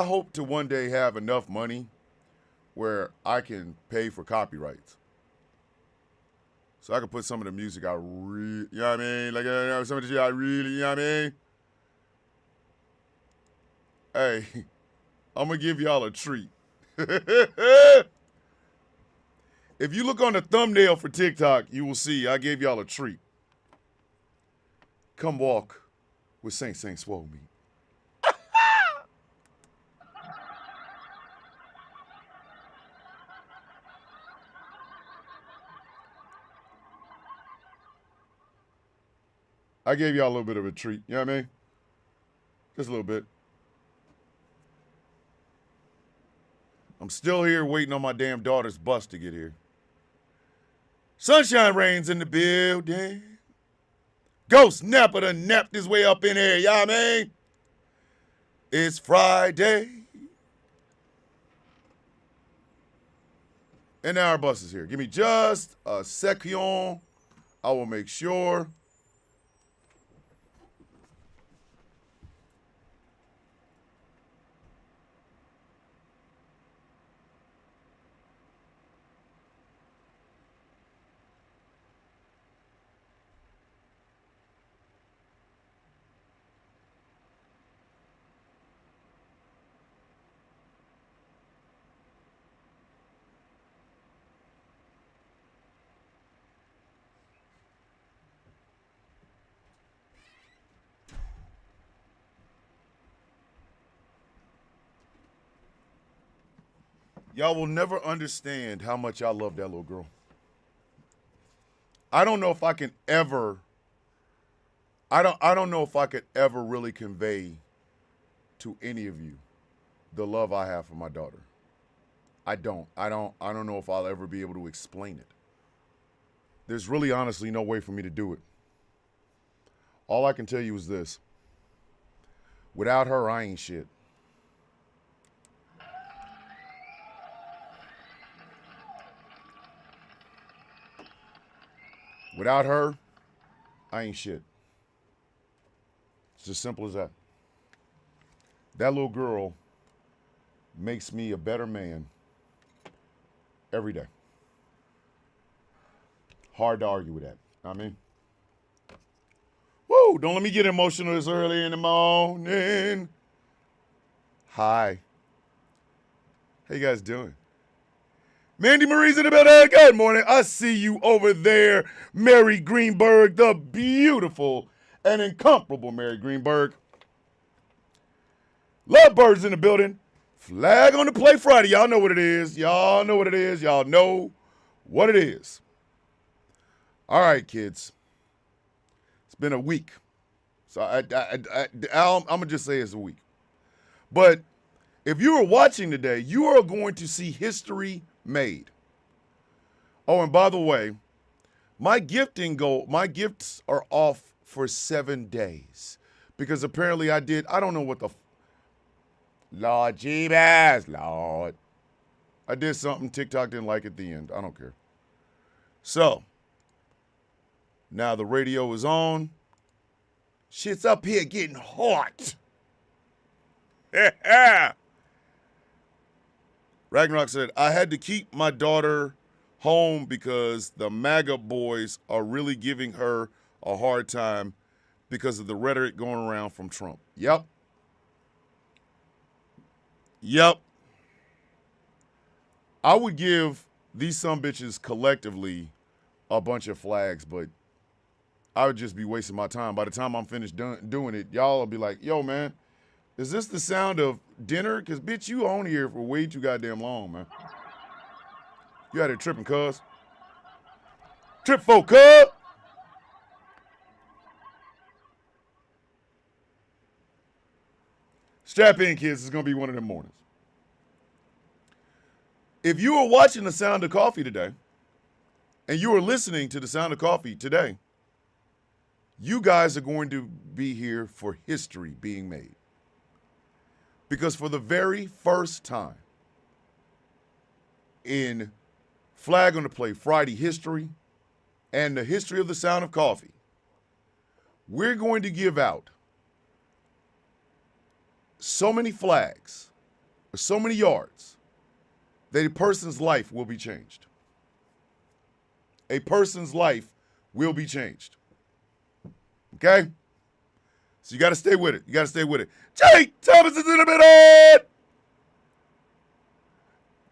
hope to one day have enough money where I can pay for copyrights. So I can put some of the music I really, you know what I mean? Like, some of the shit I really, you know what I mean? Hey, I'm going to give y'all a treat. If you look on the thumbnail for TikTok, you will see I gave y'all a treat. Come walk with Saint Swole Me. I gave y'all a little bit of a treat. You know what I mean? Just a little bit. I'm still here waiting on my damn daughter's bus to get here. Sunshine Rain's in the building. Ghost Napper done napped his way up in here. You know what I mean? It's Friday. And now our bus is here. Give me just a second. I will make sure. Y'all will never understand how much I love that little girl. I don't know if I can ever I don't know if I could ever really convey to any of you the love I have for my daughter. I don't know if I'll ever be able to explain it. There's really honestly no way for me to do it. All I can tell you is this. Without her, I ain't shit. Without her, I ain't shit. It's as simple as that. That little girl makes me a better man every day. Hard to argue with that. I mean, woo, don't let me get emotional this early in the morning. Hi. How you guys doing? Mandy Marie's in the building. Good morning. I see you over there, Mary Greenberg, the beautiful and incomparable Mary Greenberg. Lovebirds in the building. Flag on the play Friday. Y'all know what it is. Y'all know what it is. Y'all know what it is. All right, kids. It's been a week. So I'm going to just say it's a week. But if you are watching today, you are going to see history made. Oh, and by the way, my gifts are off for 7 days because apparently I don't know what the Lord Jeebus, Lord. I did something TikTok didn't like at the end. I don't care. So, now the radio is on. Shit's up here getting hot. Ragnarok said, I had to keep my daughter home because the MAGA boys are really giving her a hard time because of the rhetoric going around from Trump. Yep. I would give these sumbitches collectively a bunch of flags, but I would just be wasting my time. By the time I'm finished doing it, y'all will be like, yo, man, is this the sound of dinner? Because, bitch, you on here for way too goddamn long, man. You out here tripping, cuz. Trip for cuz. Strap in, kids. It's going to be one of them mornings. If you are watching The Sound of Coffee today, and you are listening to The Sound of Coffee today, you guys are going to be here for history being made. Because for the very first time in Flag on the Play Friday history and the history of The Sound of Coffee, we're going to give out so many flags so many yards that a person's life will be changed. A person's life will be changed. Okay? So you got to stay with it. You got to stay with it. Jake Thomas is in the middle.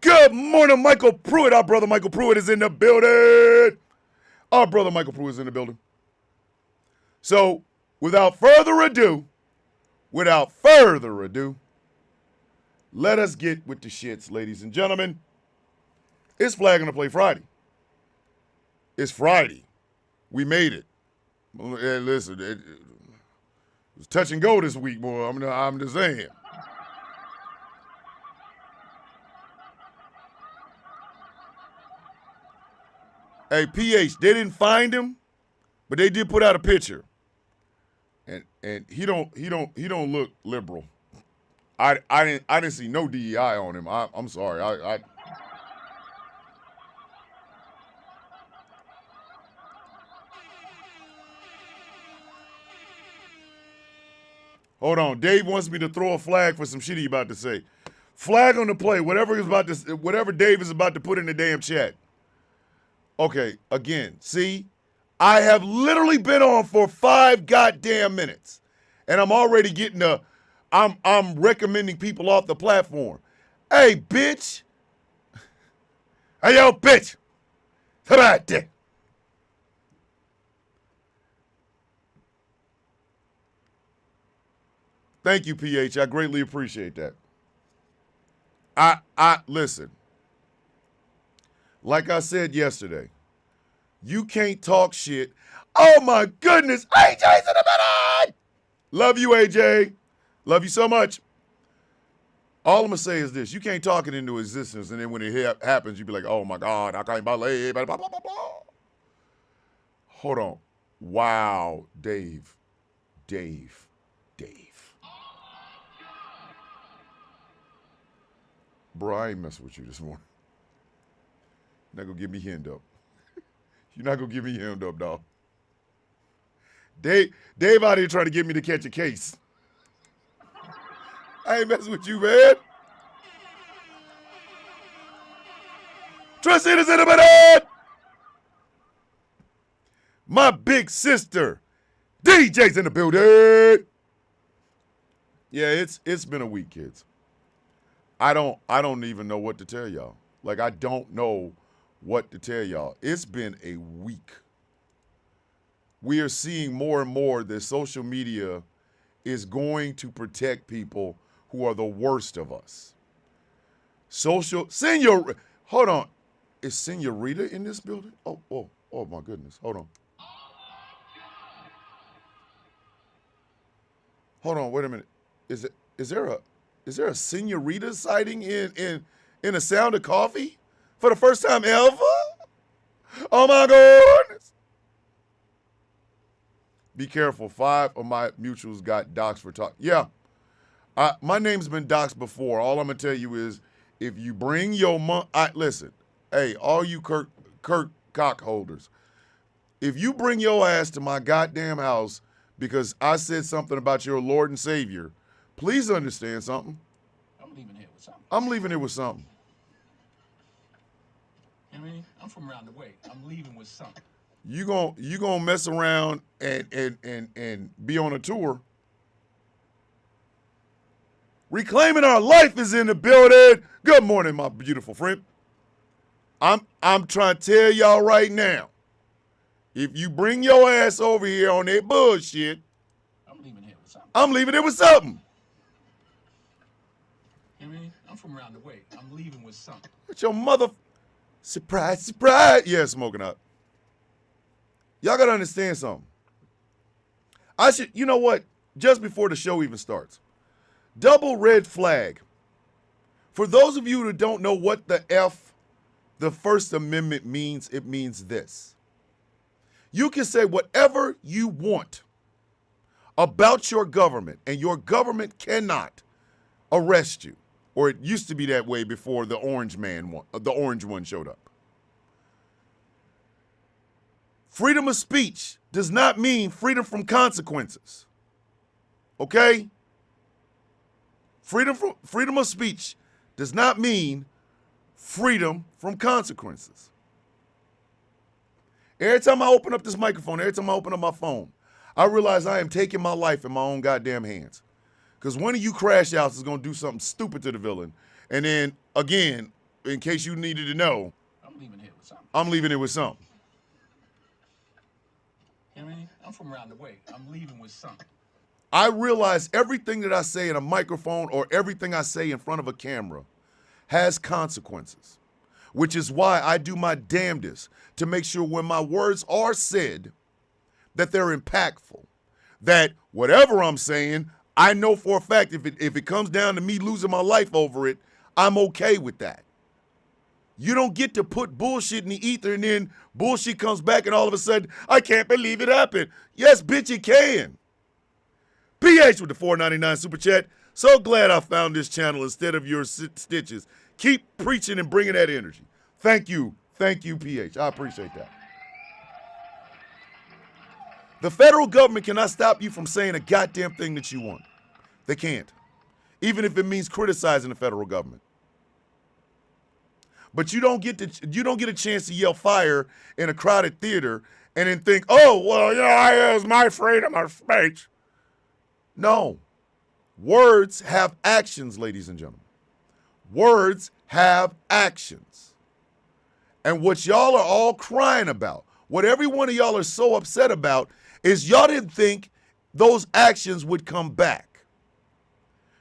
Good morning, Michael Pruitt. Our brother Michael Pruitt is in the building. Our brother Michael Pruitt is in the building. So, without further ado, let us get with the shits, ladies and gentlemen. It's Flag on the Play Friday. It's Friday. We made it. And listen, it was touch and go this week, boy. I'm just saying. Hey, PH, they didn't find him, but they did put out a picture. And he don't look liberal. I didn't see no DEI on him. I'm sorry. Hold on. Dave wants me to throw a flag for some shit he about to say. Flag on the play. Whatever Dave is about to put in the damn chat. Okay, again, see? I have literally been on for 5 goddamn minutes. And I'm already getting I'm recommending people off the platform. Hey, bitch. Hey, yo, bitch. Come on, dick. Thank you, PH. I greatly appreciate that. I listen. Like I said yesterday, you can't talk shit. Oh my goodness, AJ's in the middle. Love you, AJ. Love you so much. All I'm gonna say is this: you can't talk it into existence, and then when it happens, you be like, "Oh my God, I can't believe." Blah, blah, blah, blah. Hold on. Wow, Dave. Bro, I ain't messing with you this morning. You're not gonna get me hemmed up. You're not gonna get me hemmed up, dog. Dave out here trying to get me to catch a case. I ain't messing with you, man. Trustina's in the middle. My big sister, DJ's in the building. Yeah, it's been a week, kids. I don't even know what to tell y'all. Like, I don't know what to tell y'all. It's been a week. We are seeing more and more that social media is going to protect people who are the worst of us. Hold on. Is Senorita in this building? Oh my goodness. Hold on, wait a minute. Is there a Senorita sighting in a Sound of Coffee for the first time ever? Oh my goodness. Be careful. 5 of my mutuals got doxxed for talk. Yeah. My name's been doxxed before. All I'm going to tell you is if you bring your listen, hey, all you Kurt cock holders, if you bring your ass to my goddamn house because I said something about your Lord and Savior, please understand something. I'm leaving here with something. I'm leaving here with something. I mean, I'm from around the way. I'm leaving with something. You gonna mess around and be on a tour. Reclaiming Our Life is in the building. Good morning, my beautiful friend. I'm trying to tell y'all right now, if you bring your ass over here on that bullshit, I'm leaving here with something. I'm leaving it with something. I mean, I'm from around the way. I'm leaving with something. With your mother, surprise. Yeah, smoking up. Y'all gotta understand something. You know what? Just before the show even starts, double red flag. For those of you who don't know what the First Amendment means, it means this. You can say whatever you want about your government, and your government cannot arrest you. Or it used to be that way before the orange one showed up. Freedom of speech does not mean freedom from consequences. Okay? Freedom of speech does not mean freedom from consequences. Every time I open up this microphone, every time I open up my phone, I realize I am taking my life in my own goddamn hands. Because one of you crash outs is going to do something stupid to the villain. And then, again, in case you needed to know, I'm leaving here with something. I'm leaving it with something. Hear me? I'm from around the way. I'm leaving with something. I realize everything that I say in a microphone or everything I say in front of a camera has consequences, which is why I do my damnedest to make sure when my words are said that they're impactful, that whatever I'm saying, I know for a fact if it comes down to me losing my life over it, I'm okay with that. You don't get to put bullshit in the ether and then bullshit comes back and all of a sudden, I can't believe it happened. Yes, bitch, it can. PH with the $4.99 super chat. So glad I found this channel instead of your stitches. Keep preaching and bringing that energy. Thank you, PH. I appreciate that. The federal government cannot stop you from saying a goddamn thing that you want. They can't, even if it means criticizing the federal government. But you don't get a chance to yell fire in a crowded theater and then think, oh, well, it was my freedom of speech. No. Words have actions, ladies and gentlemen. Words have actions. And what y'all are all crying about, what every one of y'all are so upset about, is y'all didn't think those actions would come back.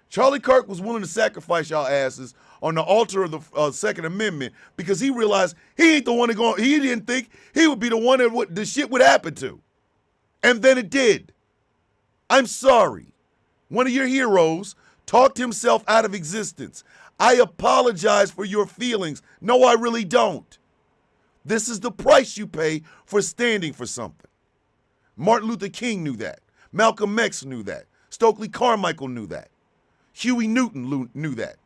Charlie Kirk was willing to sacrifice y'all asses on the altar of the Second Amendment because he realized he ain't the one he didn't think he would be the one that the shit would happen to. And then it did. I'm sorry. One of your heroes talked himself out of existence. I apologize for your feelings. No, I really don't. This is the price you pay for standing for something. Martin Luther King knew that. Malcolm X knew that. Stokely Carmichael knew that. Huey Newton knew that.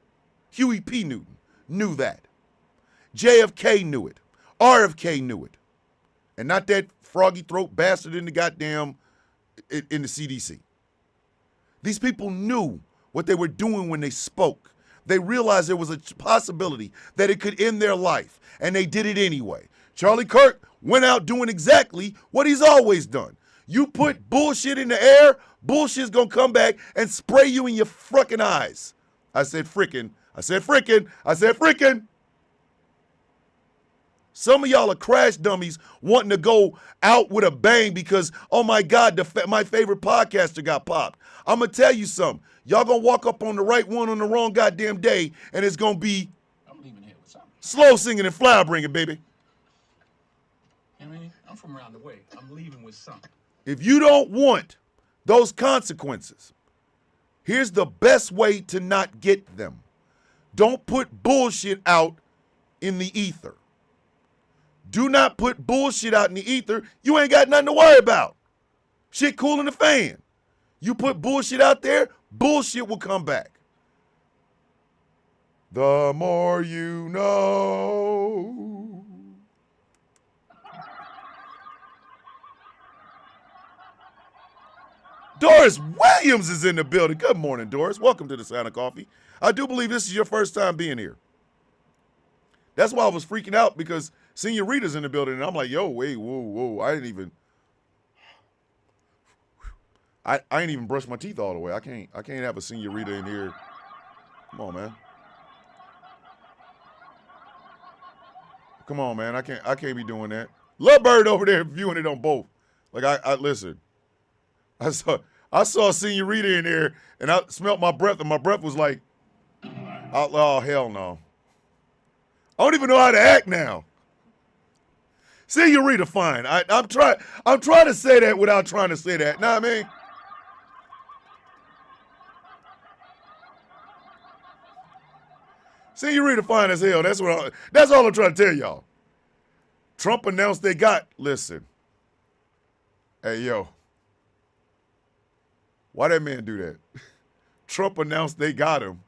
Huey P. Newton knew that. JFK knew it. RFK knew it. And not that froggy throat bastard in the goddamn, in the CDC. These people knew what they were doing when they spoke. They realized there was a possibility that it could end their life, and they did it anyway. Charlie Kirk went out doing exactly what he's always done. You put bullshit in the air, bullshit's gonna come back and spray you in your frickin' eyes. I said frickin'. I said frickin'. I said frickin'. Some of y'all are crash dummies wanting to go out with a bang because, oh my God, my favorite podcaster got popped. I'm going to tell you something. Y'all going to walk up on the right one on the wrong goddamn day, and it's going to be I'm leaving here with something. slow singing and flower bringing, baby. Hear me? I'm from around the way. I'm leaving with something. If you don't want those consequences, here's the best way to not get them. Don't put bullshit out in the ether. Do not put bullshit out in the ether. You ain't got nothing to worry about. Shit cool in the fan. You put bullshit out there, bullshit will come back. The more you know. Doris Williams is in the building. Good morning, Doris. Welcome to the Sound of Coffee. I do believe this is your first time being here. That's why I was freaking out because Senorita's in the building, and I'm like, yo, wait, whoa. I ain't even brushed my teeth all the way. I can't have a senorita in here. Come on, man. Come on, man. I can't be doing that. Love Bird over there viewing it on both. Like I listen. I saw a senorita in there, and I smelled my breath, and my breath was like, oh hell no. I don't even know how to act now. Senorita, fine. I'm trying to say that without trying to say that. Know what I mean? Senorita, fine as hell. That's all I'm trying to tell y'all. Trump announced they got. Listen. Hey yo. Why that man do that? Trump announced they got him.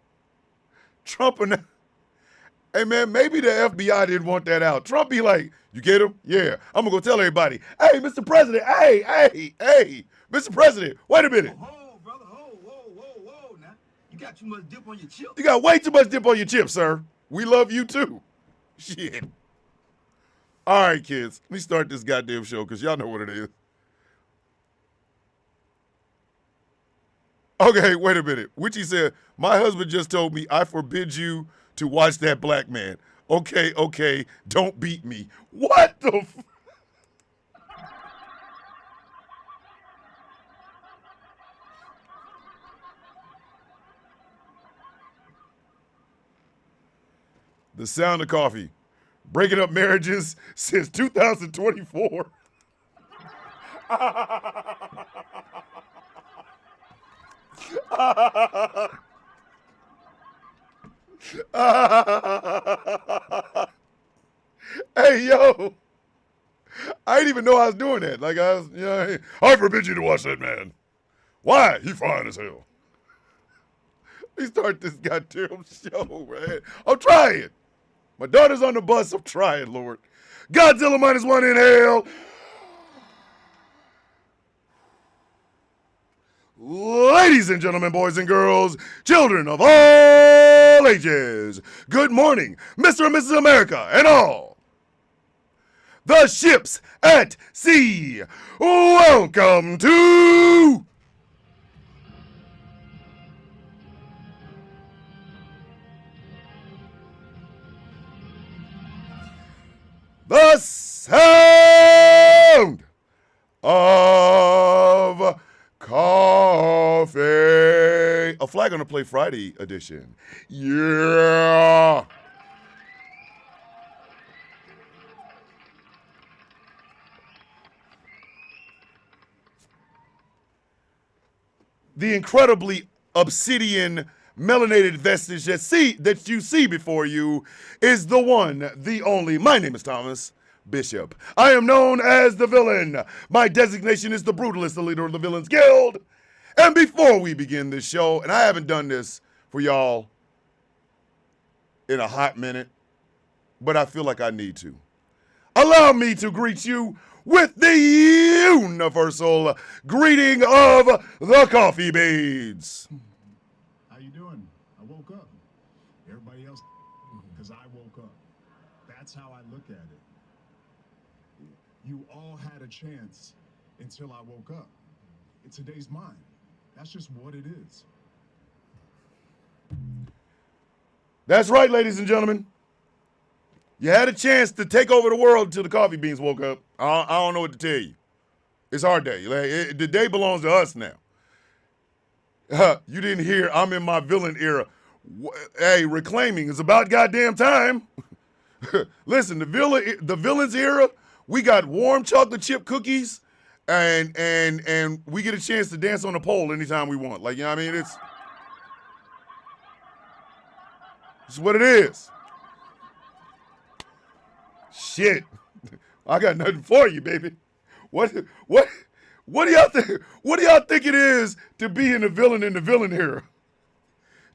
Hey, man, maybe the FBI didn't want that out. Trump be like, you get him? Yeah. I'm going to go tell everybody, hey, Mr. President, hey, Mr. President, wait a minute. Whoa, brother, whoa. Now, you got too much dip on your chip. You got way too much dip on your chips, sir. We love you too. Shit. All right, kids. Let me start this goddamn show because y'all know what it is. Okay, wait a minute. Witchy said, my husband just told me I forbid you to watch that black man. Okay, don't beat me. What the f- The sound of coffee. Breaking up marriages since 2024. Hey, yo. I didn't even know I was doing that. Like, I forbid you to watch that man. Why? He fine as hell. Let me start this goddamn show, man. I'm trying. My daughter's on the bus. I'm trying, Lord. Godzilla -1 in hell. Ladies and gentlemen, boys and girls, children of all ages, good morning, Mr. and Mrs. America, and all. The ships at sea. Welcome to the sound of coffee. A Flag on the Play Friday edition. Yeah. The incredibly obsidian melanated vestige that you see before you is the one, the only. My name is Thomas Bishop. I am known as the villain. My designation is the Brutalist, the leader of the Villains Guild. And before we begin this show, and I haven't done this for y'all in a hot minute, but I feel like I need to. Allow me to greet you with the universal greeting of the coffee beans. How you doing? I woke up. Everybody else, because I woke up. That's how I look at it. You all had a chance until I woke up. Today's mine. That's just what it is. That's right, ladies and gentlemen. You had a chance to take over the world until the coffee beans woke up. I don't know what to tell you. It's our day. The day belongs to us now. You didn't hear I'm in my villain era. Hey, reclaiming is about goddamn time. Listen, the villains era, we got warm chocolate chip cookies and we get a chance to dance on the pole anytime we want. Like, you know what I mean? It's what it is. Shit. I got nothing for you, baby. What do y'all think? What do y'all think it is to be in the villain era?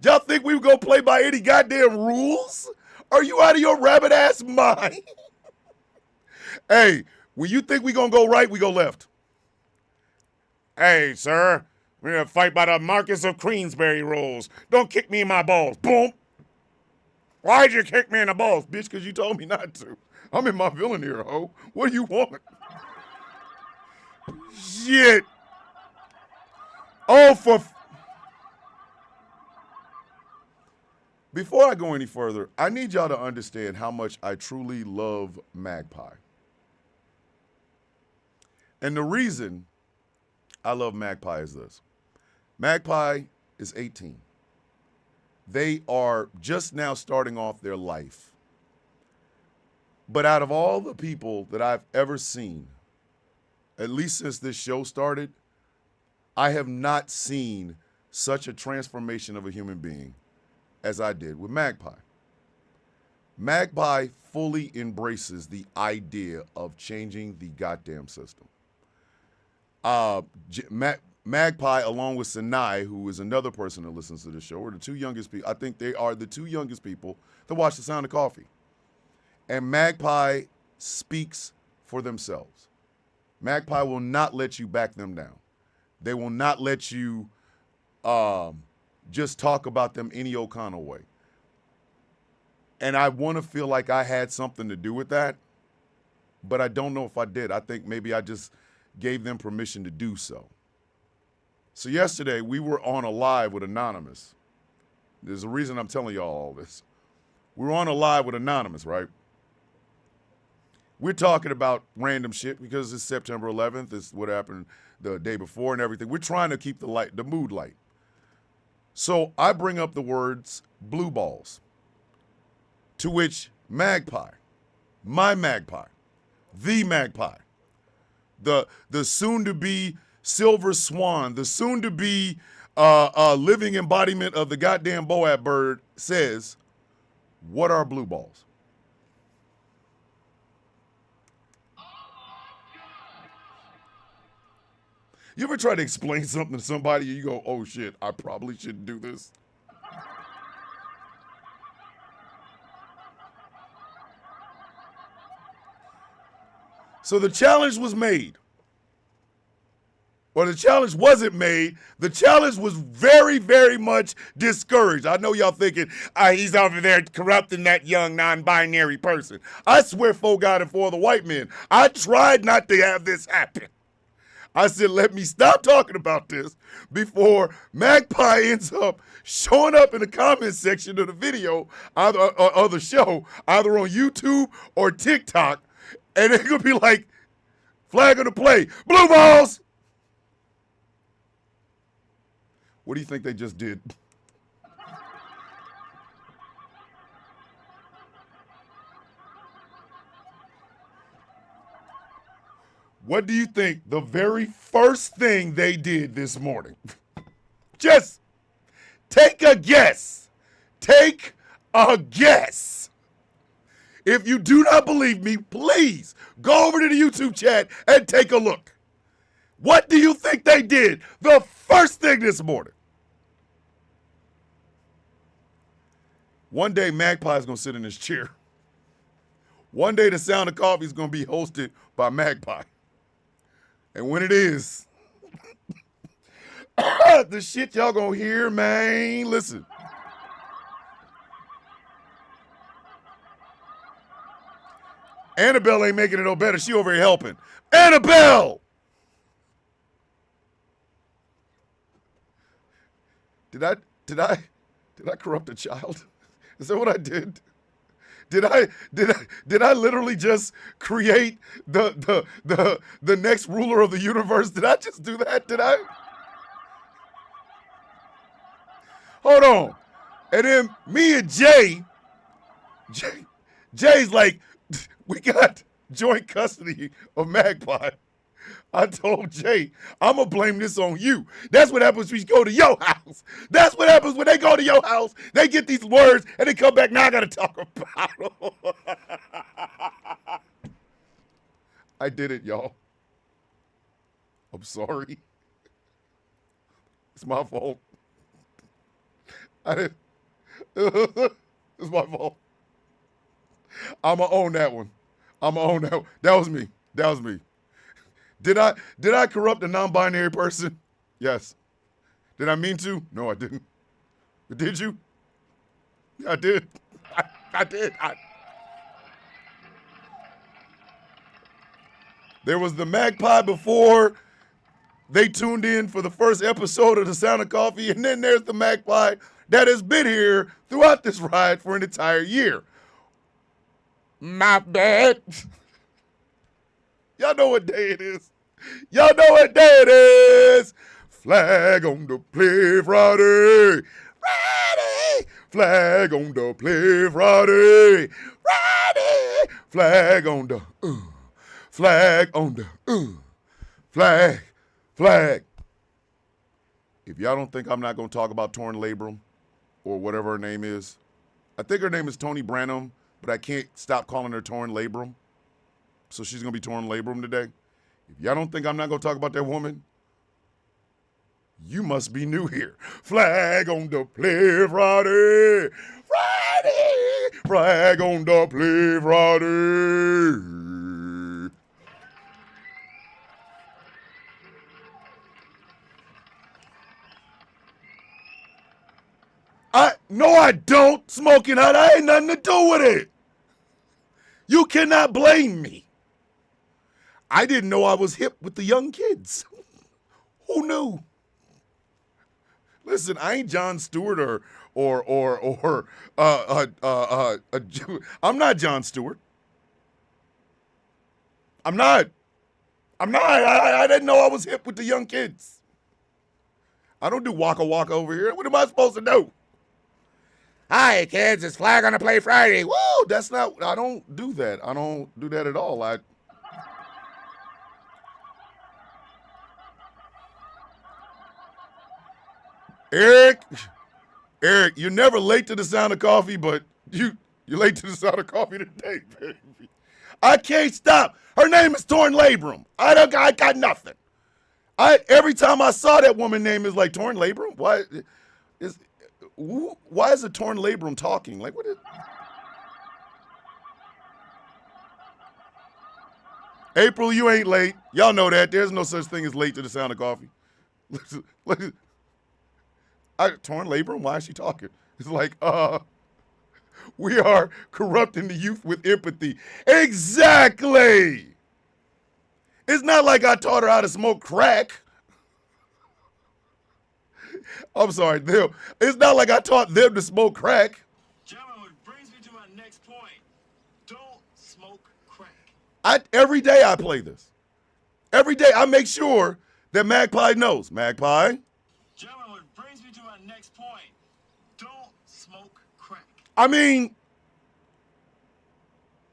Y'all think we would go play by any goddamn rules? Are you out of your rabbit ass mind? Hey, when you think we gonna go right, we go left. Hey, sir, we're gonna fight by the Marcus of Queensberry rules. Don't kick me in my balls. Boom. Why'd you kick me in the balls? Bitch, because you told me not to. I'm in my villain era, ho. What do you want? Shit. Oh, Before I go any further, I need y'all to understand how much I truly love Magpie. And the reason I love Magpie is this. Magpie is 18. They are just now starting off their life. But out of all the people that I've ever seen, at least since this show started, I have not seen such a transformation of a human being as I did with Magpie. Magpie fully embraces the idea of changing the goddamn system. Magpie, along with Sinai, who is another person that listens to the show, are the two youngest people. I think they are the two youngest people that watch The Sound of Coffee. And Magpie speaks for themselves. Magpie will not let you back them down. They will not let you just talk about them any old kind of way. And I want to feel like I had something to do with that, but I don't know if I did. I think maybe I just gave them permission to do so. So yesterday, we were on a live with Anonymous. There's a reason I'm telling y'all all this. We were on a live with Anonymous, right? We're talking about random shit because it's September 11th. It's what happened the day before and everything. We're trying to keep the mood light. So I bring up the words blue balls, to which Magpie, my Magpie, the Magpie, the soon-to-be Silver Swan, the soon-to-be living embodiment of the goddamn Boab bird says, what are blue balls? You ever try to explain something to somebody and you go, oh shit, I probably shouldn't do this? So the challenge was made. Well, the challenge wasn't made. The challenge was very, very much discouraged. I know y'all thinking, he's over there corrupting that young non-binary person. I swear, for God and for the white men, I tried not to have this happen. I said, let me stop talking about this before Magpie ends up showing up in the comment section of the video either of the show, either on YouTube or TikTok, and it's going to be like, flag on the play, blue balls. What do you think they just did? What do you think the very first thing they did this morning? Just take a guess. Take a guess. If you do not believe me, please go over to the YouTube chat and take a look. What do you think they did the first thing this morning? One day, Magpie is going to sit in his chair. One day, the Sound of Coffee is going to be hosted by Magpie. And when it is, the shit y'all going to hear, man, listen. Annabelle ain't making it no better. She over here helping. Annabelle! Did I corrupt a child? Is that what I did? Did I literally just create the next ruler of the universe? Did I just do that? Did I? Hold on. And then me and Jay's like, we got joint custody of Magpie. I told Jay, I'm going to blame this on you. That's what happens when you go to your house. That's what happens when they go to your house. They get these words and they come back. Now I got to talk about them. I did it, y'all. I'm sorry. It's my fault. It's my fault. I'm going to own that one. I'm going to own that one. That was me. That was me. Did I corrupt a non-binary person? Yes. Did I mean to? No, I didn't. Did you? I did. I did. There was the Magpie before they tuned in for the first episode of The Sound of Coffee, and then there's the Magpie that has been here throughout this ride for an entire year. My bad. Y'all know what day it is. Y'all know what day it is. Flag on the play Friday. Friday. Flag on the play Friday. Friday. Flag on the flag on the flag. Flag. If y'all don't think I'm not going to talk about Torn Labrum or whatever her name is, I think her name is Tony Branham, but I can't stop calling her Torn Labrum. So she's going to be Torn Labrum today. If y'all don't think I'm not going to talk about that woman, you must be new here. Flag on the play Friday. Friday. Flag on the play Friday. No, I don't. Smoking hot. I ain't nothing to do with it. You cannot blame me. I didn't know I was hip with the young kids. Who knew? Listen, I ain't Jon Stewart or I'm not Jon Stewart. I'm not. I didn't know I was hip with the young kids. I don't do waka waka over here. What am I supposed to do? Hi, kids. It's Flag on the Play Friday. Woo! That's not. I don't do that. I don't do that at all. Eric, you're never late to the sound of coffee, but you're late to the sound of coffee today, baby. I can't stop. Her name is Torn Labrum. I got nothing. Every time I saw that woman name is like Torn Labrum. Why is a Torn Labrum talking? Like what is? April, you ain't late. Y'all know that. There's no such thing as late to the sound of coffee. Torn Labrum? Why is she talking? It's like, we are corrupting the youth with empathy. Exactly. It's not like I taught her how to smoke crack. I'm sorry, it's not like I taught them to smoke crack. Gentlemen, which brings me to my next point. Don't smoke crack. Every day I play this. Every day I make sure that Magpie knows. Magpie. Gentlemen, which brings me to my next point. Don't smoke crack. I mean,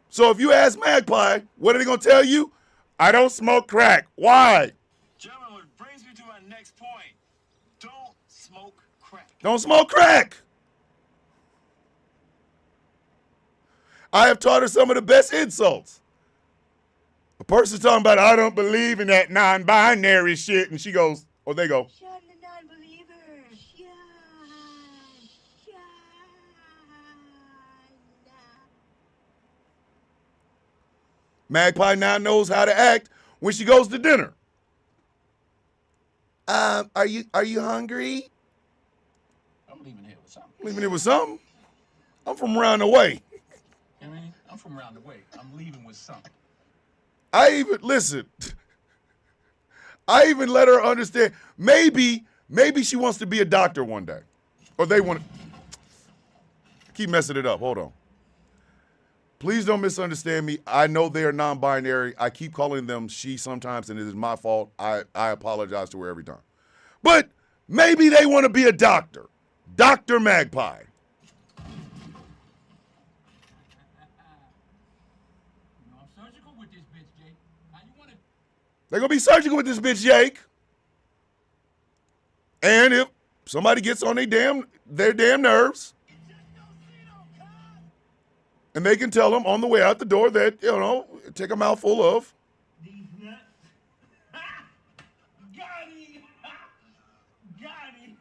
so if you ask Magpie, what are they going to tell you? I don't smoke crack. Why? Gentlemen, which brings me to my next point. Don't smoke crack. Don't smoke crack. I have taught her some of the best insults. A person talking about, I don't believe in that non-binary shit, and she goes, or they go, Shun the non-believers. Shun. Magpie now knows how to act when she goes to dinner. Are you hungry? I'm leaving here with something. Leaving here with something? I'm from around the way. You know what I mean? I'm from around the way. I'm leaving with something. I even let her understand. Maybe she wants to be a doctor one day. Or they want to keep messing it up. Hold on. Please don't misunderstand me. I know they are non-binary. I keep calling them she sometimes, and it is my fault. I apologize to her every time. But maybe they want to be a doctor. Dr. Magpie. I'm surgical with this bitch, Jake. How you want it? They're going to be surgical with this bitch, Jake. And if somebody gets on their damn nerves, and they can tell them on the way out the door that, take a mouthful of. These nuts. Got him. Got him.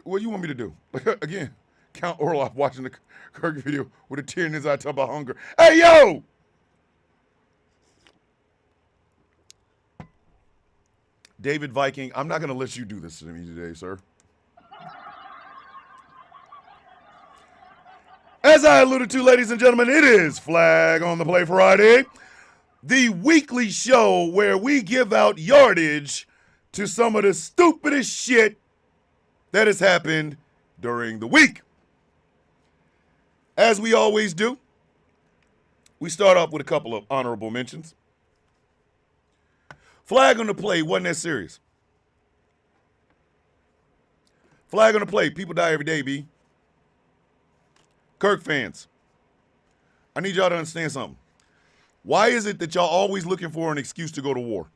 What do you want me to do? Again, Count Orloff watching the Kirk video with a tear in his eye talking about hunger. Hey, yo! David Viking, I'm not going to let you do this to me today, sir. As I alluded to, ladies and gentlemen, it is Flag on the Play Friday, the weekly show where we give out yardage to some of the stupidest shit that has happened during the week. As we always do, we start off with a couple of honorable mentions. Flag on the Play wasn't that serious. Flag on the Play, people die every day, B. Kirk fans, I need y'all to understand something. Why is it that y'all always looking for an excuse to go to war?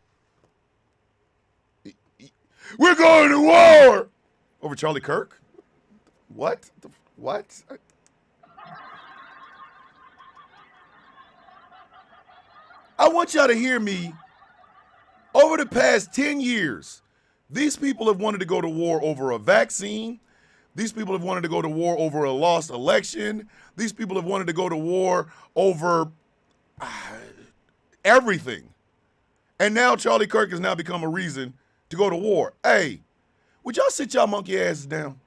We're going to war! Over Charlie Kirk? What? What? I want y'all to hear me. Over the past 10 years, these people have wanted to go to war over a vaccine. These people have wanted to go to war over a lost election. These people have wanted to go to war over everything. And now Charlie Kirk has now become a reason to go to war. Hey, would y'all sit y'all monkey asses down?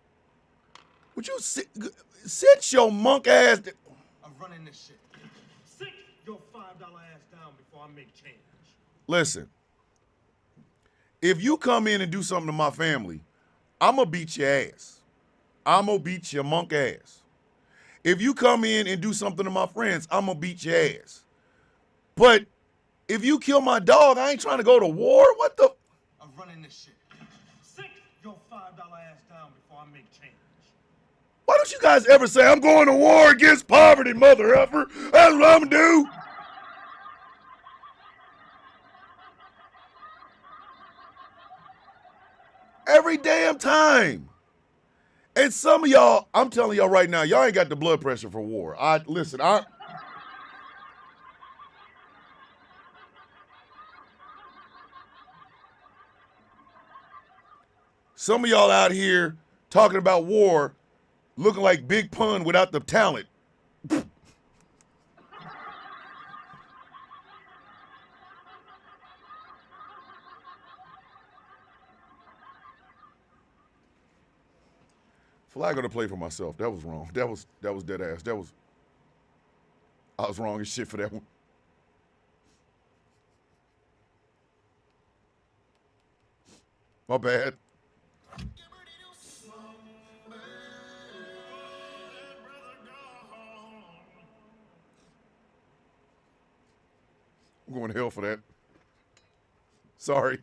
Would you sit your monk ass? I'm running this shit. Sit your $5 ass down before I make change. Listen, if you come in and do something to my family, I'm going to beat your ass. I'm going to beat your monk ass. If you come in and do something to my friends, I'm going to beat your ass. But if you kill my dog, I ain't trying to go to war. What the? I'm running this shit. Sit your $5 ass down before I make change. Why don't you guys ever say, I'm going to war against poverty, mother effer? That's what I'm going to do. Every damn time. And some of y'all, I'm telling y'all right now, y'all ain't got the blood pressure for war. Some of y'all out here talking about war, looking like Big Pun without the talent. Flag on the play for myself. That was wrong. That was dead ass. I was wrong as shit for that one. My bad. I'm going to hell for that. Sorry.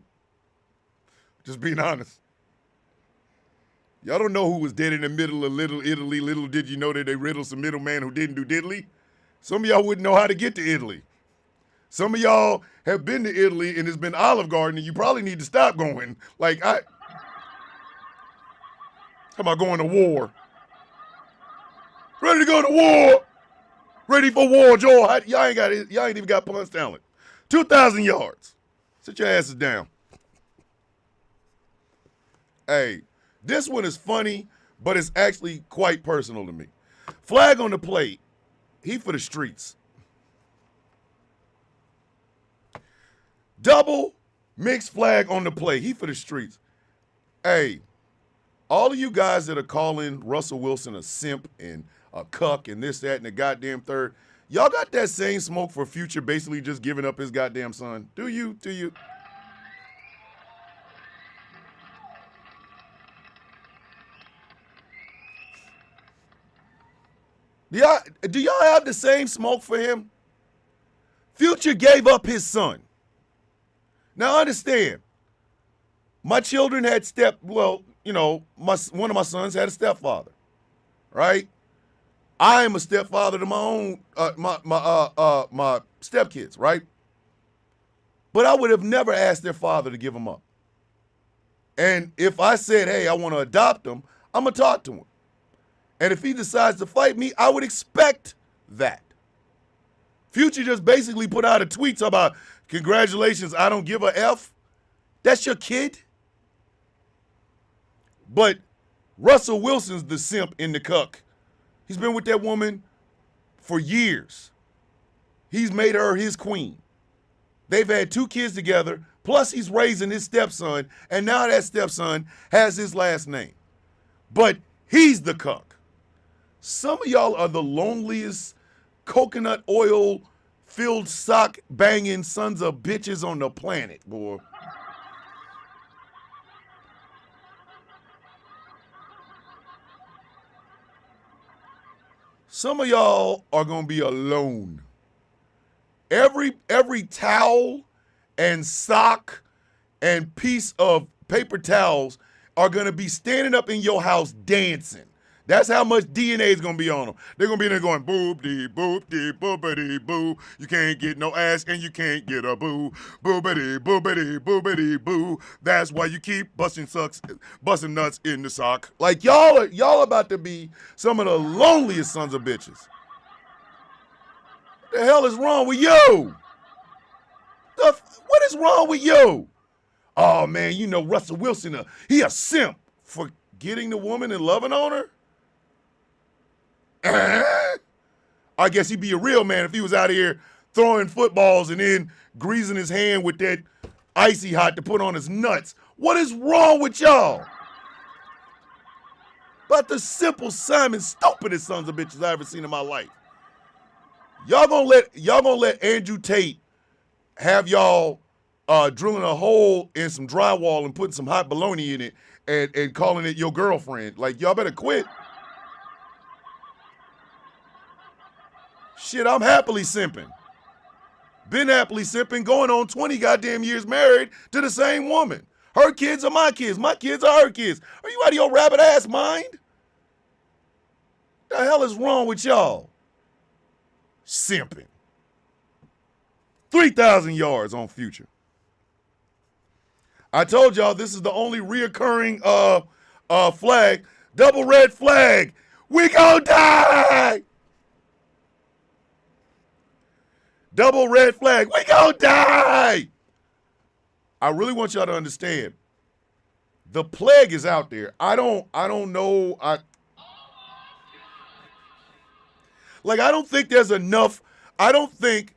Just being honest. Y'all don't know who was dead in the middle of Little Italy. Little did you know that they riddled some middleman who didn't do diddly. Some of y'all wouldn't know how to get to Italy. Some of y'all have been to Italy and it's been Olive Garden and you probably need to stop going. How about going to war? Ready to go to war. Ready for war, Joel. Y'all ain't even got punch talent. 2,000 yards. Sit your asses down. Hey, this one is funny, but it's actually quite personal to me. Flag on the plate. He for the streets. Double mixed flag on the plate. He for the streets. Hey, all of you guys that are calling Russell Wilson a simp and a cuck and this, that, and the goddamn third, y'all got that same smoke for Future basically just giving up his goddamn son? Do you? Do y'all have the same smoke for him? Future gave up his son. Now understand, my children had one of my sons had a stepfather, right? I am a stepfather to my own my stepkids, right? But I would have never asked their father to give them up. And if I said, hey, I want to adopt them, I'm going to talk to him. And if he decides to fight me, I would expect that. Future just basically put out a tweet talking about, congratulations, I don't give a F. That's your kid? But Russell Wilson's the simp in the cuck. He's been with that woman for years. He's made her his queen. They've had 2 kids together, plus he's raising his stepson, and now that stepson has his last name. But he's the cuck. Some of y'all are the loneliest coconut oil filled sock banging sons of bitches on the planet, boy. Some of y'all are gonna be alone. Every towel and sock and piece of paper towels are gonna be standing up in your house dancing. That's how much DNA is gonna be on them. They're gonna be in there going boop-dee, boop-dee, boop-a-dee, boo. You can't get no ass and you can't get a boo. Boop-a-dee, boop-a-dee, boop-a-dee, boo. That's why you keep busting nuts in the sock. Like y'all about to be some of the loneliest sons of bitches. What the hell is wrong with you? What is wrong with you? Oh man, you know Russell Wilson, he a simp for getting the woman and loving on her? I guess he'd be a real man if he was out here throwing footballs and then greasing his hand with that icy hot to put on his nuts. What is wrong with y'all? About the simple Simon stupidest sons of bitches I ever seen in my life. Y'all gonna let Andrew Tate have y'all drilling a hole in some drywall and putting some hot bologna in it and calling it your girlfriend. Like, y'all better quit. Shit, I'm happily simping. Been happily simping, going on 20 goddamn years married to the same woman. Her kids are my kids. My kids are her kids. Are you out of your rabbit ass mind? The hell is wrong with y'all? Simping. 3,000 yards on Future. I told y'all this is the only reoccurring flag. Double red flag. We gon' die. Double red flag. We gon' die. I really want y'all to understand. The plague is out there. I don't know. I don't think there's enough. I don't think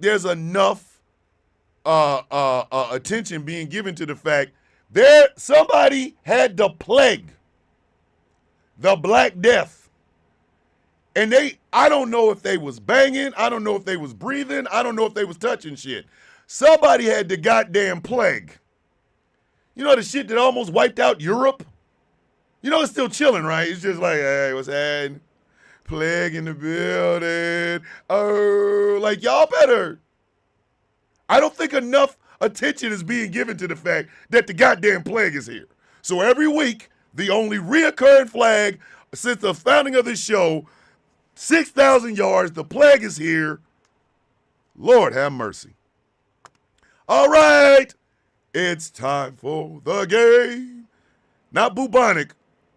there's enough attention being given to the fact somebody had the plague, the Black Death. And I don't know if they was banging. I don't know if they was breathing. I don't know if they was touching shit. Somebody had the goddamn plague. You know the shit that almost wiped out Europe? You know it's still chilling, right? It's just like, hey, what's happening? Plague in the building. Oh, like, y'all better. I don't think enough attention is being given to the fact that the goddamn plague is here. So every week, the only reoccurring flag since the founding of this show, 6,000 yards, the plague is here. Lord have mercy. All right, it's time for the game. Not bubonic,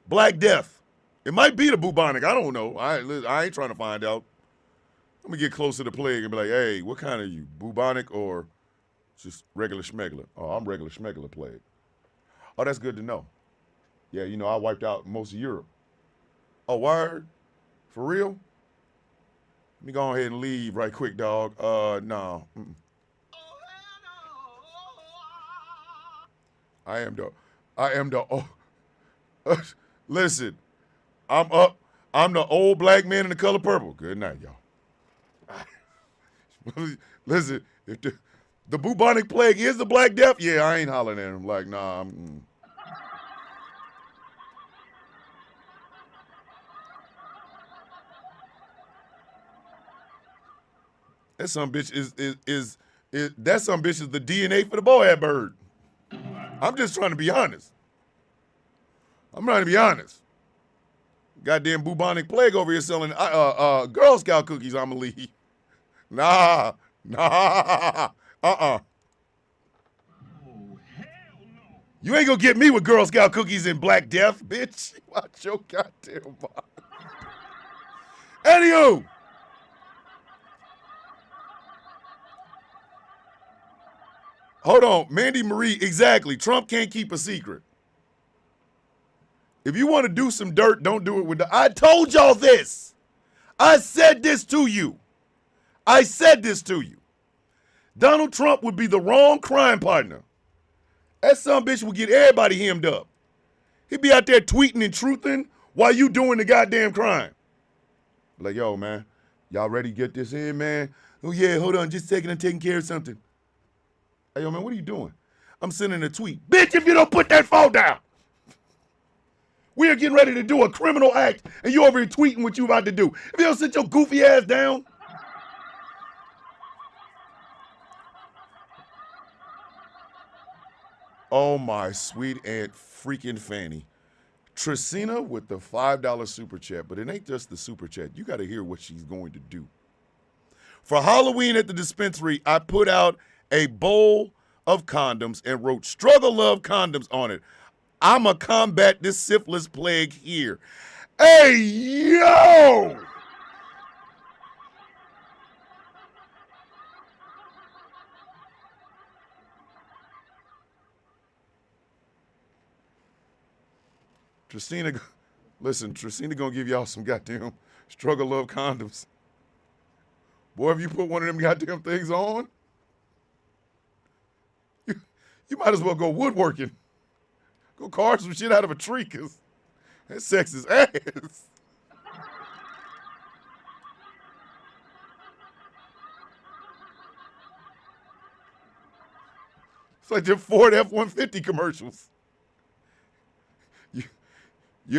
Black Death. It might be the bubonic. I don't know. I ain't trying to find out. Let me get close to the plague and be like, hey, what kind are you, bubonic or just regular schmegler? Oh, I'm regular schmegler plague. Oh, that's good to know. Yeah, you know, I wiped out most of Europe. Oh, word? For real? Let me go ahead and leave right quick, dog. No. Mm-mm. I am the listen, I'm up. I'm the old black man in the color purple. Good night, y'all. Listen, if the bubonic plague is the Black Death, yeah, I ain't hollering at him. Like, nah, That some bitch is that some bitch is the DNA for the boad bird. I'm just trying to be honest. Goddamn bubonic plague over here selling Girl Scout cookies, I'ma leave. Nah. Oh, hell no. You ain't gonna get me with Girl Scout cookies and Black Death, bitch. Watch your goddamn mouth. Anywho. Hold on, Mandy Marie, exactly. Trump can't keep a secret. If you want to do some dirt, don't do it with I told y'all this. I said this to you. Donald Trump would be the wrong crime partner. That son bitch would get everybody hemmed up. He'd be out there tweeting and truthing while you doing the goddamn crime. Like, yo, man, y'all ready to get this in, man? Oh, yeah, hold on, just a second, I'm taking care of something. Hey, yo, man, what are you doing? I'm sending a tweet. Bitch, if you don't put that phone down. We are getting ready to do a criminal act, and you over here tweeting what you about to do. If you don't sit your goofy ass down. Oh, my sweet Aunt freaking Fanny. Tracina with the $5 super chat, but it ain't just the super chat. You got to hear what she's going to do. For Halloween at the dispensary, I put out a bowl of condoms and wrote "Struggle Love Condoms" on it. I'ma combat this syphilis plague here. Hey, yo! Tracina gonna give y'all some goddamn Struggle Love condoms. Boy, if you put one of them goddamn things on, you might as well go woodworking. Go carve some shit out of a tree, because that sex is ass. It's like them Ford F-150 commercials. You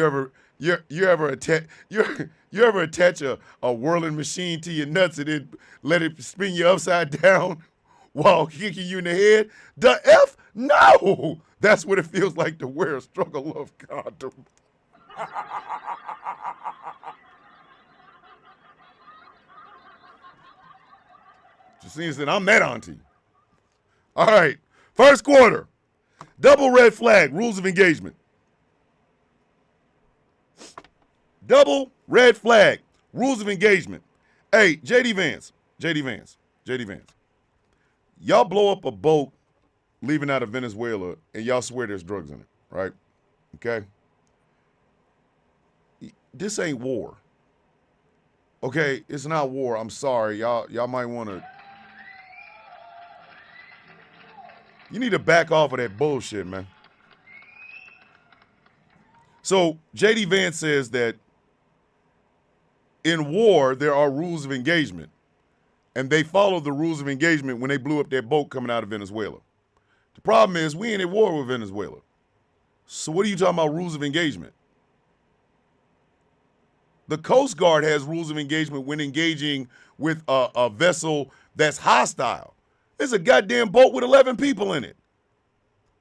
ever attach a whirling machine to your nuts and then let it spin you upside down while kicking you in the head? The F? No! That's what it feels like to wear a struggle love condom. Justine said, I'm that auntie. All right, first quarter. Double red flag, rules of engagement. Double red flag, rules of engagement. Hey, JD Vance. Y'all blow up a boat leaving out of Venezuela and y'all swear there's drugs in it, right? Okay? This ain't war. Okay, it's not war. I'm sorry. Y'all might want to. You need to back off of that bullshit, man. So JD Vance says that in war, there are rules of engagement, and they followed the rules of engagement when they blew up their boat coming out of Venezuela. The problem is we ain't at war with Venezuela. So what are you talking about rules of engagement? The Coast Guard has rules of engagement when engaging with a vessel that's hostile. There's a goddamn boat with 11 people in it.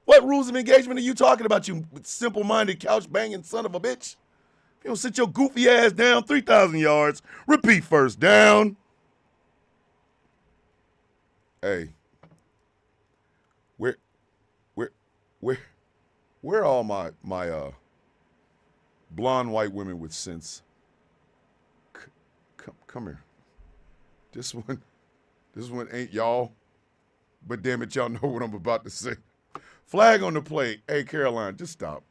What rules of engagement are you talking about, you simple-minded, couch-banging son of a bitch? If you don't sit your goofy ass down 3,000 yards, repeat first down. Hey, where are all my blonde white women with sense? Come here. This one ain't y'all, but damn it, y'all know what I'm about to say. Flag on the plate. Hey, Caroline, just stop.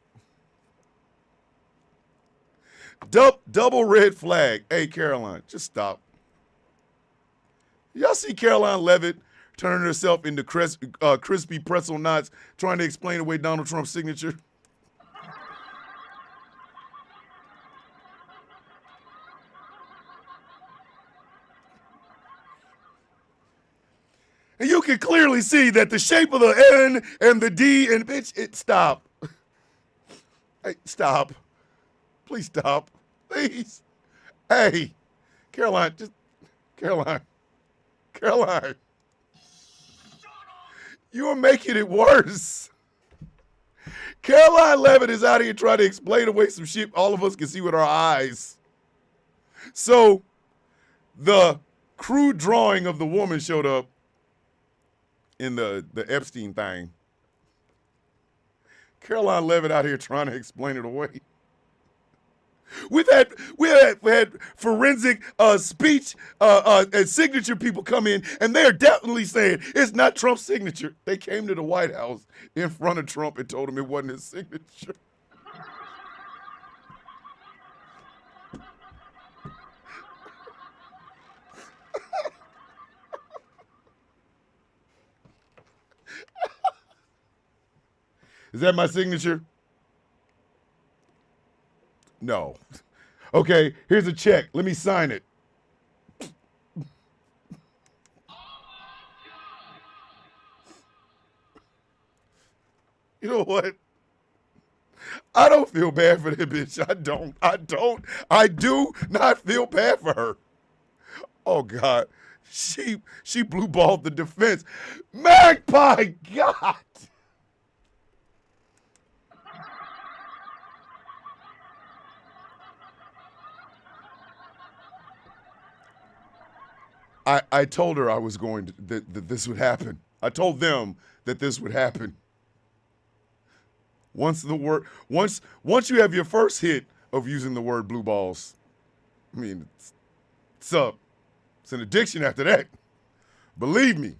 Double red flag. Hey, Caroline, just stop. Y'all see Caroline Levitt turning herself into crispy pretzel knots trying to explain away Donald Trump's signature? And you can clearly see that the shape of the N and the D and bitch, stop. Hey, stop. Please stop. Please. Hey, Caroline, Caroline. You are making it worse. Caroline Levitt is out here trying to explain away some shit all of us can see with our eyes. So the crude drawing of the woman showed up in the Epstein thing. Caroline Levitt out here trying to explain it away. We've had forensic speech and signature people come in, and they're definitely saying it's not Trump's signature. They came to the White House in front of Trump and told him it wasn't his signature. Is that my signature? No. Okay, here's a check. Let me sign it. You know what? I don't feel bad for that bitch. I do not feel bad for her. Oh, God. She blue balled the defense. Magpie, God. I told her I was going to, that this would happen. I told them that this would happen. Once you have your first hit of using the word blue balls, I mean, it's an addiction after that. Believe me,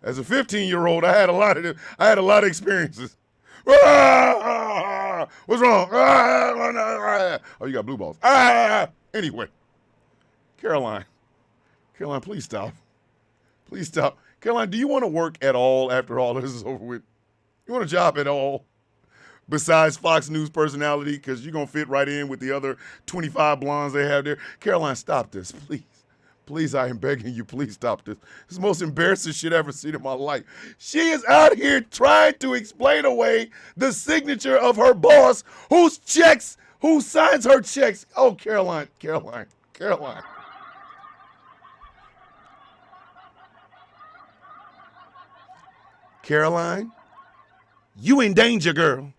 as a 15-year-old, I had a lot of experiences. What's wrong? Oh, you got blue balls. Anyway, Caroline, please stop. Please stop. Caroline, do you want to work at all after all this is over with? You want a job at all? besides Fox News personality, because you're going to fit right in with the other 25 blondes they have there. Caroline, stop this, please. Please, I am begging you, please stop this. It's the most embarrassing shit I've ever seen in my life. She is out here trying to explain away the signature of her boss who signs her checks. Oh, Caroline. Caroline, you in danger, girl.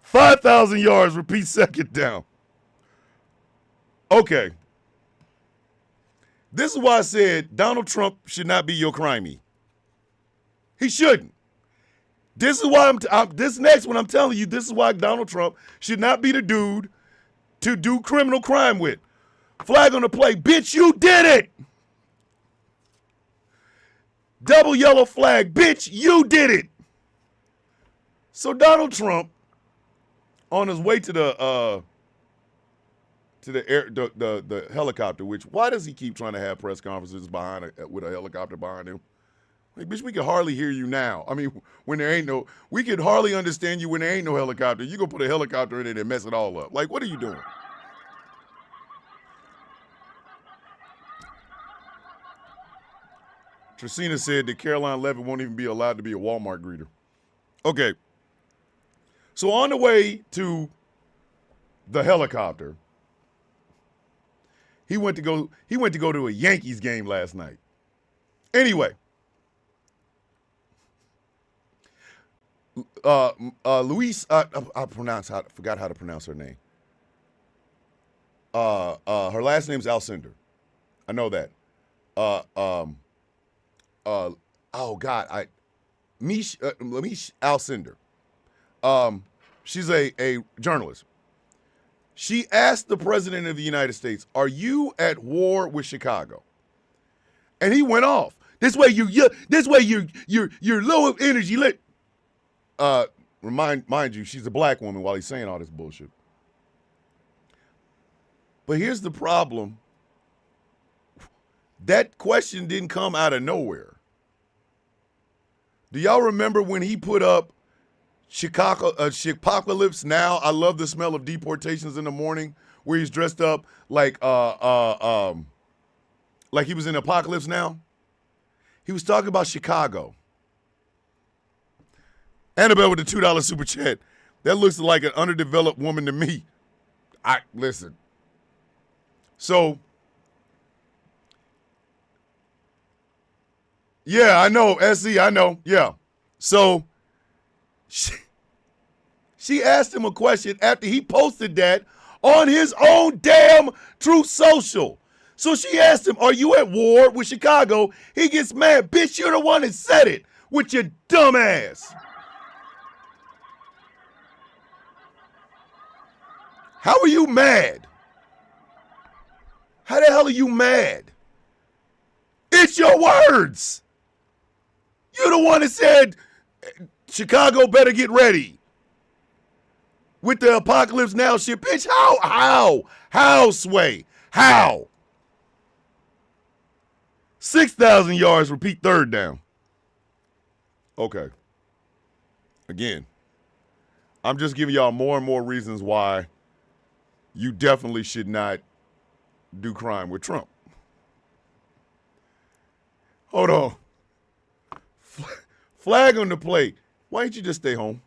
5,000 yards, repeat second down. Okay. This is why I said Donald Trump should not be your crimey. He shouldn't. This is why this next one I'm telling you, this is why Donald Trump should not be the dude to do criminal crime with. Flag on the play. Bitch, you did it. Double yellow flag. Bitch, you did it. So Donald Trump, on his way to the helicopter, which why does he keep trying to have press conferences with a helicopter behind him? Like, bitch, we can hardly hear you now. I mean, when there ain't no, we could hardly understand you when there ain't no helicopter. You gonna put a helicopter in it and mess it all up. Like, what are you doing? Tresina said that Caroline Levitt won't even be allowed to be a Walmart greeter. Okay. So on the way to the helicopter, he went to go to a Yankees game last night. Anyway, Luis, forgot how to pronounce her name. Her last name's Alcindor. I know that. Mish Alcindor. She's a journalist. She asked the president of the United States, "Are you at war with Chicago?" And he went off. This way you're low energy. Mind you, she's a black woman while he's saying all this bullshit. But here's the problem. That question didn't come out of nowhere. Do y'all remember when he put up Chicagocalypse Now? I love the smell of deportations in the morning, where he's dressed up like he was in Apocalypse Now. He was talking about Chicago. Annabelle with the $2 super chat. That looks like an underdeveloped woman to me. Listen. So, yeah, I know, SC, I know, yeah. So, she asked him a question after he posted that on his own damn Truth Social. So she asked him, "Are you at war with Chicago?" He gets mad. "Bitch, you're the one that said it with your dumb ass." How are you mad? How the hell are you mad? It's your words. You're the one that said Chicago better get ready with the Apocalypse Now shit. Bitch, how, Sway? How? 6,000 yards, repeat third down. Okay. Again, I'm just giving y'all more and more reasons why you definitely should not do crime with Trump. Hold on. Flag on the play. Why didn't you just stay home?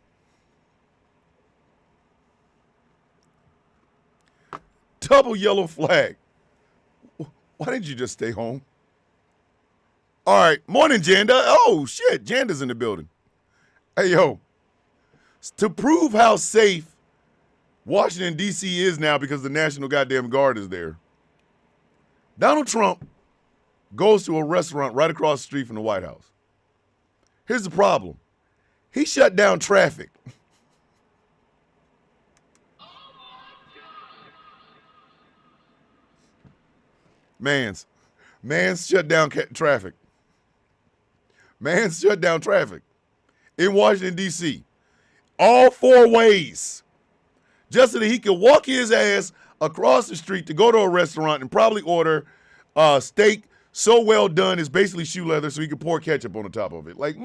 Double yellow flag. Why didn't you just stay home? All right. Morning, Janda. Oh, shit. Janda's in the building. Hey, yo. To prove how safe Washington, D.C. is now because the National Goddamn Guard is there, Donald Trump goes to a restaurant right across the street from the White House. Here's the problem. He shut down traffic. Mans shut down traffic. Mans shut down traffic in Washington, D.C. All four ways. Just so that he could walk his ass across the street to go to a restaurant and probably order steak so well done it's basically shoe leather so he could pour ketchup on the top of it. Like,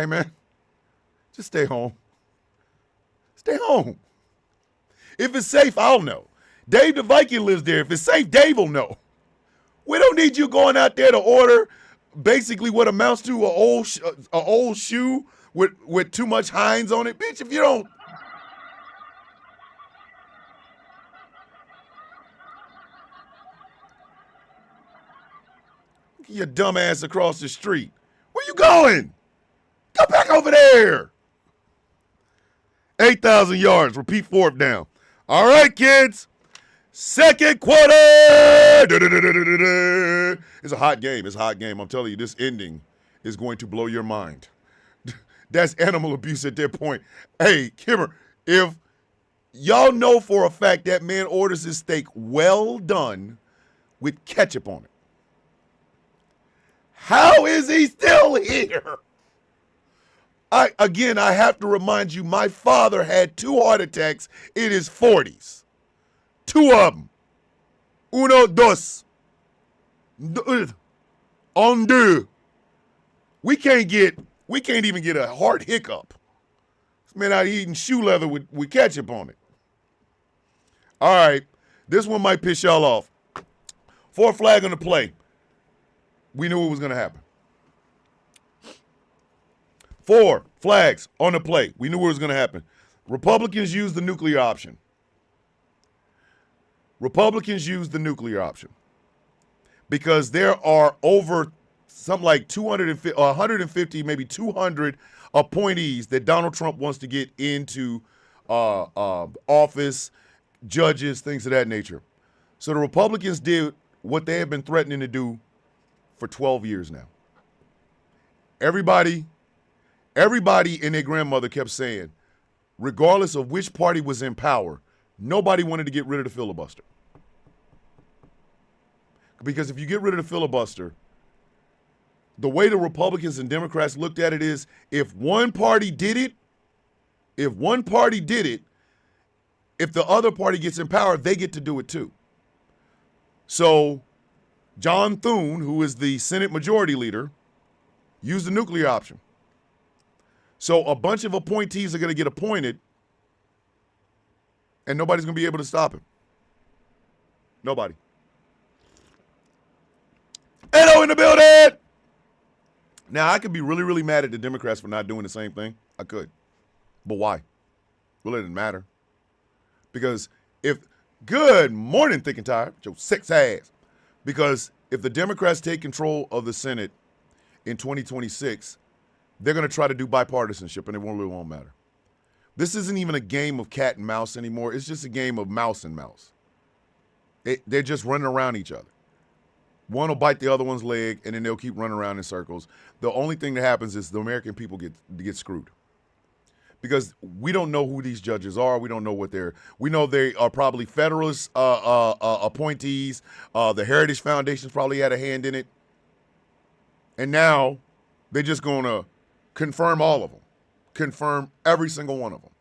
Hey, man, just stay home. Stay home. If it's safe, I'll know. Dave the Viking lives there. If it's safe, Dave will know. We don't need you going out there to order basically what amounts to an old shoe with too much Heinz on it. Bitch, if you don't. Your dumb ass across the street. Where you going? Go back over there. 8,000 yards. Repeat fourth down. All right, kids. Second quarter. It's a hot game. It's a hot game. I'm telling you, this ending is going to blow your mind. That's animal abuse at that point. Hey, Kimmer, if y'all know for a fact that man orders his steak well done with ketchup on it, how is he still here? I have to remind you, my father had 2 heart attacks in his 40s. 2 of them. Uno, dos. En deux. We can't even get a heart hiccup. This man out eating shoe leather with ketchup on it. All right. This one might piss y'all off. 4th flag on the play. We knew it was going to happen. 4 flags on the play. We knew it was going to happen. Republicans used the nuclear option. Republicans used the nuclear option because there are over something like 250, 150, maybe 200 appointees that Donald Trump wants to get into office, judges, things of that nature. So the Republicans did what they have been threatening to do for 12 years now. Everybody and their grandmother kept saying, regardless of which party was in power, nobody wanted to get rid of the filibuster. Because if you get rid of the filibuster, the way the Republicans and Democrats looked at it is, if one party did it, if the other party gets in power, they get to do it too. So John Thune, who is the Senate Majority Leader, used the nuclear option. So a bunch of appointees are going to get appointed, and nobody's going to be able to stop him. Nobody. Edo in the building! Now, I could be really, really mad at the Democrats for not doing the same thing. I could. But why? Really didn't matter. Because good morning, Thick and Tired, your 6 ass. Because if the Democrats take control of the Senate in 2026, they're going to try to do bipartisanship, and it really won't matter. This isn't even a game of cat and mouse anymore. It's just a game of mouse and mouse. They're just running around each other. One will bite the other one's leg, and then they'll keep running around in circles. The only thing that happens is the American people get screwed. Because we don't know who these judges are. We don't know what we know they are probably Federalist appointees. The Heritage Foundation's probably had a hand in it. And now they're just going to confirm all of them. Confirm every single one of them.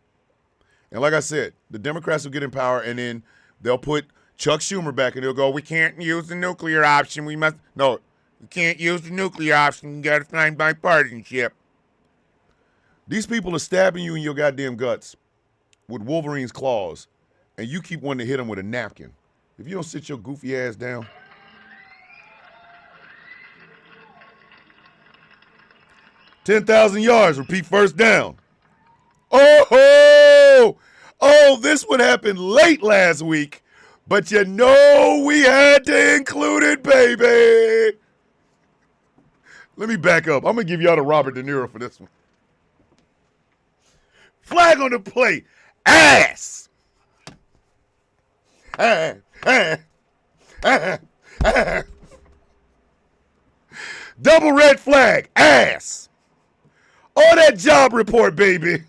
And like I said, the Democrats will get in power, and then they'll put Chuck Schumer back, and they'll go, we can't use the nuclear option. We can't use the nuclear option. You got to find bipartisanship. These people are stabbing you in your goddamn guts with Wolverine's claws, and you keep wanting to hit them with a napkin. If you don't sit your goofy ass down. $10,000 yards, repeat first down. Oh, this one happened late last week, but you know we had to include it, baby. Let me back up. I'm going to give y'all the Robert De Niro for this one. Flag on the play. Ass. Double red flag. Ass. Oh, that job report, baby.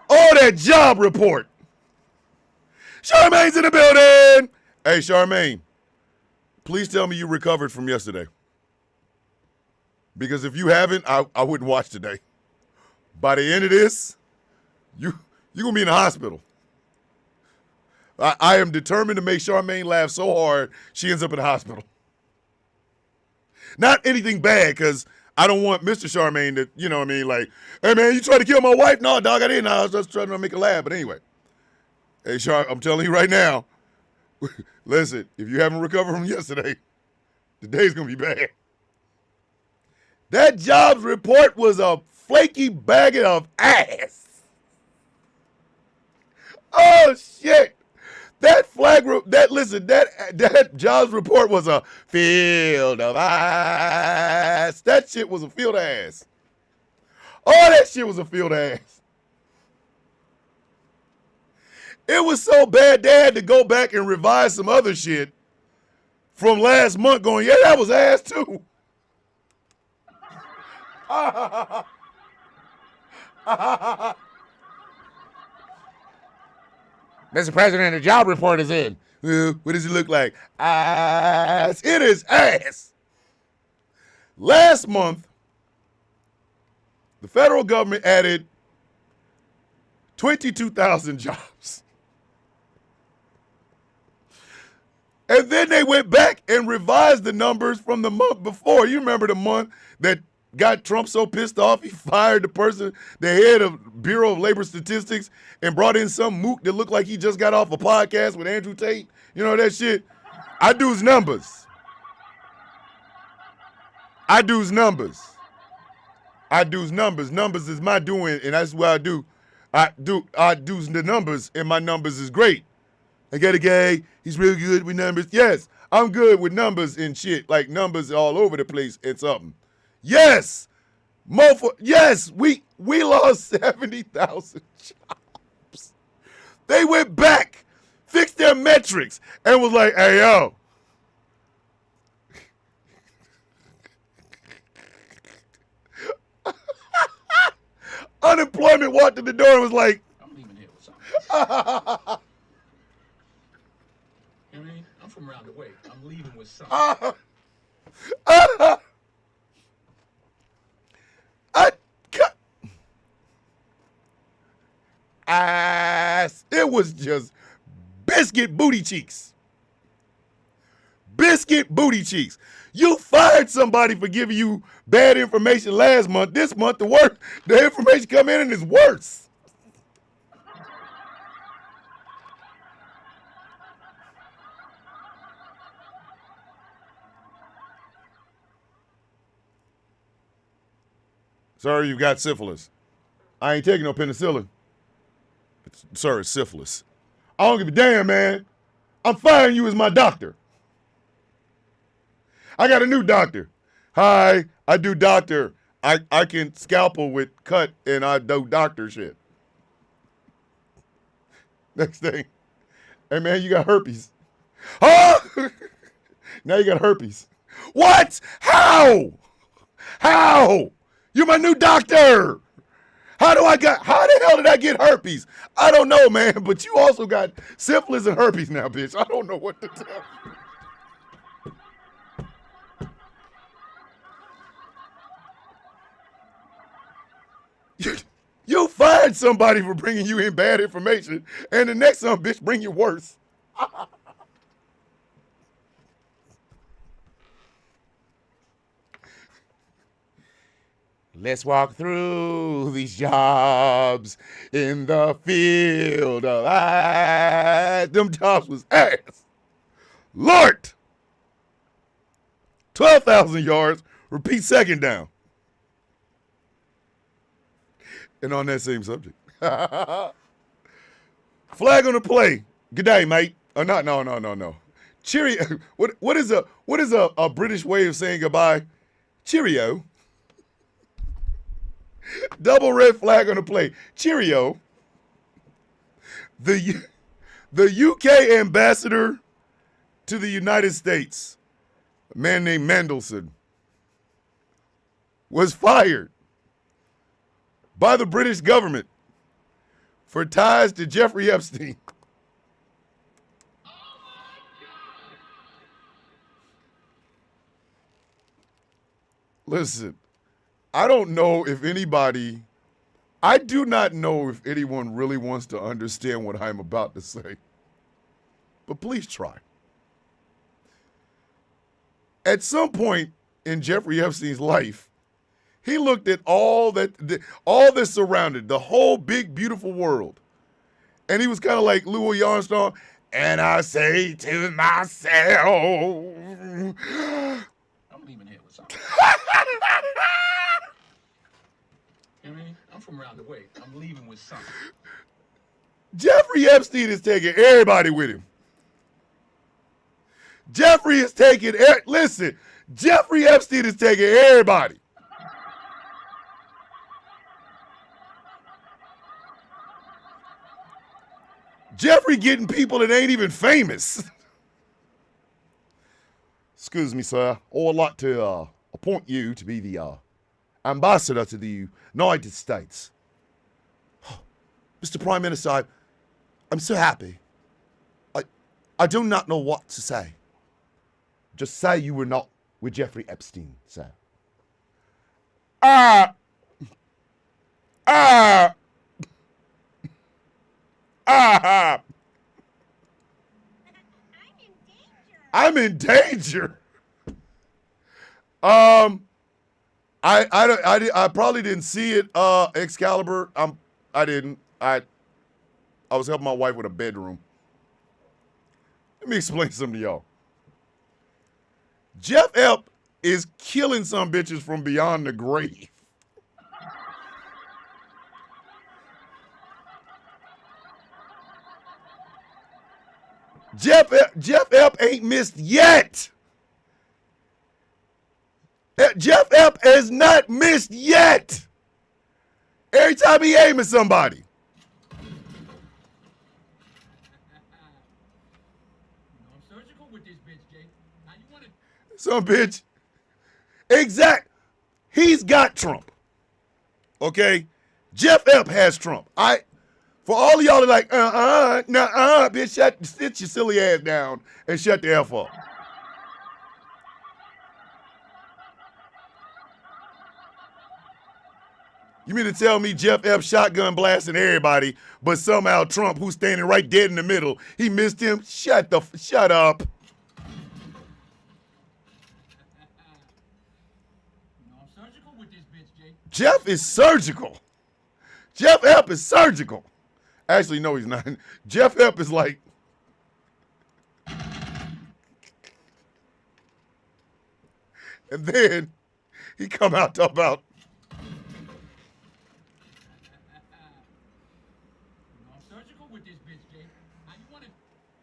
Oh, that job report. Charmaine's in the building. Hey, Charmaine, please tell me you recovered from yesterday. Because if you haven't, I wouldn't watch today. By the end of this, you're going to be in the hospital. I am determined to make Charmaine laugh so hard she ends up in the hospital. Not anything bad, because I don't want Mr. Charmaine to, you know what I mean, like, hey, man, you tried to kill my wife? No, dog, I didn't. I was just trying to make her laugh. But anyway, hey, Char, I'm telling you right now, listen, if you haven't recovered from yesterday, today's going to be bad. That jobs report was a flaky bag of ass. Oh, shit. That jobs report was a field of ass. That shit was a field of ass. All that shit was a field of ass. It was so bad they had to go back and revise some other shit from last month going, yeah, that was ass too. Mr. President, the job report is in. What does it look like? Ass. It is ass. Last month, the federal government added 22,000 jobs. And then they went back and revised the numbers from the month before. You remember the month that got Trump so pissed off, he fired the head of Bureau of Labor Statistics, and brought in some mook that looked like he just got off a podcast with Andrew Tate. You know that shit? I do's numbers. Numbers is my doing, and that's what I do. I do the numbers, and my numbers is great. I got a guy, he's real good with numbers. Yes, I'm good with numbers and shit, like numbers all over the place and something. Yes, yes, we lost 70,000 jobs. They went back, fixed their metrics, and was like, hey, yo. Unemployment walked in the door and was like, I'm leaving here with something. You know what I mean? I'm from around the way. I'm leaving with something. It was just biscuit booty cheeks. Biscuit booty cheeks. You fired somebody for giving you bad information last month. This month, the information come in and is worse. Sir, you've got syphilis. I ain't taking no penicillin. Sir, it's syphilis. I don't give a damn, man. I'm firing you as my doctor. I got a new doctor. Hi, I do doctor. I can scalpel with cut, and I do doctor shit. Next thing. Hey, man, you got herpes. Oh! Now you got herpes. What? How? You're my new doctor. How the hell did I get herpes? I don't know, man, but you also got syphilis and herpes now, bitch. I don't know what to tell you. You fired somebody for bringing you in bad information, and the next son bitch bring you worse. Let's walk through these jobs in the field of ass. Them jobs was ass. Lord. 12,000 yards. Repeat second down. And on that same subject. Flag on the play. Good day, mate. Oh, no. Cheerio. What is a British way of saying goodbye? Cheerio. Double red flag on the play. Cheerio. The UK ambassador to the United States, a man named Mandelson, was fired by the British government for ties to Jeffrey Epstein. Listen. I do not know if anyone really wants to understand what I'm about to say. but please try. At some point in Jeffrey Epstein's life, he looked at all that surrounded the whole big, beautiful world. And he was kind of like Louis Armstrong. And I say to myself, I'm leaving here with something. You know what I mean? I'm from around the way. I'm leaving with something. Jeffrey Epstein is taking everybody with him. Jeffrey Epstein is taking everybody. Jeffrey getting people that ain't even famous. Excuse me, sir. I would like to appoint you to be the ambassador to the United States. Mr. Prime Minister, I'm so happy. I do not know what to say. Just say you were not with Jeffrey Epstein, sir. I'm in danger. I probably didn't see it. Excalibur. I didn't. I was helping my wife with a bedroom. Let me explain something to y'all. Jeff Ep is killing some bitches from beyond the grave. Jeff Ep ain't missed yet. Jeff Ep has not missed yet. Every time he aim at somebody. I'm surgical with this bitch, Jay. How you want it? Some bitch. Exact. He's got Trump. Okay? Jeff Ep has Trump. For all of y'all that like, bitch, sit your silly ass down and shut the F up. You mean to tell me Jeff Ep shotgun blasting everybody, but somehow Trump, who's standing right dead in the middle, he missed him? Shut up. I'm surgical with this bitch, Jay. Jeff is surgical. Jeff Ep is surgical. Actually, no, he's not. Jeff Ep is like, and then he come out talk about, I'm surgical with this bitch, Jay. How you want it?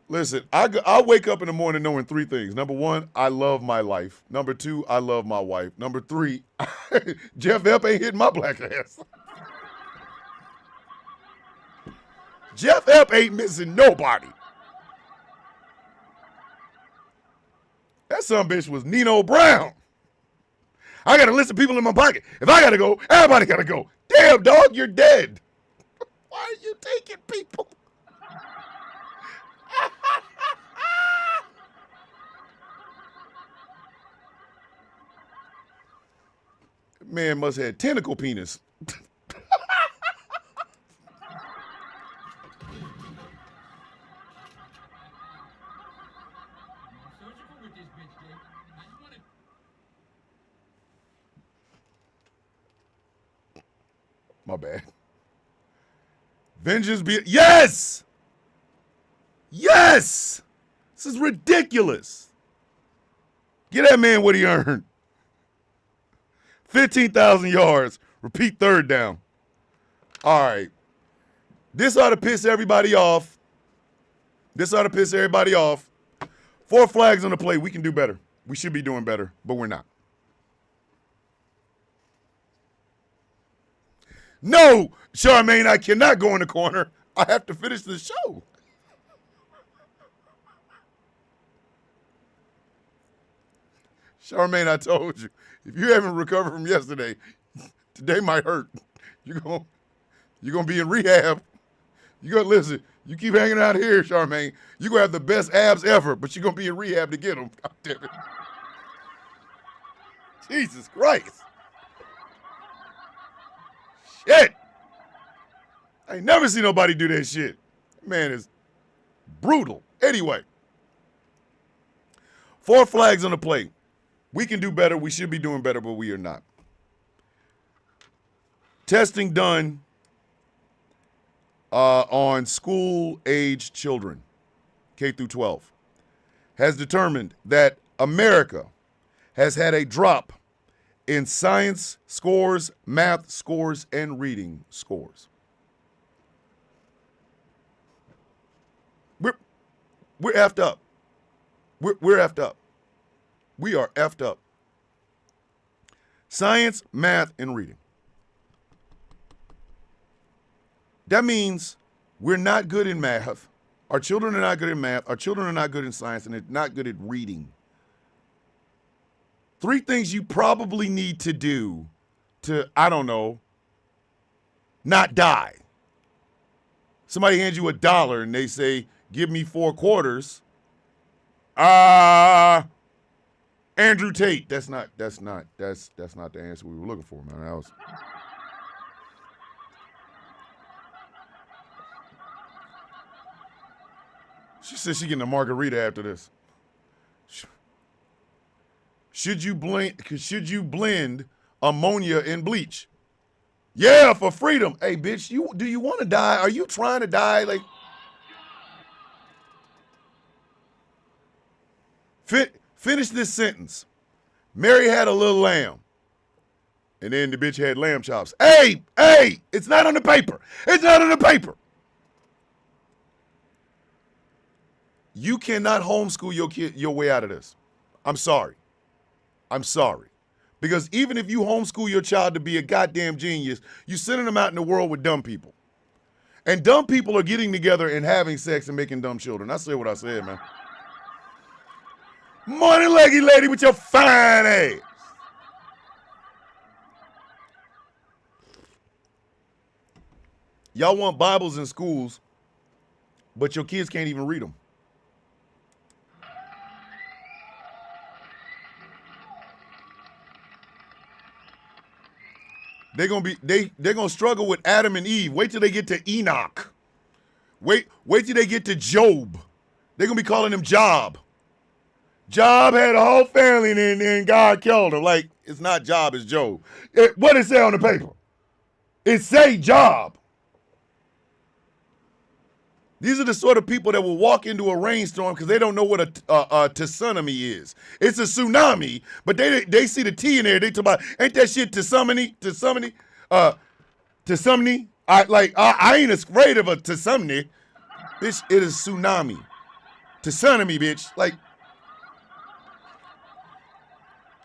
listen, I wake up in the morning knowing three things. Number one, I love my life. Number two, I love my wife. Number three, Jeff Ep ain't hitting my black ass. Jeff Ep ain't missing nobody. That son bitch was Nino Brown. I got a list of people in my pocket. If I got to go, everybody got to go. Damn, dog, you're dead. Why are you taking people? Man must have had tentacle penis. I'm surgical with this bitch, Jay. How you want it? My bad. Vengeance be... Yes! Yes! This is ridiculous. Get that man what he earned. 15,000 yards. Repeat third down. All right. This ought to piss everybody off. 4 flags on the play. We can do better. We should be doing better, but we're not. No, Charmaine, I cannot go in the corner. I have to finish the show. Charmaine, I told you, if you haven't recovered from yesterday, today might hurt. You're gonna be in rehab. You gonna listen. You keep hanging out here, Charmaine. You're gonna have the best abs ever, but you're gonna be in rehab to get them. God damn it. Jesus Christ. Shit. I ain't never seen nobody do that shit. Man is brutal. Anyway, 4 flags on the plate. We can do better. We should be doing better, but we are not. Testing done on school-age children, K through 12, has determined that America has had a drop in science scores, math scores, and reading scores. We're effed up. We're effed up. We are effed up. Science, math, and reading. That means we're not good in math. Our children are not good in math. Our children are not good in science, and they're not good at reading. 3 things you probably need to do to, I don't know, not die. Somebody hands you $1 and they say, give me 4 quarters. Andrew Tate. That's not the answer we were looking for, man. That was. She said she getting a margarita after this. Should you blend ammonia and bleach? Yeah, for freedom. Hey, bitch, do you want to die? Are you trying to die? Like, finish this sentence. Mary had a little lamb, and then the bitch had lamb chops. Hey, it's not on the paper. It's not on the paper. You cannot homeschool your kid your way out of this. I'm sorry. Because even if you homeschool your child to be a goddamn genius, you're sending them out in the world with dumb people. And dumb people are getting together and having sex and making dumb children. I said what I said, man. Morning, leggy lady with your fine ass. Y'all want Bibles in schools, but your kids can't even read them. They're gonna struggle with Adam and Eve. Wait till they get to Enoch. Wait till they get to Job. They're gonna be calling him Job. Job had a whole family and then God killed him. Like, it's not Job, it's Job. What did it say on the paper? It say Job. These are the sort of people that will walk into a rainstorm because they don't know what a tsunami is. It's a tsunami, but they see the T in there. They talk about, ain't that shit tsunami? I ain't afraid of a tsunami. Bitch, it is tsunami. Tsunami, bitch. Like,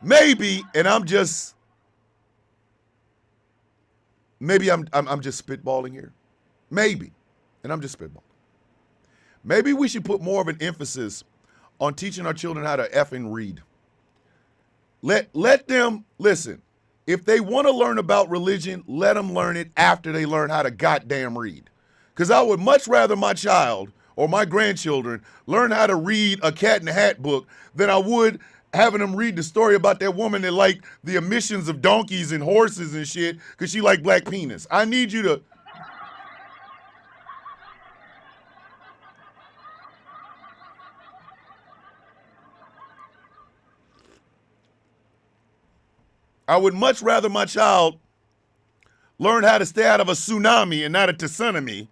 maybe, and I'm just spitballing here. Maybe, and I'm just spitballing. Maybe we should put more of an emphasis on teaching our children how to effing read. Let them, listen, if they want to learn about religion, let them learn it after they learn how to goddamn read. Because I would much rather my child or my grandchildren learn how to read a Cat in the Hat book than I would having them read the story about that woman that liked the emissions of donkeys and horses and shit because she liked black penis. I need you to... I would much rather my child learn how to stay out of a tsunami and not a tsunami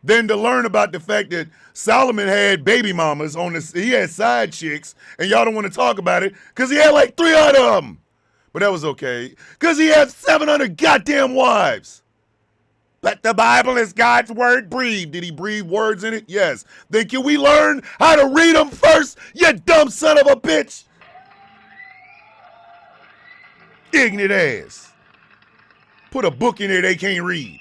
than to learn about the fact that Solomon had baby mamas on this. He had side chicks, and y'all don't want to talk about it because he had like 300 of them. But that was okay because he had 700 goddamn wives. But the Bible is God's word breathed. Did he breathe words in it? Yes. Then can we learn how to read them first, you dumb son of a bitch? Ignorant ass. Put a book in there they can't read.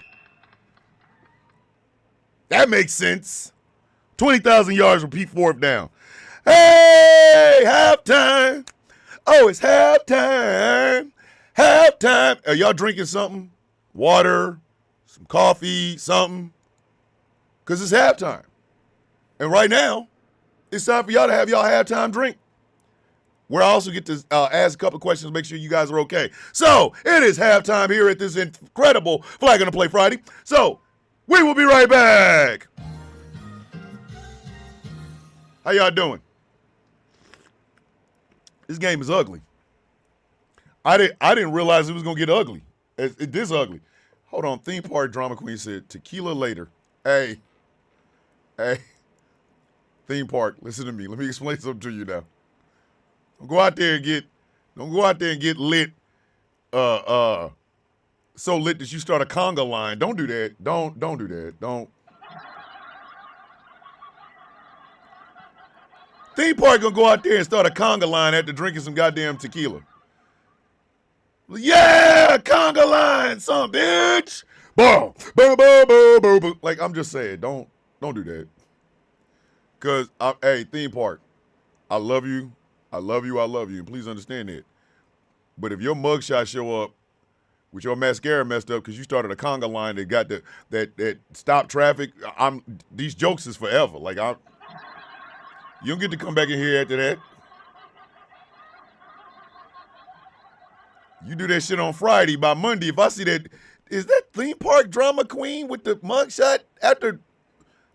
That makes sense. 20,000 yards, repeat 4th down. Hey, halftime. Oh, it's halftime. Halftime. Are y'all drinking something? Water, some coffee, something? Because it's halftime. And right now, it's time for y'all to have y'all halftime drink. Where I also get to ask a couple of questions, make sure you guys are okay. So, it is halftime here at this incredible Flag on the Play Friday. So, we will be right back. How y'all doing? This game is ugly. I didn't realize it was gonna get ugly. It this ugly. Hold on. Theme park drama queen said tequila later. Hey. Theme park. Listen to me. Let me explain something to you now. Don't go out there and get lit. So lit that you start a conga line. Don't do that. Don't do that. Don't. Theme park gonna go out there and start a conga line after drinking some goddamn tequila. Yeah, conga line, some bitch. Boom, boom, boom, boom, boom, boom. Like I'm just saying, don't do that. Cause hey, theme park, I love you, and please understand that. But if your mugshot show up with your mascara messed up because you started a conga line that got that stop traffic, these jokes is forever. Like you don't get to come back in here after that. You do that shit on Friday. By Monday, if I see that, is that theme park drama queen with the mugshot after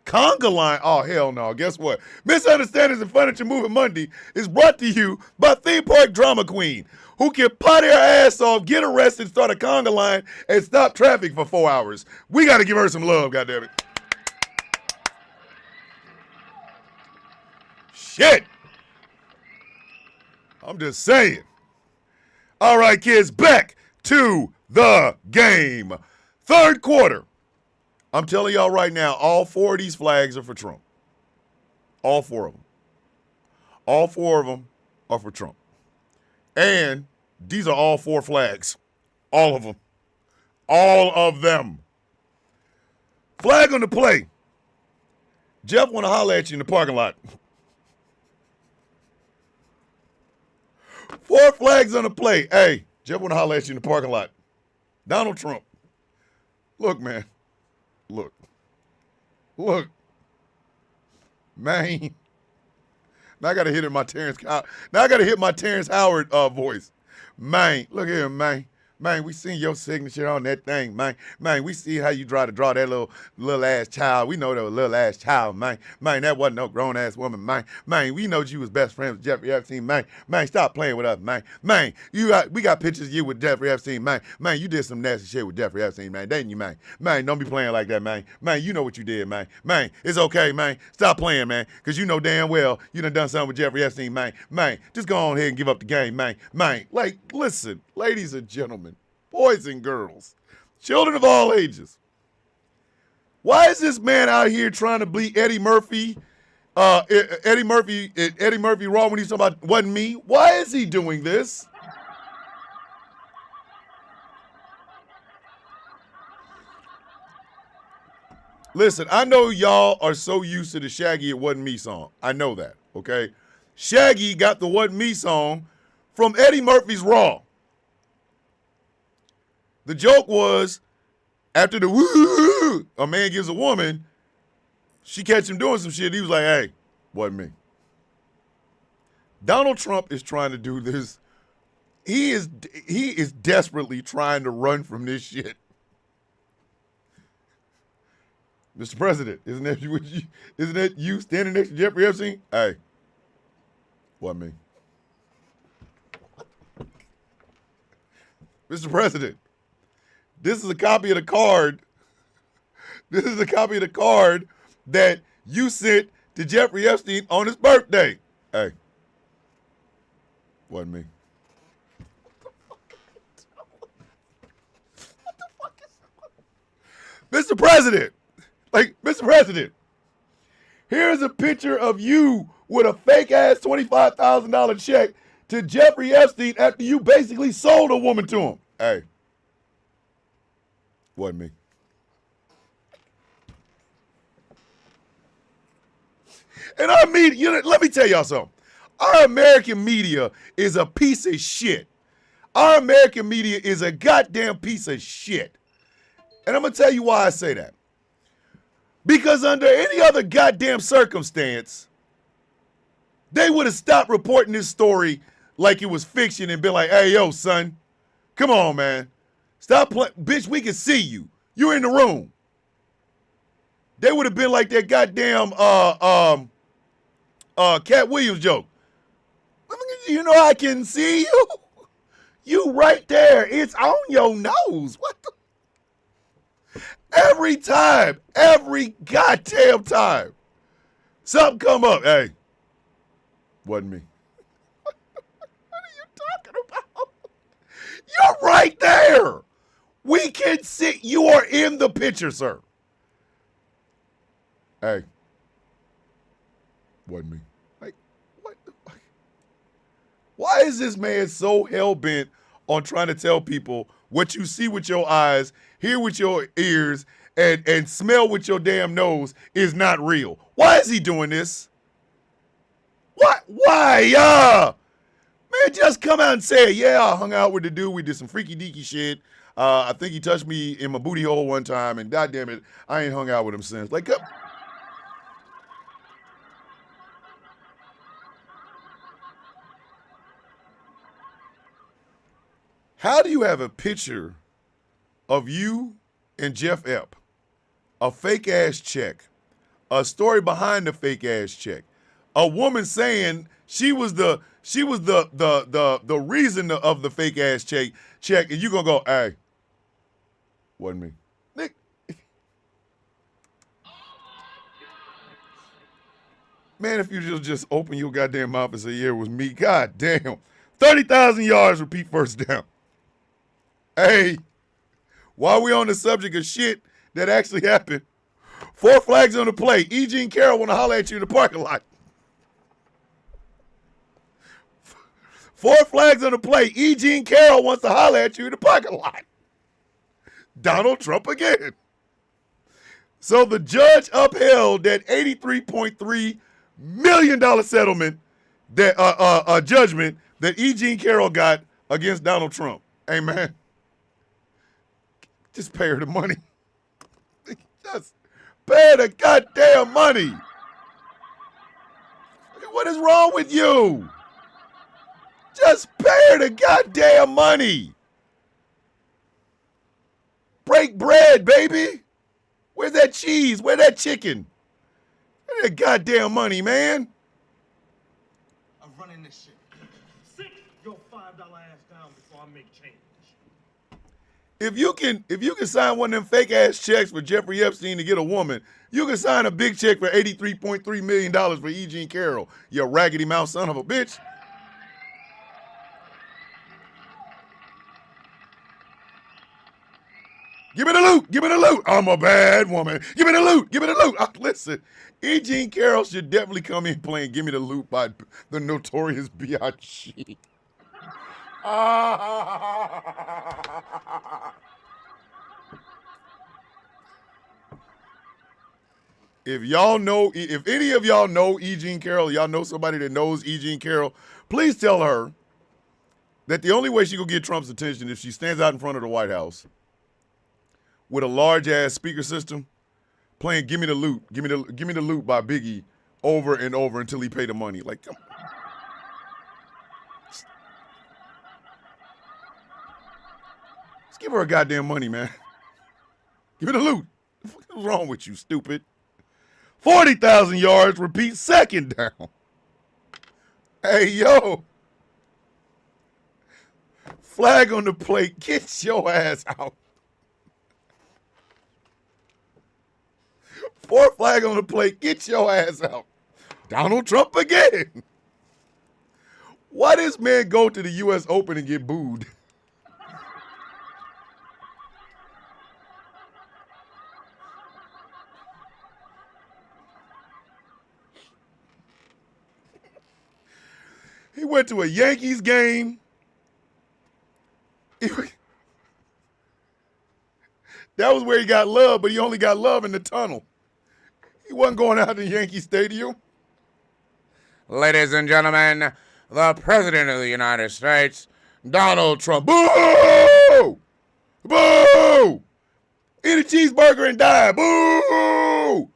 conga line? Oh, hell no. Guess what? Misunderstandings and Furniture Moving Monday is brought to you by theme park drama queen, who can potty her ass off, get arrested, start a conga line, and stop traffic for 4 hours. We got to give her some love, goddammit. Shit. I'm just saying. All right, kids, back to the game. Third quarter. I'm telling y'all right now, all 4 of these flags are for Trump. All 4 of them. All 4 of them are for Trump. And these are all 4 flags. All of them. All of them. Flag on the play. Jeff want to holler at you in the parking lot. 4 flags on the play. Hey, Jeff want to holler at you in the parking lot. Donald Trump. Look, man. Look. Man. Now I got to hit my Terrence Howard voice. Man, look at him, man. Man, we seen your signature on that thing, man. Man, we see how you try to draw that little ass child. We know that was a little ass child, man. Man, that wasn't no grown ass woman, man. Man, we know you was best friends with Jeffrey Epstein, man. Man, stop playing with us, man. Man, we got pictures of you with Jeffrey Epstein, man. Man, you did some nasty shit with Jeffrey Epstein, man. Didn't you, man? Man, don't be playing like that, man. Man, you know what you did, man. Man, it's okay, man. Stop playing, man. Because you know damn well you done something with Jeffrey Epstein, man. Man, just go on ahead and give up the game, man. Man, like, listen, ladies and gentlemen, boys and girls, children of all ages. Why is this man out here trying to bleed Eddie Murphy? Eddie Murphy raw when he's talking about wasn't me? Why is he doing this? Listen, I know y'all are so used to the Shaggy It Wasn't Me song. I know that, okay? Shaggy got the Wasn't Me song from Eddie Murphy's Raw. The joke was, after the woo, a man gives a woman, she catch him doing some shit. He was like, hey, wasn't me. Donald Trump is trying to do this. He is desperately trying to run from this shit. Mr. President, isn't that you standing next to Jeffrey Epstein? Hey, wasn't me. Mr. President, this is a copy of the card. This is a copy of the card that you sent to Jeffrey Epstein on his birthday. Hey, wasn't me. What the fuck is Mr. President? Like, Mr. President, here's a picture of you with a fake-ass $25,000 check to Jeffrey Epstein after you basically sold a woman to him. Hey, wasn't me. And our media, let me tell y'all something. Our American media is a piece of shit. Our American media is a goddamn piece of shit. And I'm going to tell you why I say that. Because under any other goddamn circumstance, they would have stopped reporting this story like it was fiction and been like, hey, yo, son, come on, man. Stop playing. Bitch, we can see you. You're in the room. They would have been like that goddamn Cat Williams joke. You know I can see you. You right there. It's on your nose. What the? Every time, every goddamn time, something come up. Hey, wasn't me. What are you talking about? You're right there. We can see you are in the picture, sir. Hey, wasn't me. Like, what the fuck? Why is this man so hell-bent on trying to tell people what you see with your eyes, hear with your ears, and smell with your damn nose is not real? Why is he doing this? What? Why? Man, just come out and say, yeah, I hung out with the dude. We did some freaky deaky shit. I think he touched me in my booty hole one time, and goddamn it, I ain't hung out with him since. Like, how do you have a picture of you and Jeff Epp, a fake ass check, a story behind the fake ass check, a woman saying she was the reason of the fake ass check, and you gonna go, hey, wasn't me. Nick. Man, if you just open your goddamn mouth and say, yeah, it was me, god damn. 30,000 yards, repeat first down. Hey, while we on the subject of shit that actually happened, 4 flags on the play. E. Jean Carroll want to holler at you in the parking lot. 4 flags on the play. E. Jean Carroll wants to holler at you in the parking lot. Donald Trump again. So the judge upheld that $83.3 million settlement, that judgment that E. Jean Carroll got against Donald Trump. Hey, man. Just pay her the money. Just pay her the goddamn money. What is wrong with you? Just pay her the goddamn money. Break bread, baby. Where's that cheese? Where's that chicken? Where's that goddamn money, man? I'm running this shit. Sit your $5 ass down before I make change. If you can sign one of them fake ass checks for Jeffrey Epstein to get a woman, you can sign a big check for $83.3 million for E. Jean Carroll, you raggedy mouth son of a bitch. Give me the loot. Give me the loot. I'm a bad woman. Give me the loot. Give me the loot. Listen, E. Jean Carroll should definitely come in playing Give Me the Loot by the Notorious B.I.G. If any of y'all know E. Jean Carroll, y'all know somebody that knows E. Jean Carroll, please tell her that the only way she gonna get Trump's attention is if she stands out in front of the White House with a large ass speaker system playing Give Me the Loot, Give Me the Loot by Biggie over and over until he pay the money. Like, come on. Let's give her a goddamn money, man. Give me the loot. What's wrong with you, stupid? 40,000 yards, repeat second down. Hey, yo. Flag on the plate. Get your ass out. 4 flag on the plate. Get your ass out. Donald Trump again. Why does man go to the U.S. Open and get booed? He went to a Yankees game. That was where he got love, but he only got love in the tunnel. He wasn't going out to Yankee Stadium. Ladies and gentlemen, the President of the United States, Donald Trump. Boo! Boo! Eat a cheeseburger and die. Boo!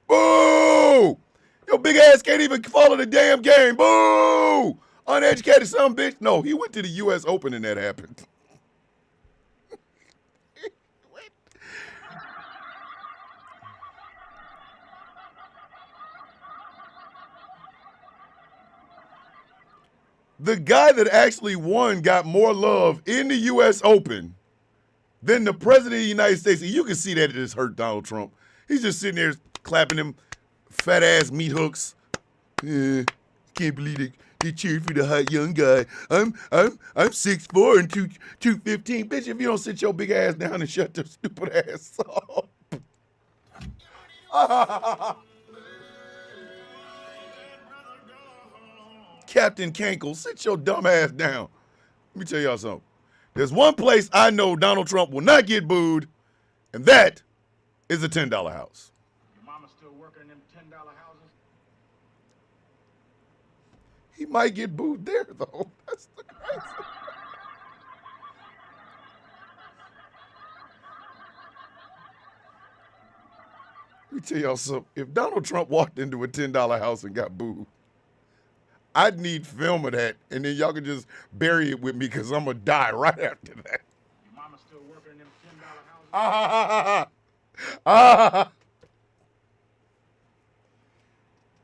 Boo! Your big ass can't even follow the damn game. Boo! Uneducated son of a bitch. No, he went to the U.S. Open and that happened. The guy that actually won got more love in the U.S. Open than the president of the United States. And you can see that it just hurt Donald Trump. He's just sitting there clapping them fat ass meat hooks. Can't believe they cheered for the hot young guy. I'm 6'4" and 215. Bitch, if you don't sit your big ass down and shut your stupid ass up. Captain Cankle, sit your dumb ass down. Let me tell y'all something. There's one place I know Donald Trump will not get booed, and that is a $10 house. Your mama still working in them $10 houses? He might get booed there, though. That's the crazy. Let me tell y'all something. If Donald Trump walked into a $10 house and got booed, I'd need film of that, and then y'all can just bury it with me because I'm going to die right after that. Your mama still working in them $10 houses?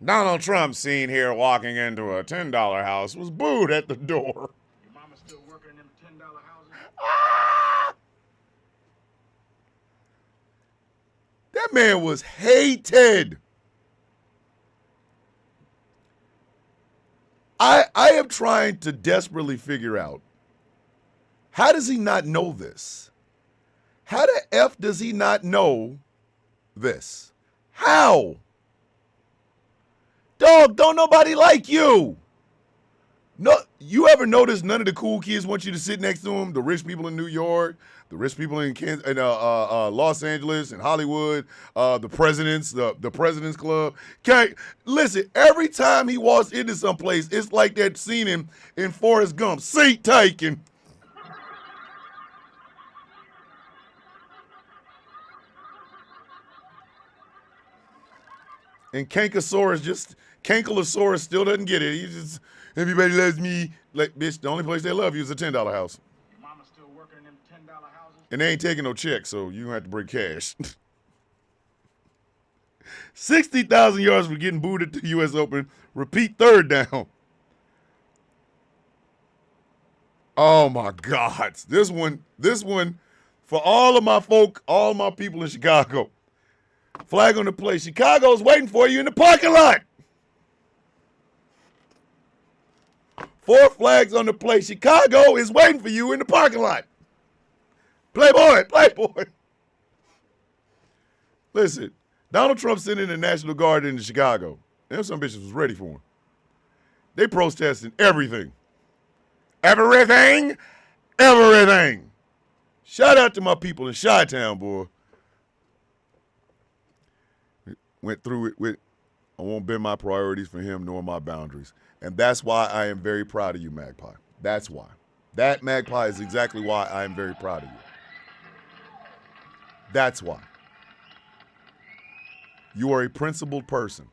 Donald Trump seen here walking into a $10 house was booed at the door. Your mama still working in them $10 houses? That man was hated. I am trying to desperately figure out, how does he not know this? How the F does he not know this? How? Dog, don't nobody like you. No, you ever notice none of the cool kids want you to sit next to them? The rich people in New York, the rich people in Los Angeles and Hollywood, the presidents, the President's Club. Listen, every time he walks into someplace, it's like that scene in Forrest Gump. Seat taken. And Kankilosaurus still doesn't get it. He just, everybody loves me. Like, bitch, the only place they love you is a $10 house. Your mama still working in them $10 houses? And they ain't taking no check, so you have to bring cash. 60,000 yards for getting booed at the U.S. Open. Repeat third down. Oh, my God. This one, for all of my folk, all my people in Chicago. Flag on the play. Chicago's waiting for you in the parking lot. 4 flags on the play. Chicago is waiting for you in the parking lot. Playboy. Listen, Donald Trump sent in the National Guard into Chicago. Them some bitches was ready for him. They protesting everything. Everything. Shout out to my people in Chi-Town, boy. Went through it with, I won't bend my priorities for him nor my boundaries. And that's why I am very proud of you, Magpie. That's why. That, Magpie, is exactly why I am very proud of you. That's why. You are a principled person,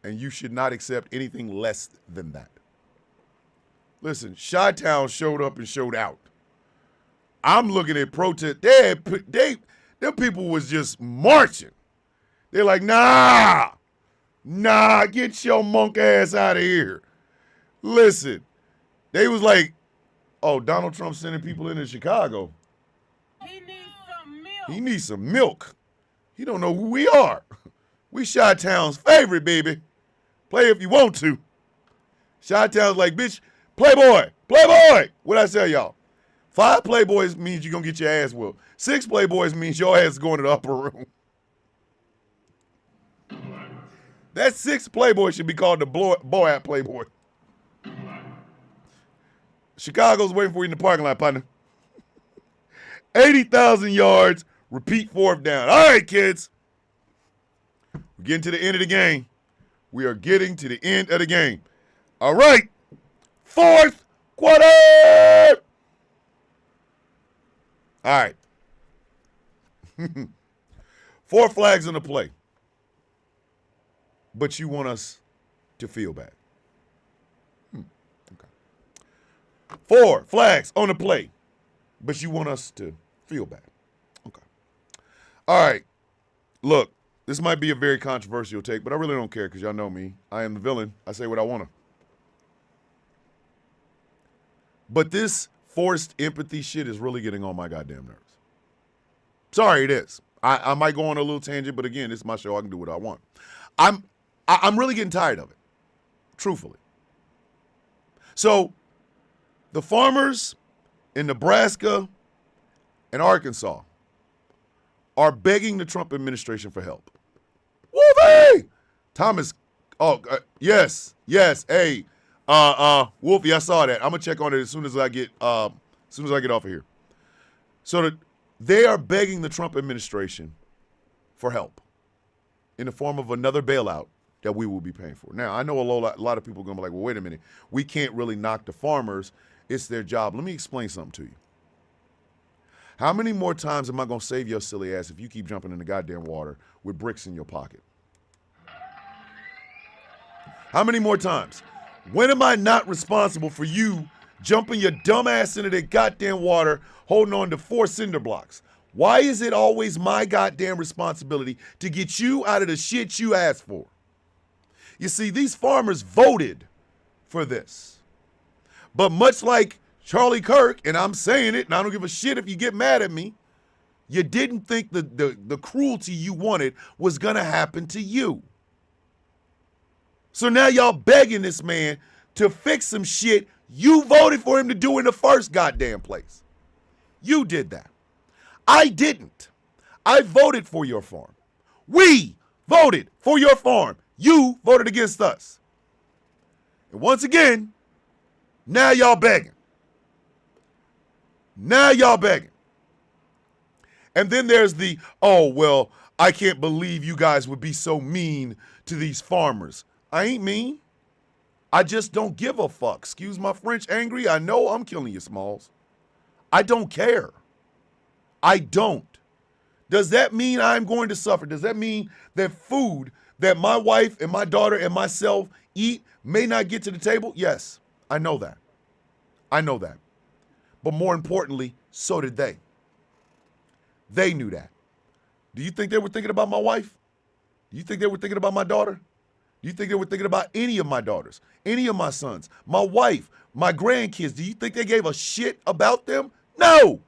and you should not accept anything less than that. Listen, Chi-Town showed up and showed out. I'm looking at protest. Them people was just marching. They're like, nah, get your monk ass out of here. Listen, they was like, oh, Donald Trump sending people into Chicago. He needs some milk. He needs some milk. He don't know who we are. We Chi-Town's favorite, baby. Play if you want to. Chi-Town's like, bitch, Playboy. What'd I tell y'all? 5 Playboys means you're going to get your ass whooped. 6 Playboys means your ass is going to the upper room. That 6th Playboy should be called the Boat Playboy. Chicago's waiting for you in the parking lot, partner. 80,000 yards, repeat 4th down. All right, kids. We're getting to the end of the game. We are getting to the end of the game. All right. 4th quarter. All right. 4 flags on the play. But you want us to feel bad. Okay. 4 flags on the play. But you want us to feel bad. Okay. All right. Look, this might be a very controversial take, but I really don't care because y'all know me. I am the villain. I say what I want to. But this forced empathy shit is really getting on my goddamn nerves. Sorry, it is. I might go on a little tangent, but again, this is my show. I can do what I want. I'm really getting tired of it, truthfully. So the farmers in Nebraska and Arkansas are begging the Trump administration for help. Wolfie! Thomas, yes. Hey, Wolfie, I saw that. I'm gonna check on it as soon as I get off of here. So they are begging the Trump administration for help in the form of another bailout that we will be paying for. Now, I know a lot of people are gonna be like, well, wait a minute, we can't really knock the farmers. It's their job. Let me explain something to you. How many more times am I gonna save your silly ass if you keep jumping in the goddamn water with bricks in your pocket? How many more times? When am I not responsible for you jumping your dumb ass into that goddamn water, holding on to 4 cinder blocks? Why is it always my goddamn responsibility to get you out of the shit you asked for? You see, these farmers voted for this. But much like Charlie Kirk, and I'm saying it, and I don't give a shit if you get mad at me, you didn't think the cruelty you wanted was gonna happen to you. So now y'all begging this man to fix some shit you voted for him to do in the first goddamn place. You did that. I didn't. I voted for your farm. We voted for your farm. You voted against us. And once again, now y'all begging. Now y'all begging. And then there's the, oh, well, I can't believe you guys would be so mean to these farmers. I ain't mean. I just don't give a fuck. Excuse my French, angry. I know I'm killing you, Smalls. I don't care. I don't. Does that mean I'm going to suffer? Does that mean that food that my wife and my daughter and myself eat may not get to the table? Yes, I know that. I know that. But more importantly, so did they. They knew that. Do you think they were thinking about my wife? Do you think they were thinking about my daughter? Do you think they were thinking about any of my daughters, any of my sons, my wife, my grandkids? Do you think they gave a shit about them? No.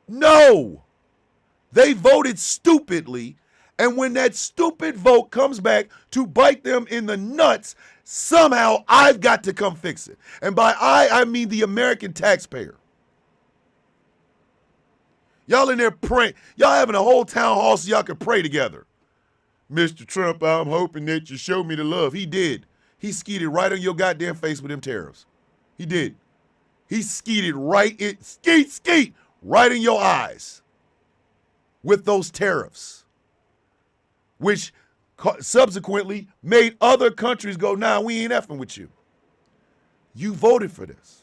No. They voted stupidly, and when that stupid vote comes back to bite them in the nuts, somehow I've got to come fix it. And by I mean the American taxpayer. Y'all in there praying. Y'all having a whole town hall so y'all can pray together. Mr. Trump, I'm hoping that you show me the love. He did. He skeeted right on your goddamn face with them tariffs. He did. He skeeted skeet, right in your eyes with those tariffs, which subsequently made other countries go, nah, we ain't effing with you. You voted for this.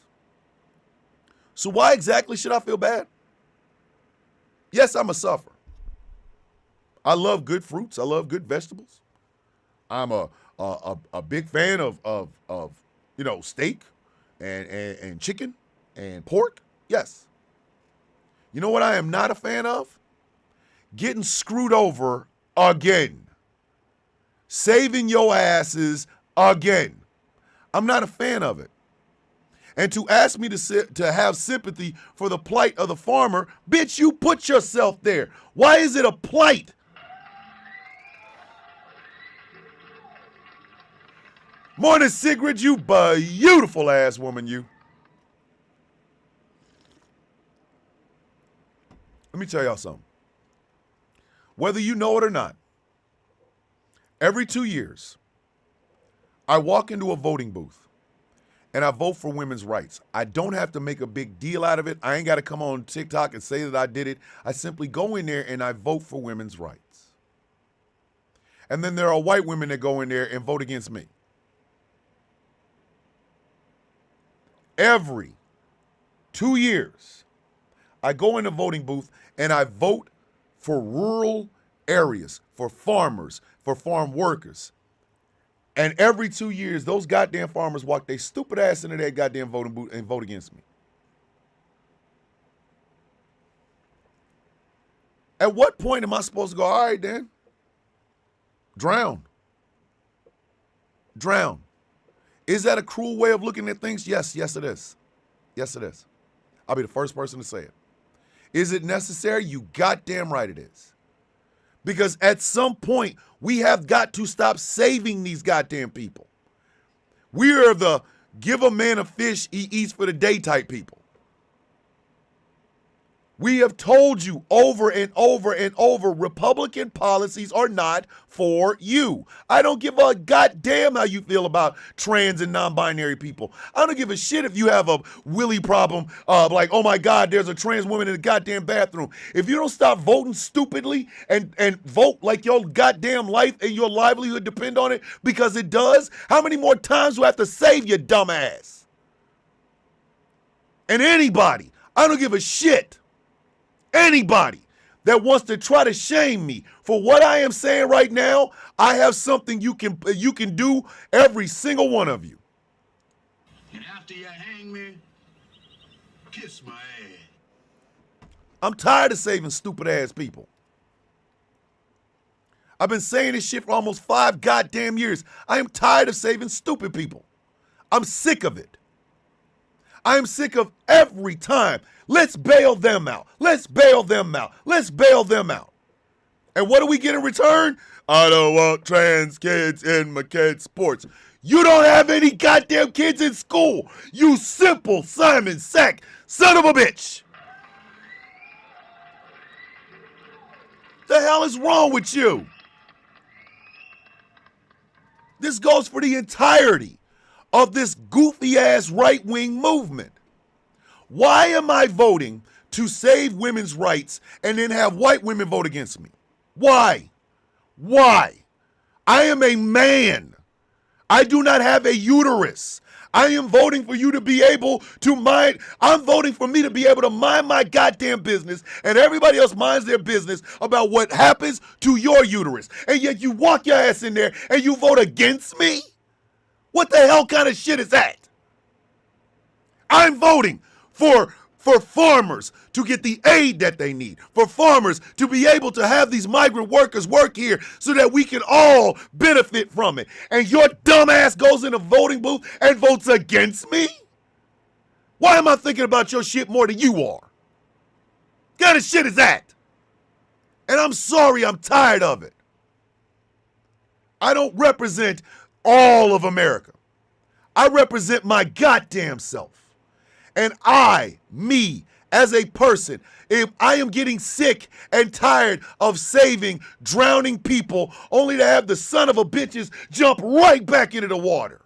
So why exactly should I feel bad? Yes, I'm a sufferer. I love good fruits. I love good vegetables. I'm a big fan of steak and chicken and pork. Yes. You know what I am not a fan of? Getting screwed over again. Saving your asses again. I'm not a fan of it. And to ask me to have sympathy for the plight of the farmer, bitch, you put yourself there. Why is it a plight? Morning, Sigrid, you beautiful ass woman, you. Let me tell y'all something. Whether you know it or not, every 2 years, I walk into a voting booth and I vote for women's rights. I don't have to make a big deal out of it. I ain't got to come on TikTok and say that I did it. I simply go in there and I vote for women's rights. And then there are white women that go in there and vote against me. Every 2 years, I go in the voting booth and I vote for rural areas, for farmers, for farm workers. And every 2 years, those goddamn farmers walk their stupid ass into that goddamn voting booth and vote against me. At what point am I supposed to go, all right, then? Drown. Drown. Is that a cruel way of looking at things? Yes, it is. Yes, it is. I'll be the first person to say it. Is it necessary? You goddamn right it is. Because at some point, we have got to stop saving these goddamn people. We are the give a man a fish, he eats for the day type people. We have told you over and over and over, Republican policies are not for you. I don't give a goddamn how you feel about trans and non-binary people. I don't give a shit if you have a willy problem, like, oh my God, there's a trans woman in the goddamn bathroom. If you don't stop voting stupidly and vote like your goddamn life and your livelihood depend on it, because it does, how many more times do I have to save your dumb ass? And anybody, I don't give a shit. Anybody that wants to try to shame me for what I am saying right now, I have something you can do, every single one of you. And after you hang me, kiss my ass. I'm tired of saving stupid ass people. I've been saying this shit for almost 5 goddamn years. I am tired of saving stupid people. I'm sick of it. I am sick of every time. Let's bail them out. Let's bail them out. Let's bail them out. And what do we get in return? I don't want trans kids in my kids' sports. You don't have any goddamn kids in school. You simple Simon Sack son of a bitch. The hell is wrong with you? This goes for the entirety of this goofy ass right-wing movement. Why am I voting to save women's rights and then have white women vote against me? Why? Why? I am a man. I do not have a uterus. I am voting for you to be able to mind. I'm voting for me to be able to mind my goddamn business, and everybody else minds their business about what happens to your uterus. And yet you walk your ass in there and you vote against me? What the hell kind of shit is that? I'm voting for farmers to get the aid that they need, for farmers to be able to have these migrant workers work here so that we can all benefit from it. And your dumb ass goes in a voting booth and votes against me? Why am I thinking about your shit more than you are? What kind of shit is that? And I'm sorry, I'm tired of it. I don't represent all of America. I represent my goddamn self. And me, as a person, if I am getting sick and tired of saving drowning people only to have the son of a bitches jump right back into the water.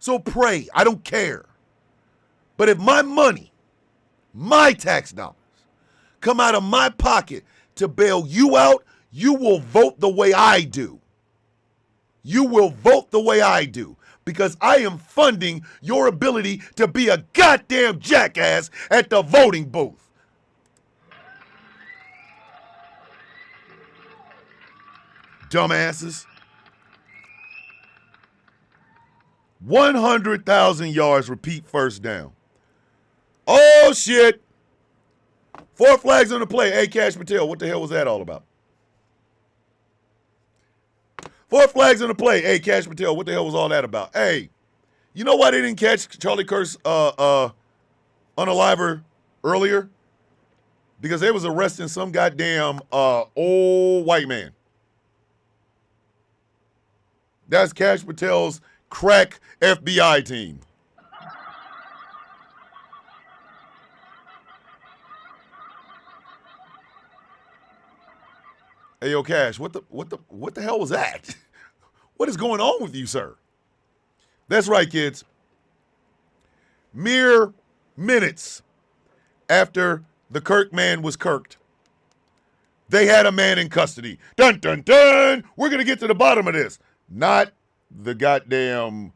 So pray, I don't care. But if my money, my tax dollars, come out of my pocket to bail you out, you will vote the way I do. You will vote the way I do. Because I am funding your ability to be a goddamn jackass at the voting booth. Dumbasses. 100,000 yards, repeat first down. Oh, shit. 4 flags on the play. Hey, Cash Patel, what the hell was that all about? 4 flags on the play. Hey, Cash Patel, what the hell was all that about? Hey, you know why they didn't catch Charlie Kirk's unaliver earlier? Because they was arresting some goddamn old white man. That's Cash Patel's crack FBI team. Hey, yo, Cash, what the hell was that? What is going on with you, sir? That's right, kids. Mere minutes after the Kirk man was kirked, they had a man in custody. Dun, dun, dun. We're going to get to the bottom of this. Not the goddamn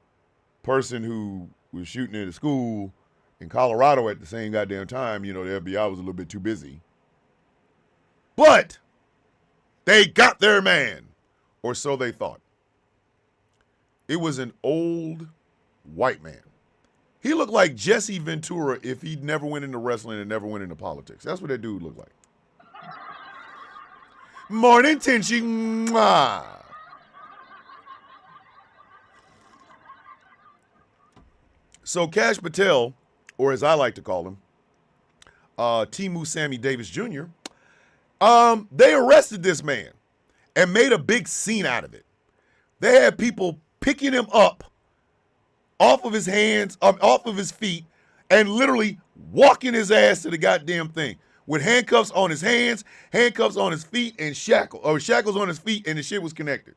person who was shooting at a school in Colorado at the same goddamn time. You know, the FBI was a little bit too busy. But they got their man, or so they thought. It was an old white man. He looked like Jesse Ventura if he'd never went into wrestling and never went into politics. That's what that dude looked like. Morning, Tinchy. Mwah. So Cash Patel, or as I like to call him, Timu Sammy Davis Jr., they arrested this man and made a big scene out of it. They had people picking him up off of his hands, off of his feet, and literally walking his ass to the goddamn thing with handcuffs on his hands, handcuffs on his feet, and shackles on his feet, and the shit was connected.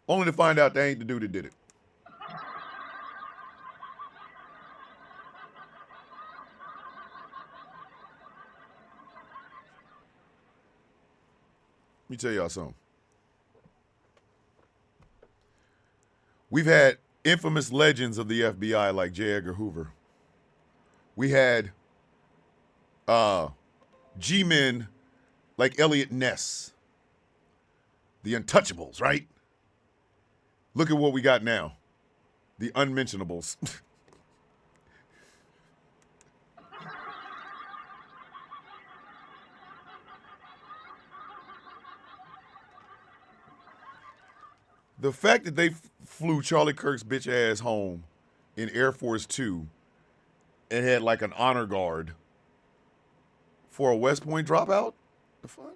Only to find out they ain't the dude that did it. Let me tell y'all something. We've had infamous legends of the FBI like J. Edgar Hoover. We had G-men like Elliot Ness. The Untouchables, right? Look at what we got now. The Unmentionables. The fact that they flew Charlie Kirk's bitch ass home in Air Force Two and had like an honor guard for a West Point dropout? The fuck?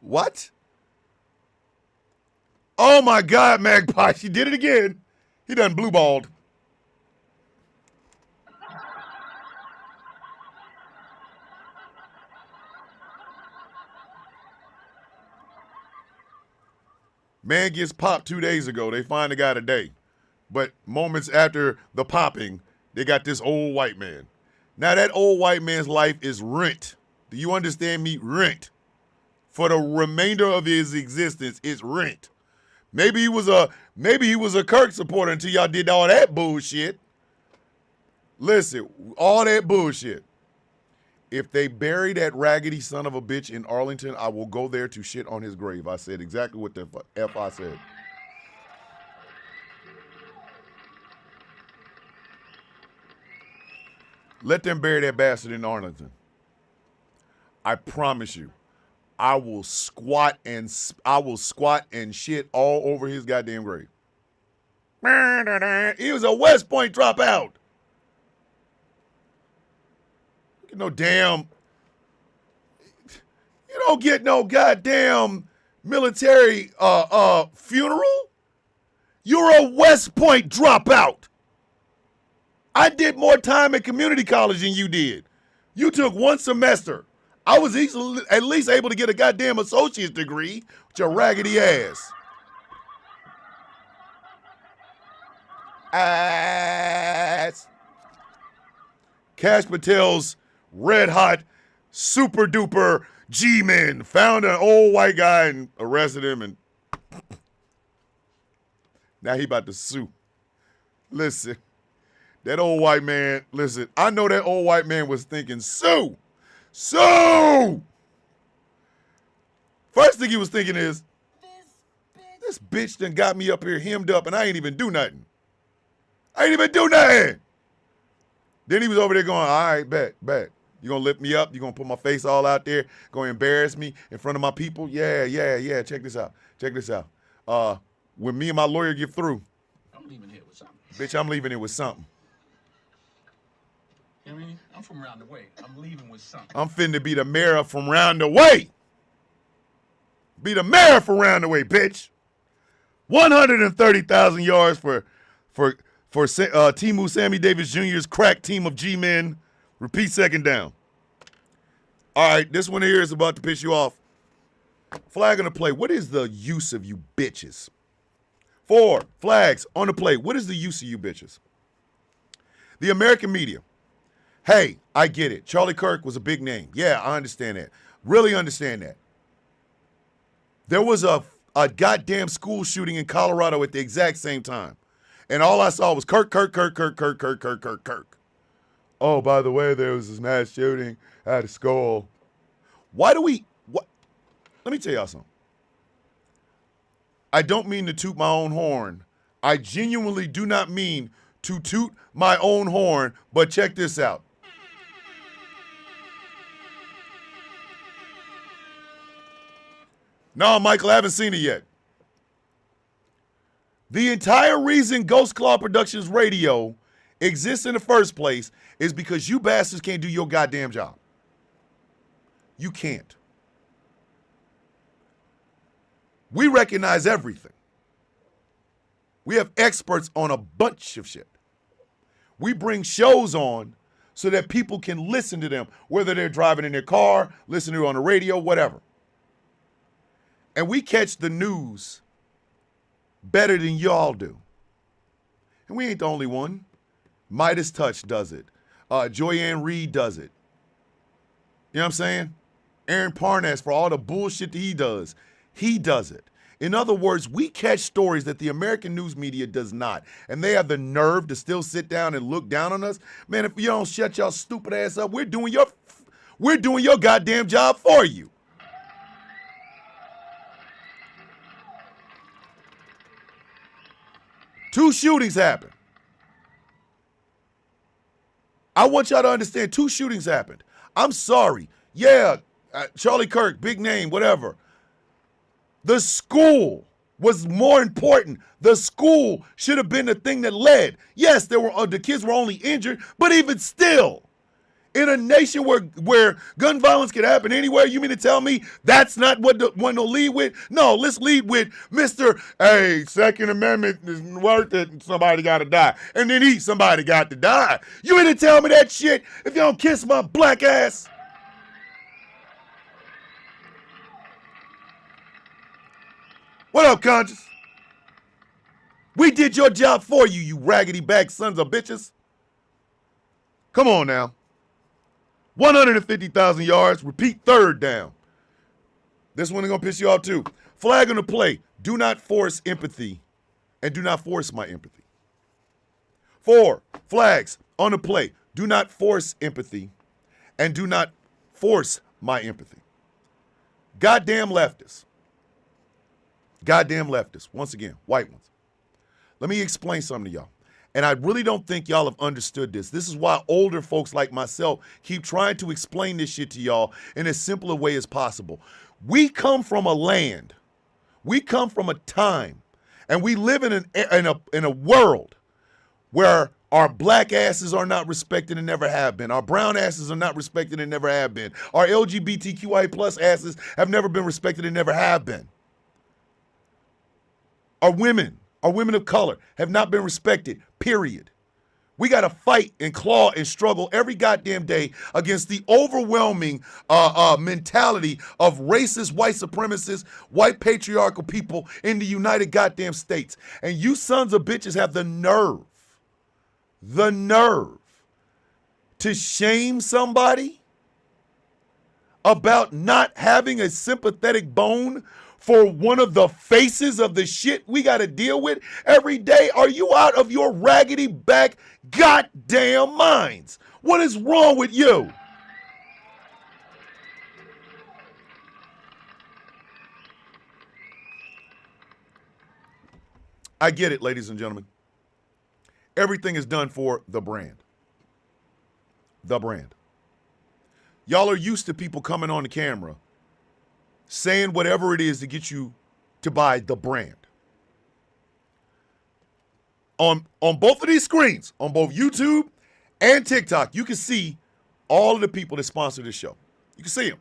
What? Oh my God, Magpie, she did it again. He done blue balled. Man gets popped 2 days ago. They find the guy today. But moments after the popping, they got this old white man. Now that old white man's life is rent. Do you understand me? Rent. For the remainder of his existence, it's rent. Maybe he was a Kirk supporter until y'all did all that bullshit. Listen, all that bullshit. If they bury that raggedy son of a bitch in Arlington, I will go there to shit on his grave. I said exactly what the F I said. Let them bury that bastard in Arlington. I promise you, I will squat and shit all over his goddamn grave. He was a West Point dropout. No damn. You don't get no goddamn military funeral. You're a West Point dropout. I did more time at community college than you did. You took one semester. I was at least able to get a goddamn associate's degree with your raggedy ass. Ass. Cash Patel's red hot, super duper G-men found an old white guy and arrested him, and now he about to sue. Listen, that old white man, listen, I know that old white man was thinking, sue! Sue! First thing he was thinking is, this bitch done got me up here hemmed up and I ain't even do nothing. Then he was over there going, all right, bet. You gonna lift me up? You gonna put my face all out there? Gonna embarrass me in front of my people? Yeah. Check this out. When me and my lawyer get through, I'm leaving here with something. bitch, I'm leaving it with something. You know what I mean? I'm from around the way. I'm leaving with something. I'm finna be the mayor from round the way. Be the mayor from round the way, bitch. 130,000 yards for Timu Sammy Davis Jr.'s crack team of G-men. Repeat second down. All right, this one here is about to piss you off. Flag on the play. What is the use of you bitches? 4 flags on the play. What is the use of you bitches? The American media. Hey, I get it. Charlie Kirk was a big name. Yeah, I understand that. Really understand that. There was a goddamn school shooting in Colorado at the exact same time. And all I saw was Kirk. Oh, by the way, there was this mass shooting at a school. Let me tell y'all something. I don't mean to toot my own horn. I genuinely do not mean to toot my own horn, but check this out. No, Michael, I haven't seen it yet. The entire reason Ghost Claw Productions Radio exists in the first place is because you bastards can't do your goddamn job. You can't. We recognize everything. We have experts on a bunch of shit. We bring shows on so that people can listen to them, whether they're driving in their car, listening to it on the radio, whatever. And we catch the news better than y'all do. And we ain't the only one. Midas Touch does it. Joyanne Reed does it. You know what I'm saying? Aaron Parnas, for all the bullshit that he does it. In other words, we catch stories that the American news media does not. And they have the nerve to still sit down and look down on us. Man, if you don't shut your stupid ass up, we're doing your goddamn job for you. Two shootings happened. I want y'all to understand, 2 shootings happened. I'm sorry. Yeah, Charlie Kirk, big name, whatever. The school was more important. The school should have been the thing that led. Yes, the kids were only injured, but even still, in a nation where gun violence can happen anywhere, you mean to tell me that's not what the one to lead with? No, let's lead with Mr. Hey, Second Amendment is worth it and somebody got to die. And then somebody got to die. You mean to tell me that shit if you don't kiss my black ass? What up, Conscious? We did your job for you, you raggedy bag sons of bitches. Come on now. 150,000 yards, repeat third down. This one is going to piss you off too. Flag on the play. Do not force empathy and do not force my empathy. 4, flags on the play. Do not force empathy and do not force my empathy. Goddamn leftists. Goddamn leftists. Once again, white ones. Let me explain something to y'all. And I really don't think y'all have understood this. This is why older folks like myself keep trying to explain this shit to y'all in as simple a way as possible. We come from a land. We come from a time. And we live in a world where our black asses are not respected and never have been. Our brown asses are not respected and never have been. Our LGBTQIA plus asses have never been respected and never have been. Our women of color have not been respected, period. We got to fight and claw and struggle every goddamn day against the overwhelming mentality of racist, white supremacist, white patriarchal people in the United goddamn States. And you sons of bitches have the nerve to shame somebody about not having a sympathetic bone for one of the faces of the shit we got to deal with every day. Are you out of your raggedy back goddamn minds? What is wrong with you? I get it, ladies and gentlemen. Everything is done for the brand. The brand. Y'all are used to people coming on the camera saying whatever it is to get you to buy the brand. On both of these screens, on both YouTube and TikTok, you can see all of the people that sponsor this show. You can see them.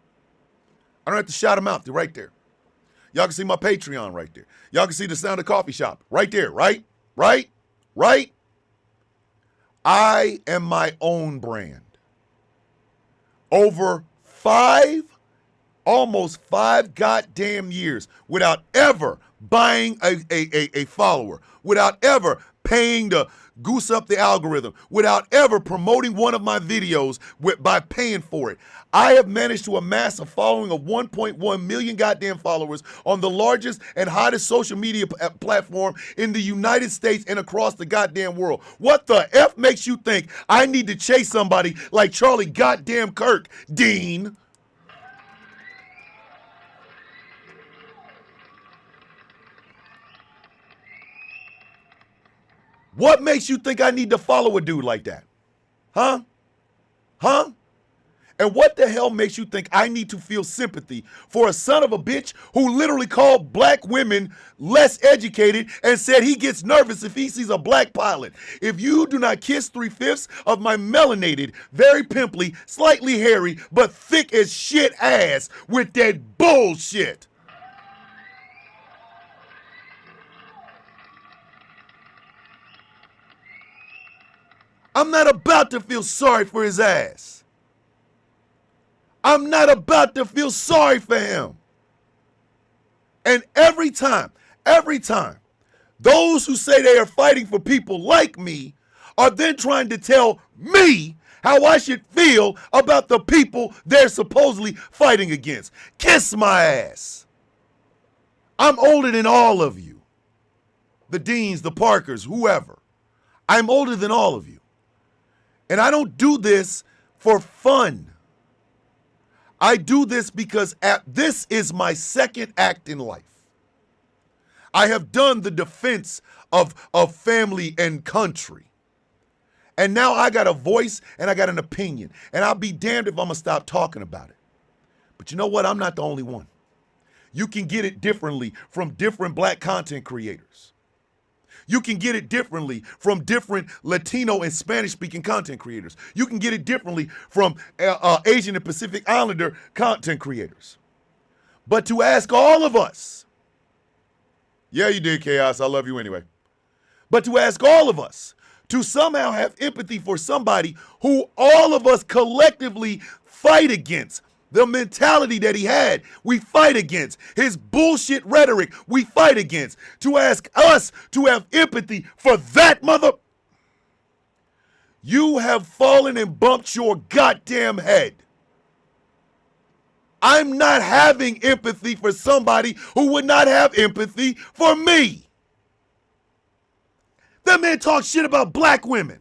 I don't have to shout them out. They're right there. Y'all can see my Patreon right there. Y'all can see the Sound of Coffee Shop right there, right? I am my own brand. Over almost 5 goddamn years without ever buying a follower, without ever paying to goose up the algorithm, without ever promoting one of my videos by paying for it. I have managed to amass a following of 1.1 million goddamn followers on the largest and hottest social media platform in the United States and across the goddamn world. What the F makes you think I need to chase somebody like Charlie goddamn Kirk, Dean? What makes you think I need to follow a dude like that? Huh? And what the hell makes you think I need to feel sympathy for a son of a bitch who literally called black women less educated and said he gets nervous if he sees a black pilot? If you do not kiss 3/5 of my melanated, very pimply, slightly hairy, but thick as shit ass with that bullshit. I'm not about to feel sorry for his ass. I'm not about to feel sorry for him. And every time, those who say they are fighting for people like me are then trying to tell me how I should feel about the people they're supposedly fighting against. Kiss my ass. I'm older than all of you. The Deans, the Parkers, whoever. I'm older than all of you. And I don't do this for fun. I do this because this is my second act in life. I have done the defense of family and country. And now I got a voice and I got an opinion. And I'll be damned if I'm going to stop talking about it. But you know what? I'm not the only one. You can get it differently from different black content creators. You can get it differently from different Latino and Spanish-speaking content creators. You can get it differently from Asian and Pacific Islander content creators. But to ask all of us, yeah, you did, Chaos, I love you anyway. But to ask all of us to somehow have empathy for somebody who all of us collectively fight against, the mentality that he had, we fight against. His bullshit rhetoric, we fight against. To ask us to have empathy for that mother. You have fallen and bumped your goddamn head. I'm not having empathy for somebody who would not have empathy for me. That man talks shit about black women.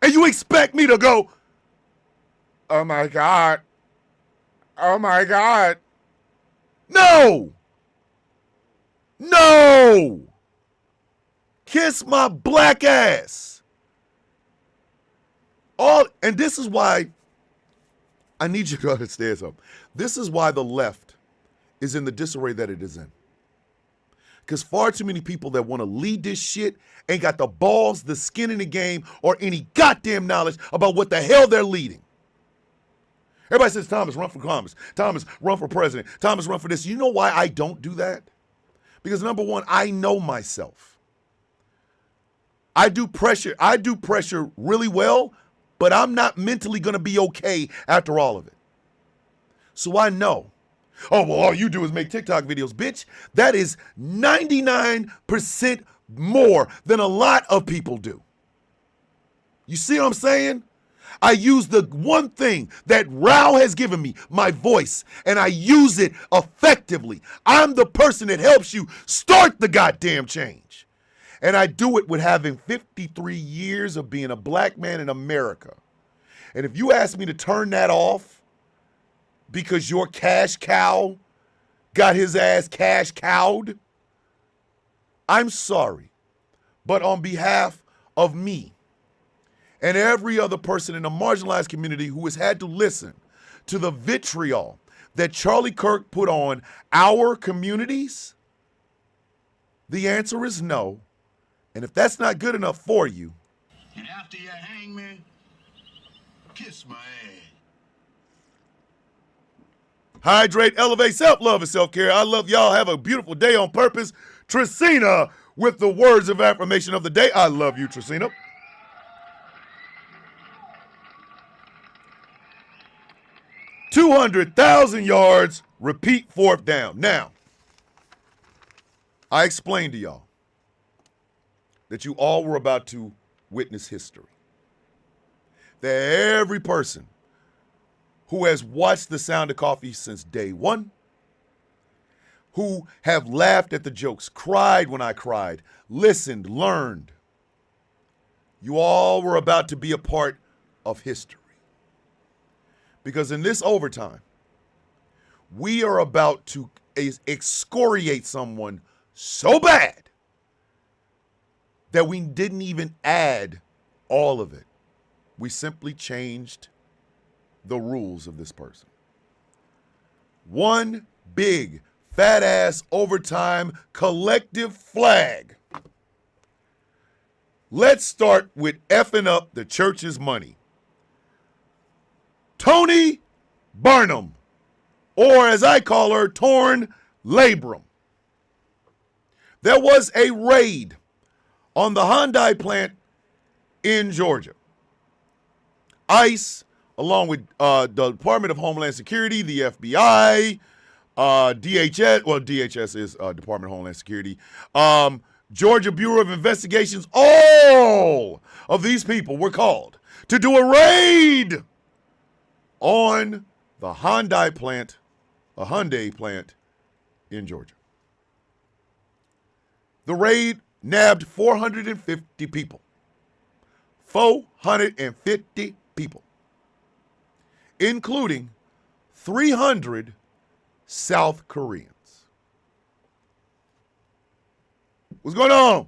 And you expect me to go, oh my God. Oh my God. No. No. Kiss my black ass. And this is why I need you to understand something. This is why the left is in the disarray that it is in. Because far too many people that want to lead this shit ain't got the balls, the skin in the game, or any goddamn knowledge about what the hell they're leading. Everybody says, Thomas, run for Congress. Thomas, run for president. Thomas, run for this. You know why I don't do that? Because number one, I know myself. I do pressure really well, but I'm not mentally going to be okay after all of it. So I know. Oh, well, all you do is make TikTok videos, bitch. That is 99% more than a lot of people do. You see what I'm saying? I use the one thing that Rao has given me, my voice, and I use it effectively. I'm the person that helps you start the goddamn change. And I do it with having 53 years of being a black man in America. And if you ask me to turn that off because your cash cow got his ass cash cowed, I'm sorry. But on behalf of me, and every other person in the marginalized community who has had to listen to the vitriol that Charlie Kirk put on our communities, the answer is no. And if that's not good enough for you, And after you hang me, kiss my ass. hydrate, elevate, self-love, and self-care. I love y'all. Have a beautiful day on purpose. Tracina with the words of affirmation of the day. I love you, Tracina. 200,000 yards, repeat fourth down. Now, I explained to y'all that you all were about to witness history. That every person who has watched The Sound of Coffee since day one, who have laughed at the jokes, cried when I cried, listened, learned, you all were about to be a part of history. Because in this overtime, we are about to excoriate someone so bad that we didn't even add all of it. We simply changed the rules of this person. One big, fat ass, overtime collective flag. Let's start with effing up the church's money. Tony Barnum, or as I call her, Torn Labrum. There was a raid on the Hyundai plant in Georgia. ICE, along with the Department of Homeland Security, the FBI, DHS, well, DHS is Department of Homeland Security, Georgia Bureau of Investigations, all of these people were called to do a raid on the Hyundai plant, a Hyundai plant in Georgia. The raid nabbed 450 people. 450 people, including 300 South Koreans. What's going on?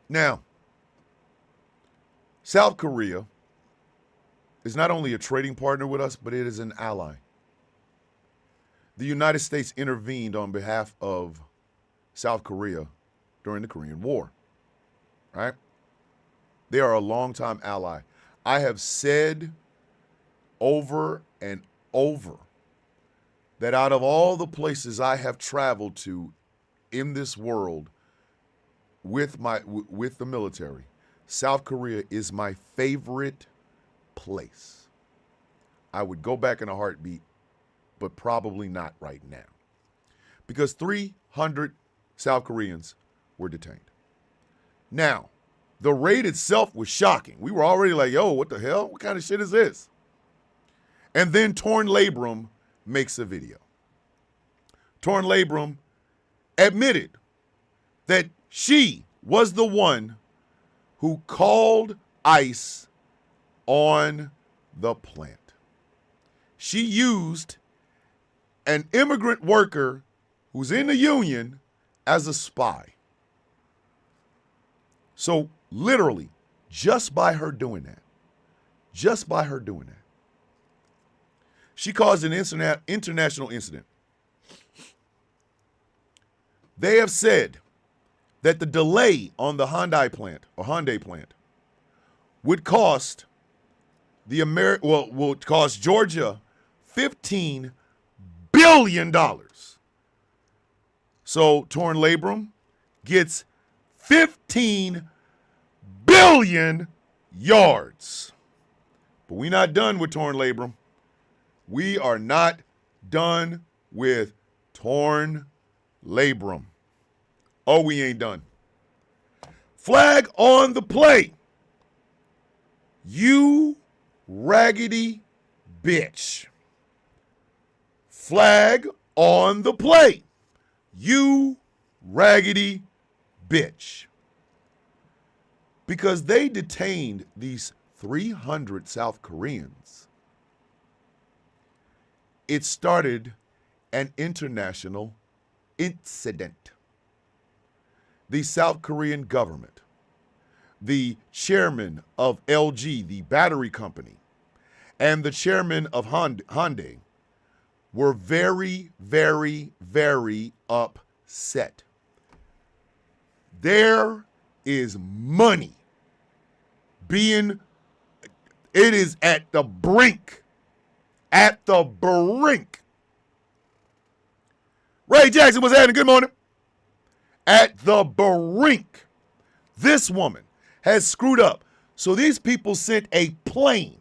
Now, South Korea is not only a trading partner with us, but it is an ally. The United States intervened on behalf of South Korea during the Korean War, right? They are a longtime ally. I have said over and over that out of all the places I have traveled to in this world with the military, South Korea is my favorite place. I would go back in a heartbeat, but probably not right now, because 300 South Koreans were detained. Now, the raid itself was shocking. We were already like, yo, what the hell? What kind of shit is this? And then Torn Labrum makes a video. Torn Labrum admitted that she was the one who called ICE on the plant. She used an immigrant worker who's in the union as a spy. So literally, just by her doing that, she caused an international incident. They have said that the delay on the Hyundai plant would cost will cost Georgia $15 billion. So Torn Labrum gets 15 billion yards. But we're not done with Torn Labrum. We are not done with Torn Labrum. Oh, we ain't done. Flag on the play. You raggedy bitch. Flag on the play. You raggedy bitch. Because they detained these 300 South Koreans. It started an international incident. The South Korean government, the chairman of LG, the battery company, and the chairman of Hyundai were very, very, very upset. There is money it is at the brink. At the brink. Ray Jackson was having a good morning. At the brink. This woman has screwed up. So these people sent a plane,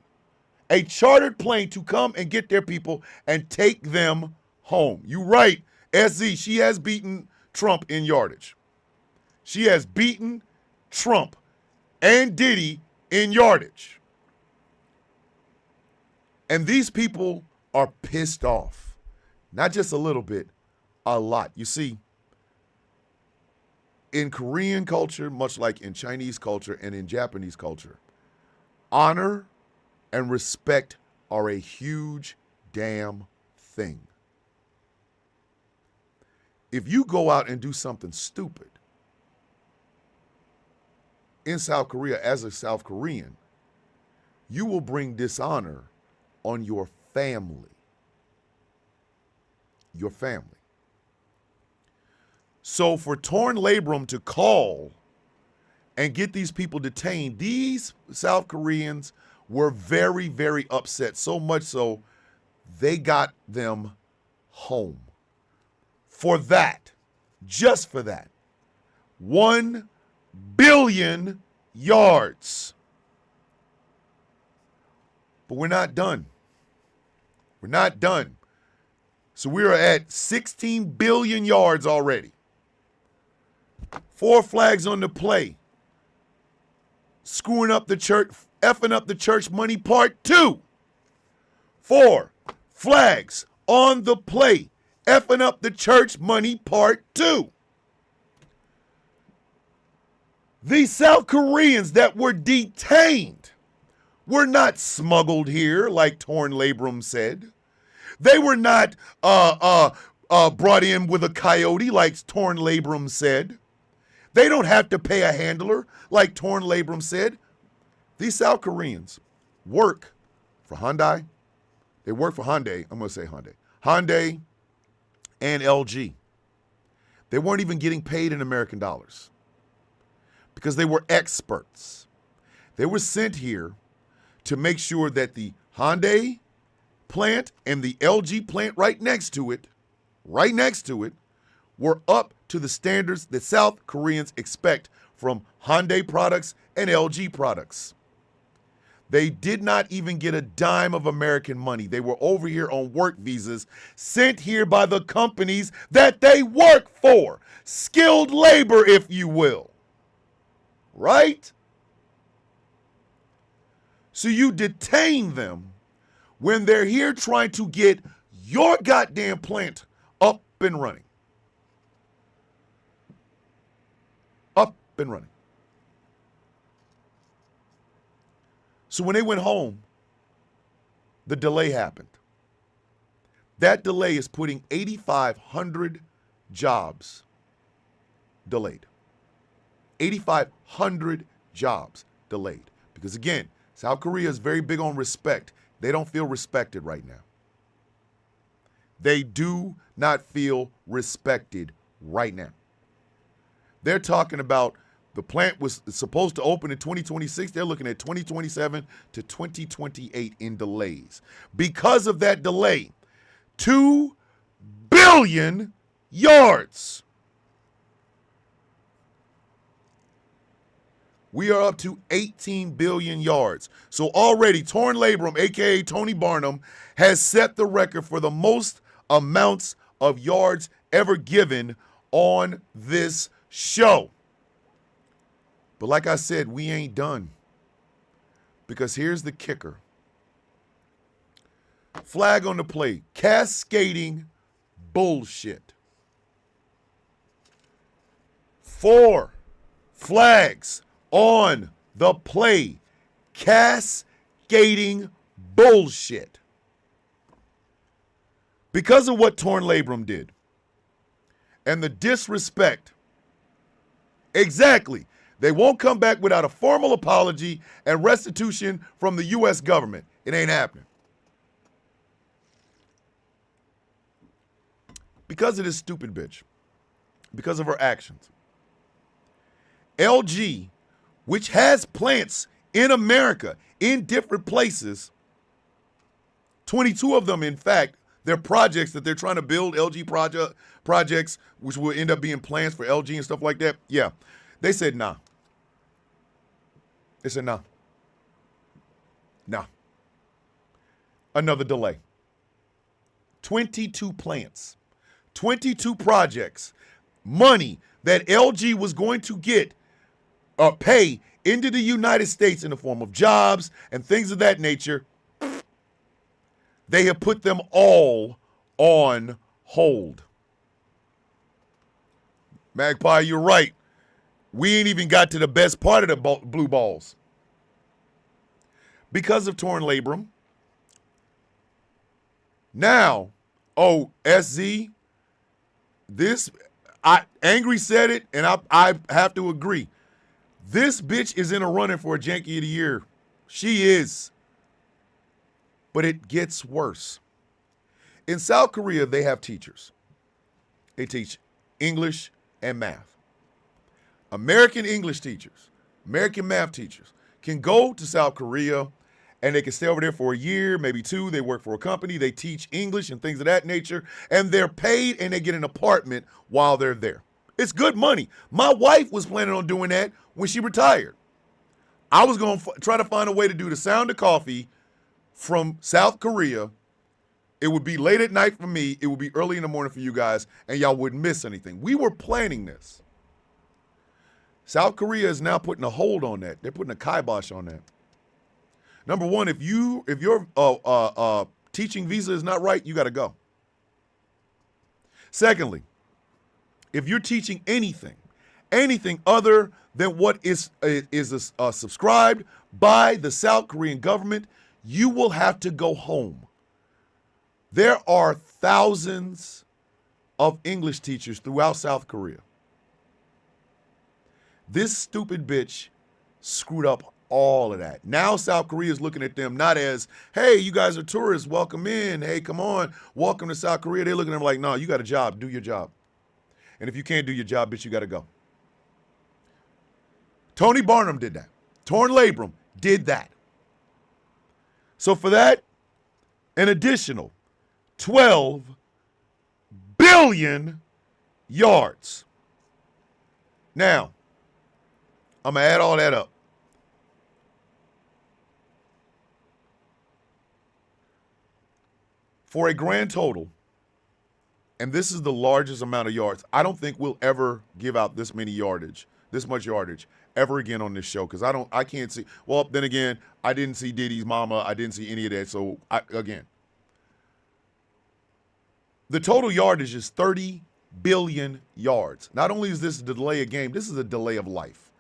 a chartered plane, to come and get their people and take them home. You right, SZ, she has beaten Trump in yardage. She has beaten Trump and Diddy in yardage. And these people are pissed off. Not just a little bit, a lot. You see, in Korean culture, much like in Chinese culture and in Japanese culture, honor and respect are a huge damn thing. If you go out and do something stupid in South Korea as a South Korean, you will bring dishonor on your family. Your family. So for Torn Labrum to call and get these people detained, these South Koreans were very, very upset. So much so, they got them home. For that, just for that, 1 billion yards. But we're not done. We're not done. So we are at 16 billion yards already. 4 flags on the play. Screwing up the church, effing up the church money part 2. 4 flags on the play. Effing up the church money part 2. These South Koreans that were detained were not smuggled here like Torn Labrum said. They were not brought in with a coyote like Torn Labrum said. They don't have to pay a handler like Torn Labrum said. These South Koreans work for Hyundai. They work for Hyundai. I'm going to say Hyundai. Hyundai and LG. They weren't even getting paid in American dollars because they were experts. They were sent here to make sure that the Hyundai plant and the LG plant right next to it, were up to the standards that South Koreans expect from Hyundai products and LG products. They did not even get a dime of American money. They were over here on work visas, sent here by the companies that they work for. Skilled labor, if you will. Right? So you detain them when they're here trying to get your goddamn plant up and running. Up and running. So when they went home, the delay happened. That delay is putting 8,500 jobs delayed. 8,500 jobs delayed. Because again, South Korea is very big on respect. They don't feel respected right now. They do not feel respected right now. They're talking about the plant was supposed to open in 2026. They're looking at 2027 to 2028 in delays. Because of that delay, 2 billion yards. We are up to 18 billion yards. So already Torn Labrum, a.k.a. Tony Barnum, has set the record for the most amounts of yards ever given on this show. But like I said, we ain't done. Because here's the kicker. Flag on the play. Cascading bullshit. 4 flags on the play. Cascading bullshit. Because of what Torn Labrum did. And the disrespect. Exactly. They won't come back without a formal apology and restitution from the U.S. government. It ain't happening. Because of this stupid bitch. Because of her actions. LG, which has plants in America, in different places, 22 of them, in fact, they're projects that they're trying to build, LG projects, which will end up being plants for LG and stuff like that. Yeah. They said, nah. They said, nah. Nah. Another delay. 22 plants. 22 projects. Money that LG was going to get or pay into the United States in the form of jobs and things of that nature. They have put them all on hold. Magpie, you're right. We ain't even got to the best part of the blue balls. Because of Torn Labrum. Now, SZ, Angry said it, and I have to agree. This bitch is in a running for a Janky of the Year. She is. But it gets worse. In South Korea, they have teachers. They teach English and math. American English teachers, American math teachers can go to South Korea and they can stay over there for a year, maybe two. They work for a company. They teach English and things of that nature. And they're paid and they get an apartment while they're there. It's good money. My wife was planning on doing that when she retired. I was going to try to find a way to do the Sound of Coffee from South Korea. It would be late at night for me. It would be early in the morning for you guys, and y'all wouldn't miss anything. We were planning this. South Korea is now putting a hold on that. They're putting a kibosh on that. Number one, if your teaching visa is not right, you got to go. Secondly, if you're teaching anything other than what is subscribed by the South Korean government, you will have to go home. There are thousands of English teachers throughout South Korea. This stupid bitch screwed up all of that. Now South Korea is looking at them not as, hey, you guys are tourists, welcome in. Hey, come on, welcome to South Korea. They're looking at them like, no, you got a job, do your job. And if you can't do your job, bitch, you got to go. Tony Barnum did that. Torn Labrum did that. So for that, an additional 12 billion yards. Now, I'm going to add all that up. For a grand total, and this is the largest amount of yards, I don't think we'll ever give out this much yardage ever again on this show, because I can't see. Well, then again, I didn't see Diddy's mama. I didn't see any of that. So, again, the total yardage is 30 billion yards. Not only is this a delay of game, this is a delay of life.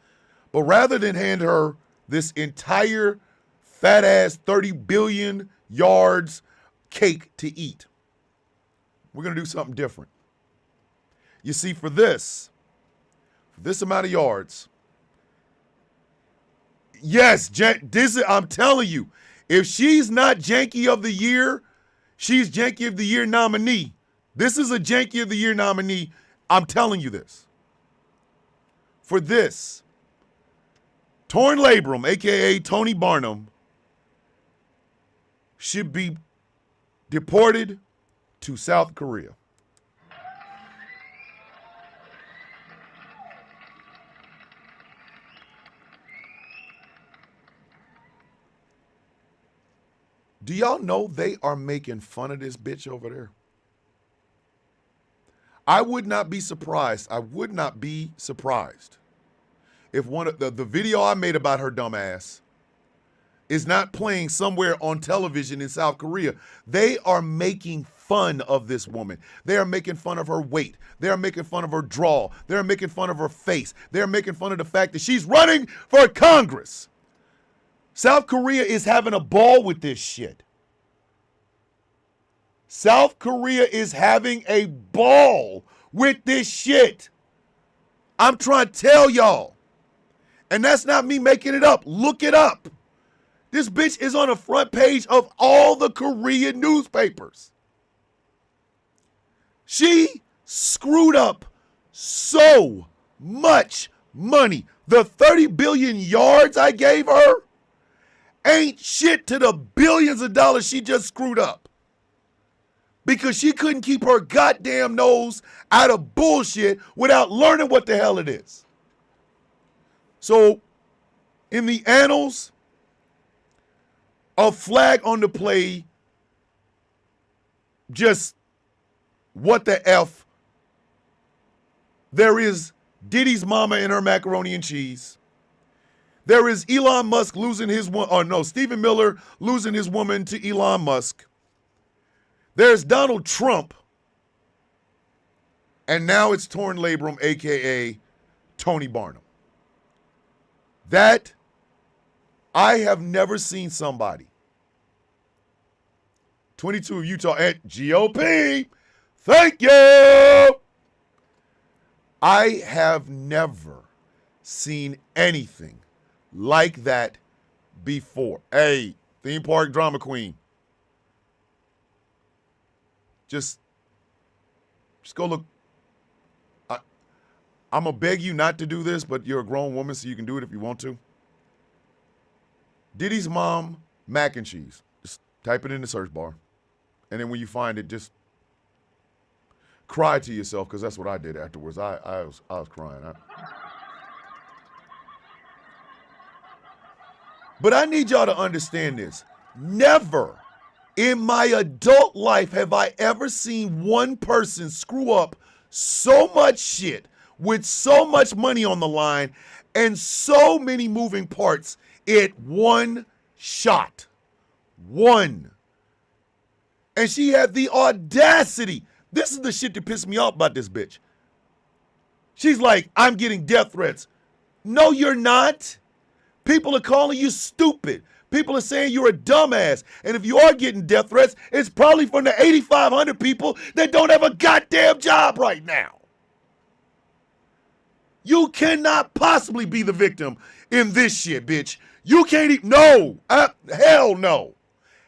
But rather than hand her this entire fat-ass 30 billion yards cake to eat, we're going to do something different. You see, for this amount of yards, yes, I'm telling you, if she's not Janky of the Year, she's Janky of the Year nominee. This is a Janky of the Year nominee. I'm telling you this. For this, Torn Labrum, a.k.a. Tony Barnum, should be deported to South Korea. Do y'all know they are making fun of this bitch over there? I would not be surprised. If one of the video I made about her dumb ass is not playing somewhere on television in South Korea. They are making fun of this woman. They are making fun of her weight. They are making fun of her draw. They are making fun of her face. They are making fun of the fact that she's running for Congress. South Korea is having a ball with this shit. South Korea is having a ball with this shit. I'm trying to tell y'all. And that's not me making it up. Look it up. This bitch is on the front page of all the Korean newspapers. She screwed up so much money. The 30 billion yards I gave her ain't shit to the billions of dollars she just screwed up. Because she couldn't keep her goddamn nose out of bullshit without learning what the hell it is. So, in the annals of Flag on the Play, just what the F, there is Diddy's mama and her macaroni and cheese. There is Elon Musk losing his Stephen Miller losing his woman to Elon Musk. There's Donald Trump. And now it's Torn Labrum, a.k.a. Tony Barnum. That, I have never seen somebody. 22 of Utah at GOP. Thank you. I have never seen anything like that before. Hey, theme park drama queen. Just go look. I'm going to beg you not to do this, but you're a grown woman, so you can do it if you want to. Diddy's mom, mac and cheese. Just type it in the search bar. And then when you find it, just cry to yourself, because that's what I did afterwards. I was crying. But I need y'all to understand this. Never in my adult life have I ever seen one person screw up so much shit with so much money on the line and so many moving parts in one shot. One. And she had the audacity. This is the shit that pissed me off about this bitch. She's like, I'm getting death threats. No, you're not. People are calling you stupid. People are saying you're a dumbass. And if you are getting death threats, it's probably from the 8,500 people that don't have a goddamn job right now. You cannot possibly be the victim in this shit, bitch. You can't even, no. Hell no.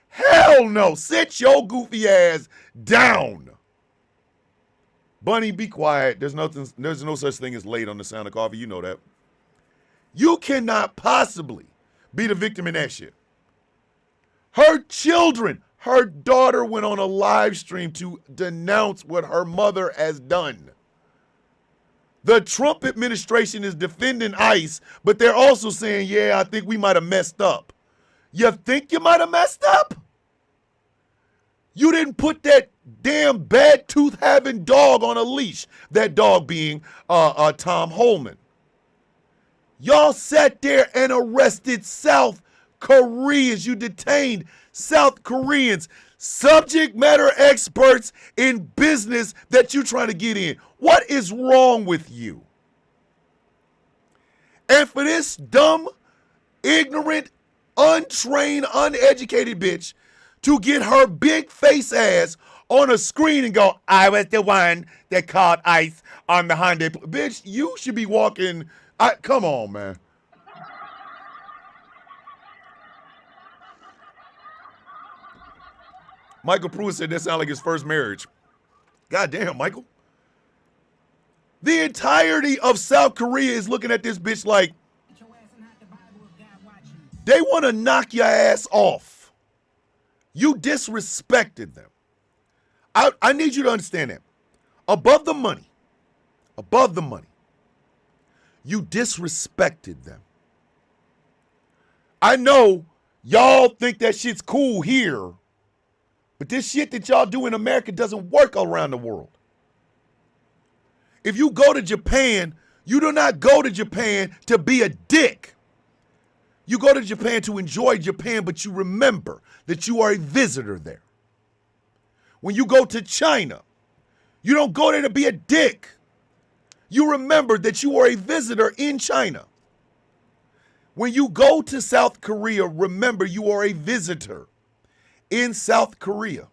Hell no. Sit your goofy ass down. Bunny, be quiet. There's no such thing as late on the sound of coffee. You know that. You cannot possibly be the victim in that shit. Her children, her daughter went on a live stream to denounce what her mother has done. The Trump administration is defending ICE, but they're also saying, yeah, I think we might have messed up. You think you might have messed up? You didn't put that damn bad tooth having dog on a leash. That dog being Tom Holman. Y'all sat there and arrested South Koreans. You detained South Koreans, subject matter experts in business that you're trying to get in. What is wrong with you? And for this dumb, ignorant, untrained, uneducated bitch to get her big face ass on a screen and go, I was the one that called ICE on the Hyundai. Bitch, you should be walking. Come on, man. Michael Pruitt said that sounded like his first marriage. God damn, Michael. The entirety of South Korea is looking at this bitch like they want to knock your ass off. You disrespected them. I need you to understand that. Above the money, you disrespected them. I know y'all think that shit's cool here, but this shit that y'all do in America doesn't work around the world. If you go to Japan, you do not go to Japan to be a dick. You go to Japan to enjoy Japan, but you remember that you are a visitor there. When you go to China, you don't go there to be a dick. You remember that you are a visitor in China. When you go to South Korea, remember you are a visitor in South Korea.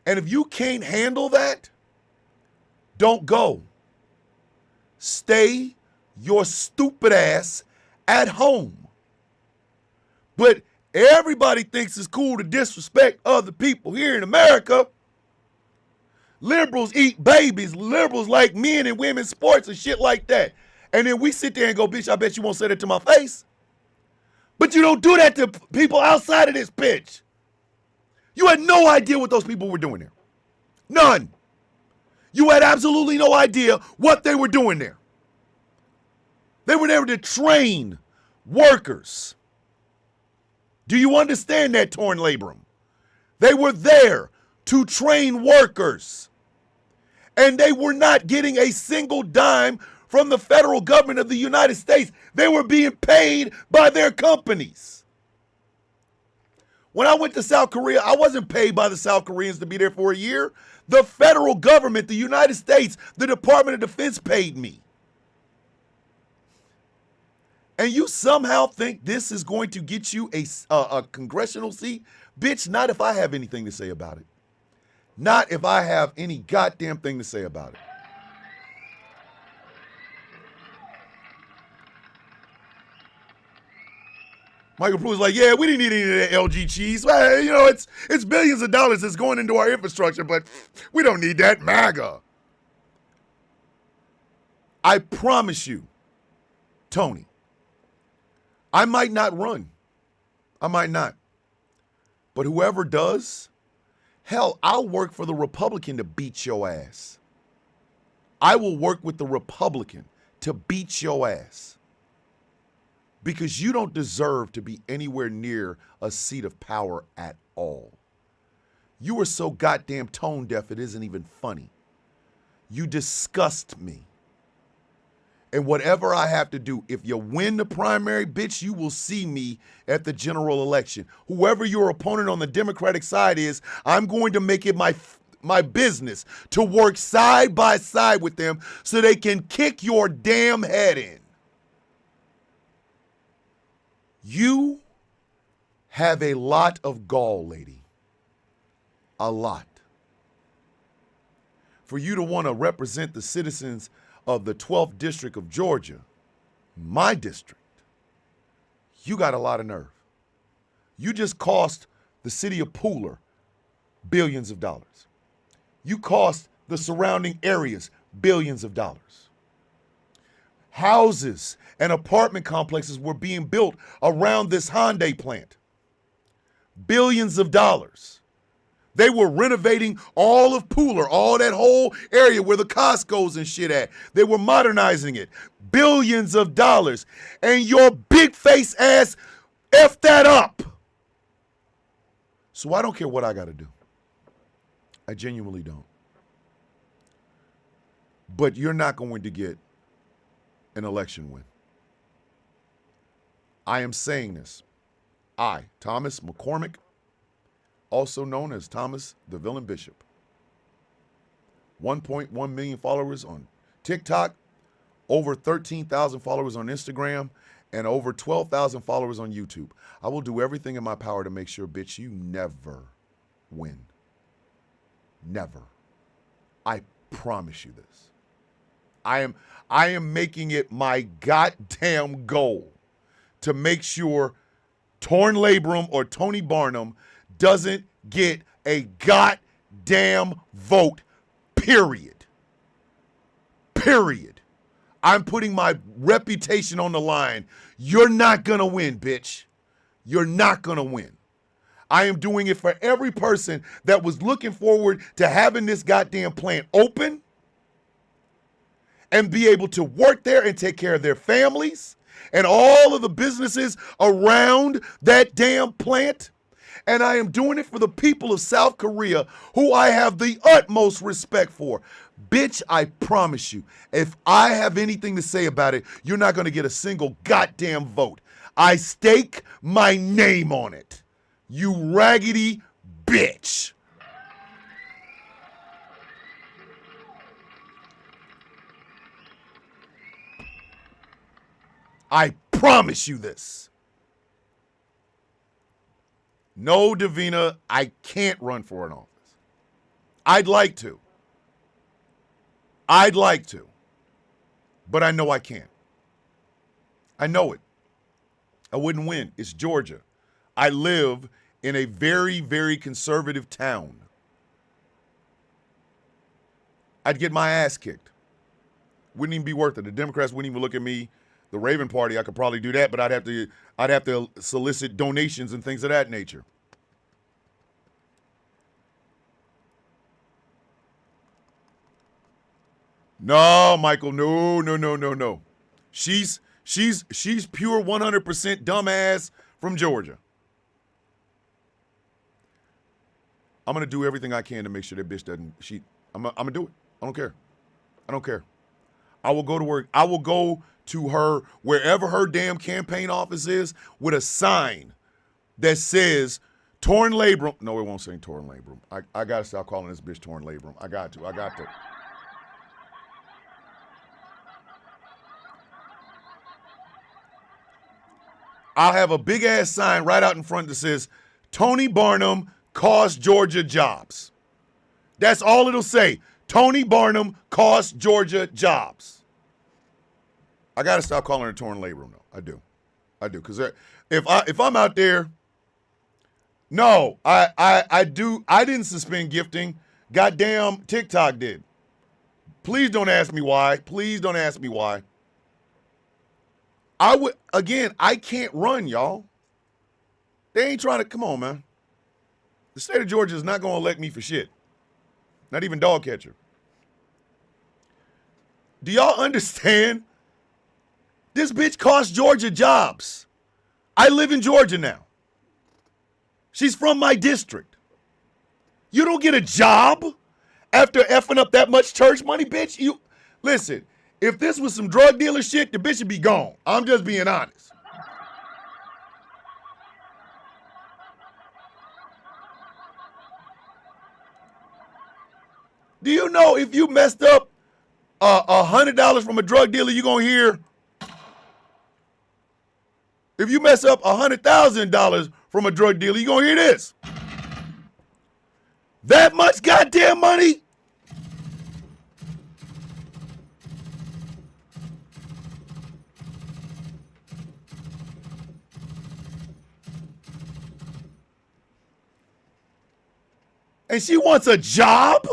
And if you can't handle that, don't go. Stay your stupid ass at home. But everybody thinks it's cool to disrespect other people here in America. Liberals eat babies. Liberals like men and women's sports and shit like that. And then we sit there and go, bitch, I bet you won't say that to my face. But you don't do that to people outside of this bitch. You had no idea what those people were doing there. None. You had absolutely no idea what they were doing there. They were there to train workers. Do you understand that, Torn Labrum? They were there to train workers. And they were not getting a single dime from the federal government of the United States. They were being paid by their companies. When I went to South Korea, I wasn't paid by the South Koreans to be there for a year. The federal government, the United States, the Department of Defense paid me. And you somehow think this is going to get you a congressional seat? Bitch, not if I have anything to say about it. Not if I have any goddamn thing to say about it. Michael Pruitt's like, yeah, we didn't need any of that LG cheese. Well, you know, it's billions of dollars that's going into our infrastructure, but we don't need that. MAGA. I promise you, Tony, I might not run. I might not. But whoever does, hell, I'll work for the Republican to beat your ass. I will work with the Republican to beat your ass. Because you don't deserve to be anywhere near a seat of power at all. You are so goddamn tone deaf, it isn't even funny. You disgust me. And whatever I have to do, if you win the primary, bitch, you will see me at the general election. Whoever your opponent on the Democratic side is, I'm going to make it my business to work side by side with them so they can kick your damn head in. You have a lot of gall, lady. A lot. For you to want to represent the citizens of the 12th District of Georgia, my district, you got a lot of nerve. You just cost the city of Pooler billions of dollars. You cost the surrounding areas billions of dollars. Houses and apartment complexes were being built around this Hyundai plant. Billions of dollars. They were renovating all of Pooler, all that whole area where the Costco's and shit at. They were modernizing it. Billions of dollars. And your big face ass F that up. So I don't care what I got to do. I genuinely don't. But you're not going to get an election win. I am saying this. I, Thomas McCormick, also known as Thomas the Villain Bishop. 1.1 million followers on TikTok, over 13,000 followers on Instagram, and over 12,000 followers on YouTube. I will do everything in my power to make sure, bitch, you never win. Never. I promise you this. I am making it my goddamn goal to make sure Torn Labrum or Tony Barnum doesn't get a goddamn vote, period. Period. I'm putting my reputation on the line. You're not gonna win, bitch. You're not gonna win. I am doing it for every person that was looking forward to having this goddamn plant open and be able to work there and take care of their families and all of the businesses around that damn plant. And I am doing it for the people of South Korea, who I have the utmost respect for. Bitch, I promise you, if I have anything to say about it, you're not going to get a single goddamn vote. I stake my name on it. You raggedy bitch. I promise you this. No, Davina, I can't run for an office. I'd like to. But I know I can't. I know it. I wouldn't win. It's Georgia. I live in a very, very conservative town. I'd get my ass kicked. Wouldn't even be worth it. The Democrats wouldn't even look at me. The Raven Party, I could probably do that, but I'd have to solicit donations and things of that nature. No, Michael, no. She's pure 100% dumbass from Georgia. I'm gonna do everything I can to make sure that bitch doesn't. I'm gonna do it. I don't care. I will go to work. I will go to her wherever her damn campaign office is with a sign that says Torn Labrum. No, it won't say Torn Labrum. I gotta stop calling this bitch Torn Labrum. I got to. I'll have a big ass sign right out in front that says Tony Barnum cost Georgia jobs. That's all it'll say. Tony Barnum cost Georgia jobs. I got to stop calling her Torn Labrum, though. I do. Because if I'm out there, no, I didn't suspend gifting. Goddamn TikTok did. Please don't ask me why. Please don't ask me why. I can't run, y'all. They ain't trying to, come on, man. The state of Georgia is not going to elect me for shit. Not even dog catcher. Do y'all understand? This bitch cost Georgia jobs. I live in Georgia now. She's from my district. You don't get a job after effing up that much church money, bitch? You listen, if this was some drug dealer shit, the bitch would be gone. I'm just being honest. Do you know if you messed up $100 from a drug dealer, you're going to hear, if you mess up $100,000 from a drug dealer, you're going to hear this. That much goddamn money? And she wants a job?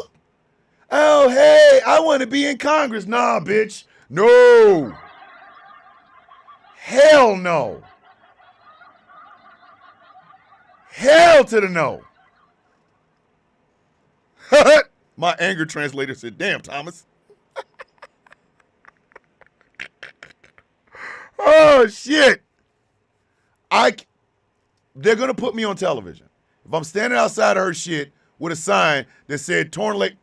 Oh, hey, I want to be in Congress. Nah, bitch. No. Hell no. Hell to the no. My anger translator said, damn, Thomas. Oh, shit. They're going to put me on television. If I'm standing outside of her shit with a sign that said Tony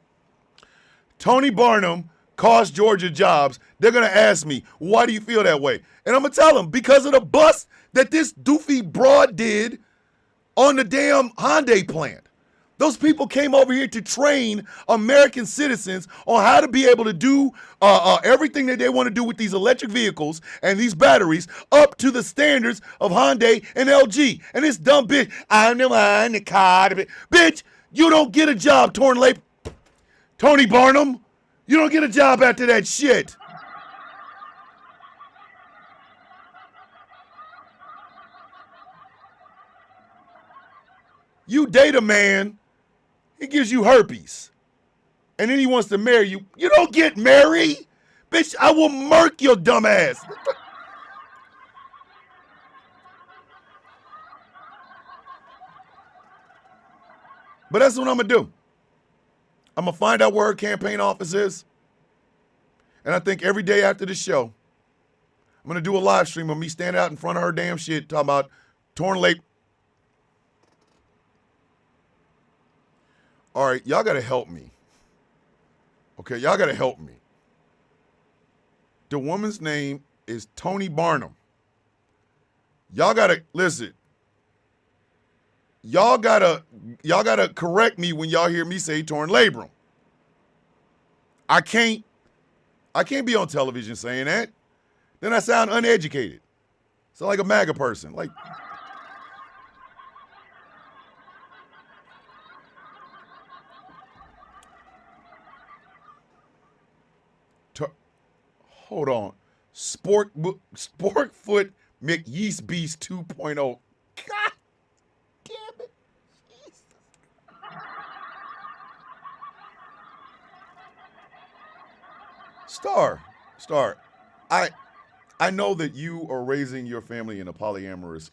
Barnum cost Georgia jobs, they're going to ask me, why do you feel that way? And I'm going to tell them, because of the bust that this doofy broad did on the damn Hyundai plant. Those people came over here to train American citizens on how to be able to do everything that they want to do with these electric vehicles and these batteries up to the standards of Hyundai and LG. And this dumb bitch, I'm the one, the car. Bitch, you don't get a job, Tony Barnum. You don't get a job after that shit. You date a man, he gives you herpes, and then he wants to marry you. You don't get married. Bitch, I will murk your dumb ass. But that's what I'm going to do. I'm going to find out where her campaign office is, and I think every day after the show, I'm going to do a live stream of me standing out in front of her damn shit talking about torn label. All right, y'all got to help me. Okay, y'all got to help me. The woman's name is Tony Barnum. Y'all got to, listen. Y'all got to correct me when y'all hear me say torn labrum. I can't be on television saying that. Then I sound uneducated. Sound like a MAGA person. Like, hold on. Sporkfoot McYeast Beast 2.0. God damn it. Jesus. Star. I know that you are raising your family in a polyamorous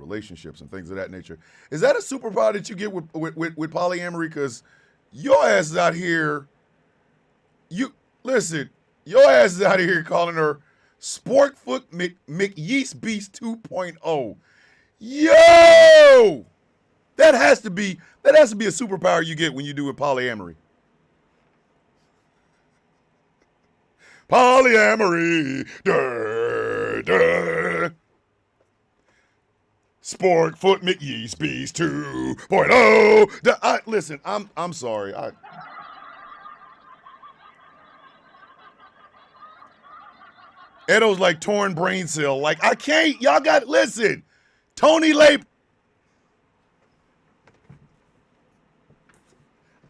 relationships and things of that nature. Is that a superpower that you get with polyamory? Because your ass is out here. Listen. Your ass is out of here calling her Sporkfoot McYeast Beast 2.0. Yo! That has to be a superpower you get when you do with polyamory. Polyamory. Duh, duh. Sporkfoot McYeast Beast 2.0. Listen, I'm sorry. Edo's like torn brain cell. Like, I can't. Y'all got, listen. Tony Lape.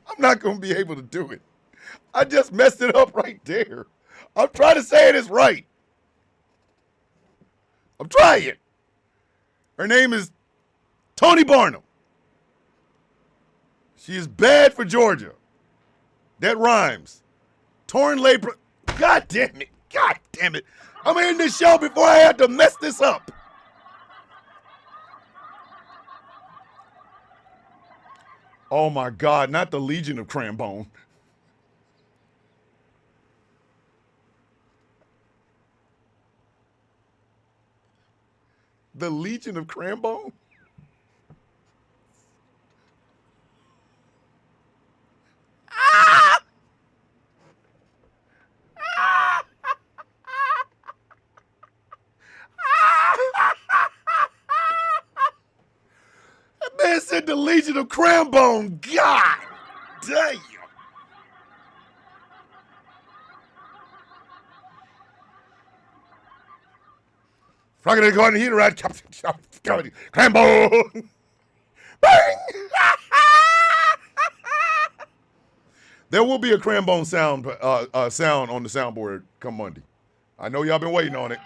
I'm not going to be able to do it. I just messed it up right there. I'm trying to say it is right. I'm trying. Her name is Tony Barnum. She is bad for Georgia. That rhymes. Torn labor. God damn it. God damn it. I'm in this show before I have to mess this up. Oh my God, not the Legion of Crambone. The Legion of Crambone? That man said the Legion of Crambone. God damn. Froggy the garden heater right. Crambone. Bang. There will be a Crambone sound sound on the soundboard come Monday. I know y'all been waiting on it.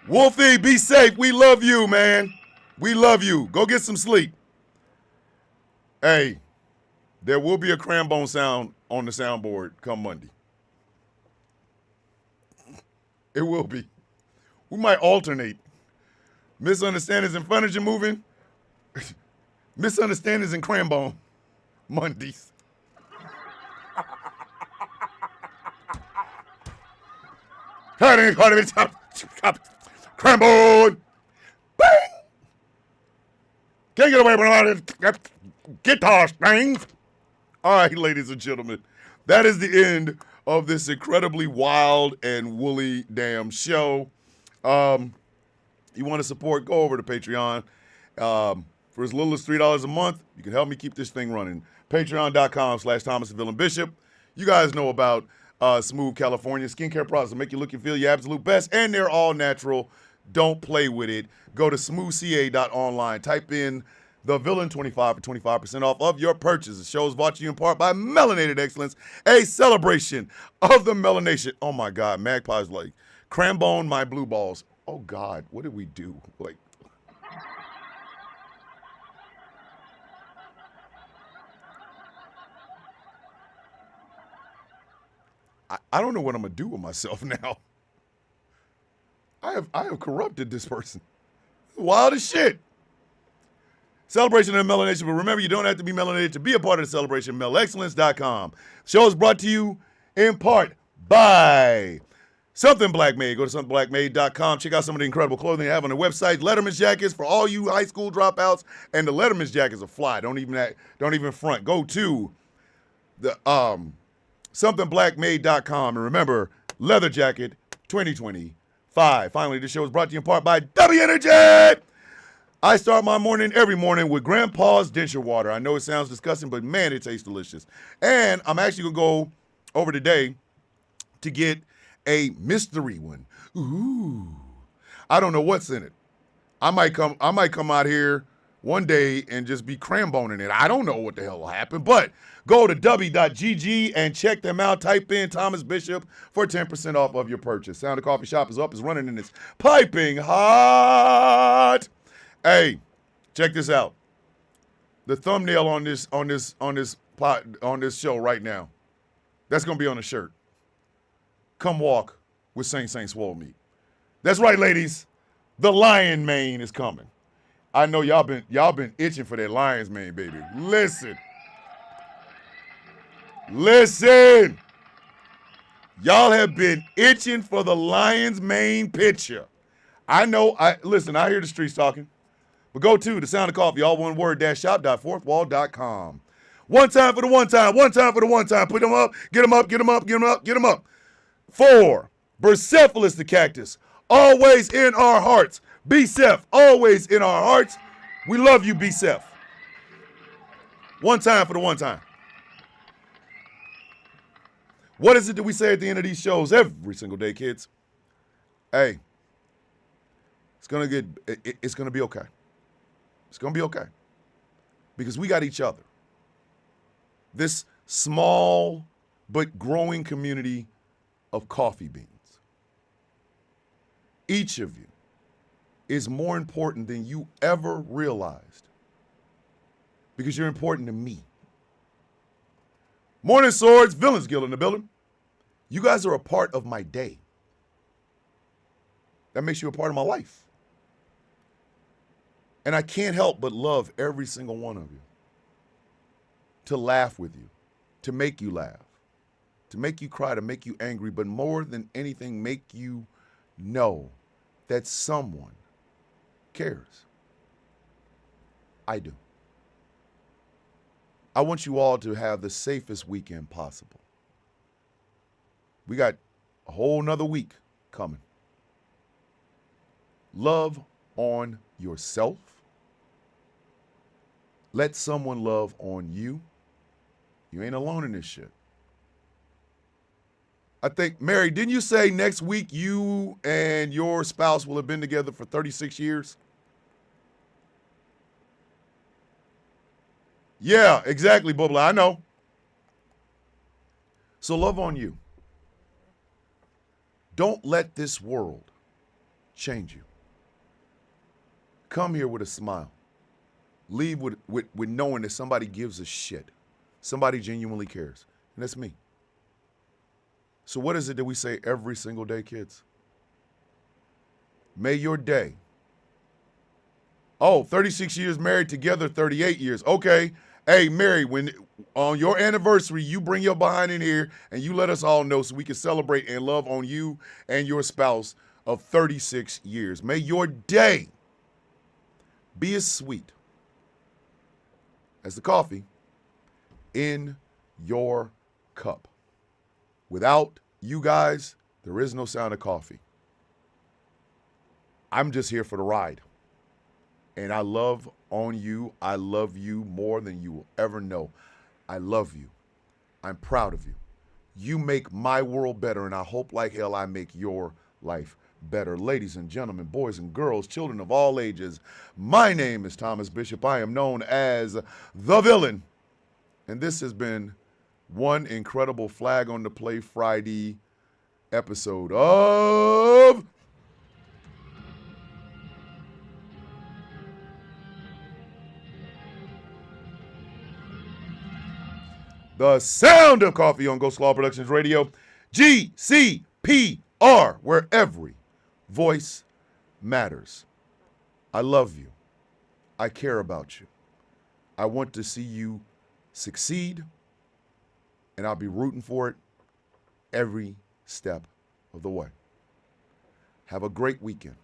Wolfie, be safe. We love you, man. We love you. Go get some sleep. Hey, there will be a Crambone sound on the soundboard come Monday. It will be. We might alternate. Misunderstandings and furniture moving. Misunderstandings and Crambone Mondays. Crambone. Bang. Can't get away from all this guitar strings. All right, ladies and gentlemen, that is the end of this incredibly wild and woolly damn show. You want to support, go over to Patreon. For as little as $3 a month, you can help me keep this thing running. Patreon.com/Thomas_Bishop. You guys know about Smooth California skincare products that make you look and feel your absolute best, and they're all natural. Don't play with it. Go to smoothca.online. Type in The Villain 25 for 25% off of your purchase. The show is brought to you in part by Melanated Excellence, a celebration of the melanation. Oh my God, Magpie's like, Crambone my blue balls. Oh God, what did we do? Like, I don't know what I'm gonna do with myself now. I have corrupted this person. Wild as shit. Celebration of Melanation, but remember, you don't have to be melanated to be a part of the celebration. MelExcellence.com. Show is brought to you in part by Something Black Made. Go to somethingblackmade.com. Check out some of the incredible clothing they have on their website. Letterman's jackets for all you high school dropouts, and the Letterman's jackets are fly. Don't even front. Go to the somethingblackmade.com, and remember, leather jacket 2025. Finally, this show is brought to you in part by W Energy. I start my morning every morning with Grandpa's denture water. I know it sounds disgusting, but man, it tastes delicious. And I'm actually gonna go over today to get a mystery one. Ooh, I don't know what's in it. I might come out here one day and just be cramboning it. I don't know what the hell will happen, but go to w.gg and check them out. Type in Thomas Bishop for 10% off of your purchase. Sound of Coffee Shop is up, is running, and it's piping hot. Hey, check this out. The thumbnail on this show right now, that's gonna be on a shirt. Come walk with Saint Swole Meat. That's right, ladies. The lion mane is coming. I know y'all been itching for that lion's mane, baby. Listen. Y'all have been itching for the lion's mane picture. I know. I hear the streets talking. But go to the Sound of Coffee, all one word, -shop.fourthwall.com. One time for the one time. Put them up, get them up. 4, Bucephalus the cactus, always in our hearts. Bceph, always in our hearts. We love you, Bceph. One time for the one time. What is it that we say at the end of these shows every single day, kids? Hey, it's gonna be okay. It's gonna be okay. Because we got each other. This small but growing community of coffee beans. each of you, is more important than you ever realized because you're important to me. Morning Swords, Villains Guild in the building. You guys are a part of my day. That makes you a part of my life. And I can't help but love every single one of you. To laugh with you, to make you laugh, to make you cry, to make you angry, but more than anything, make you know that someone cares. I do. I want you all to have the safest weekend possible. We got a whole nother week coming. Love on yourself. Let someone love on you. You ain't alone in this shit. I think, Mary, didn't you say next week you and your spouse will have been together for 36 years? Yeah, exactly, Bubba. I know. So love on you. Don't let this world change you. Come here with a smile. Leave with knowing that somebody gives a shit. Somebody genuinely cares. And that's me. So what is it that we say every single day, kids? May your day. Oh, 36 years married together, 38 years. Okay. Hey, Mary, when on your anniversary, you bring your behind in here and you let us all know so we can celebrate and love on you and your spouse of 36 years. May your day be as sweet as the coffee in your cup. Without you guys, there is no sound of coffee. I'm just here for the ride. And I love on you. I love you more than you will ever know. I love you. I'm proud of you. You make my world better, and I hope like hell I make your life better. Ladies and gentlemen, boys and girls, children of all ages, my name is Thomas Bishop. I am known as the Villain. And this has been one incredible Flag on the Play Friday episode of The Sound of Coffee on Ghost Law Productions Radio, GCPR, where every voice matters. I love you. I care about you. I want to see you succeed, and I'll be rooting for it every step of the way. Have a great weekend.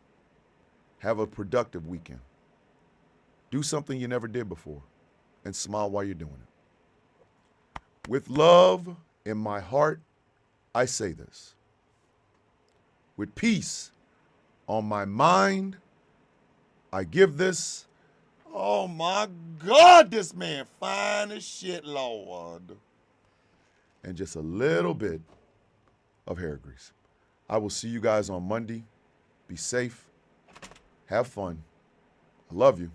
Have a productive weekend. Do something you never did before, and smile while you're doing it. With love in my heart, I say this. With peace on my mind, I give this. Oh my God, this man fine as shit, Lord. And just a little bit of hair grease. I will see you guys on Monday. Be safe. Have fun. I love you.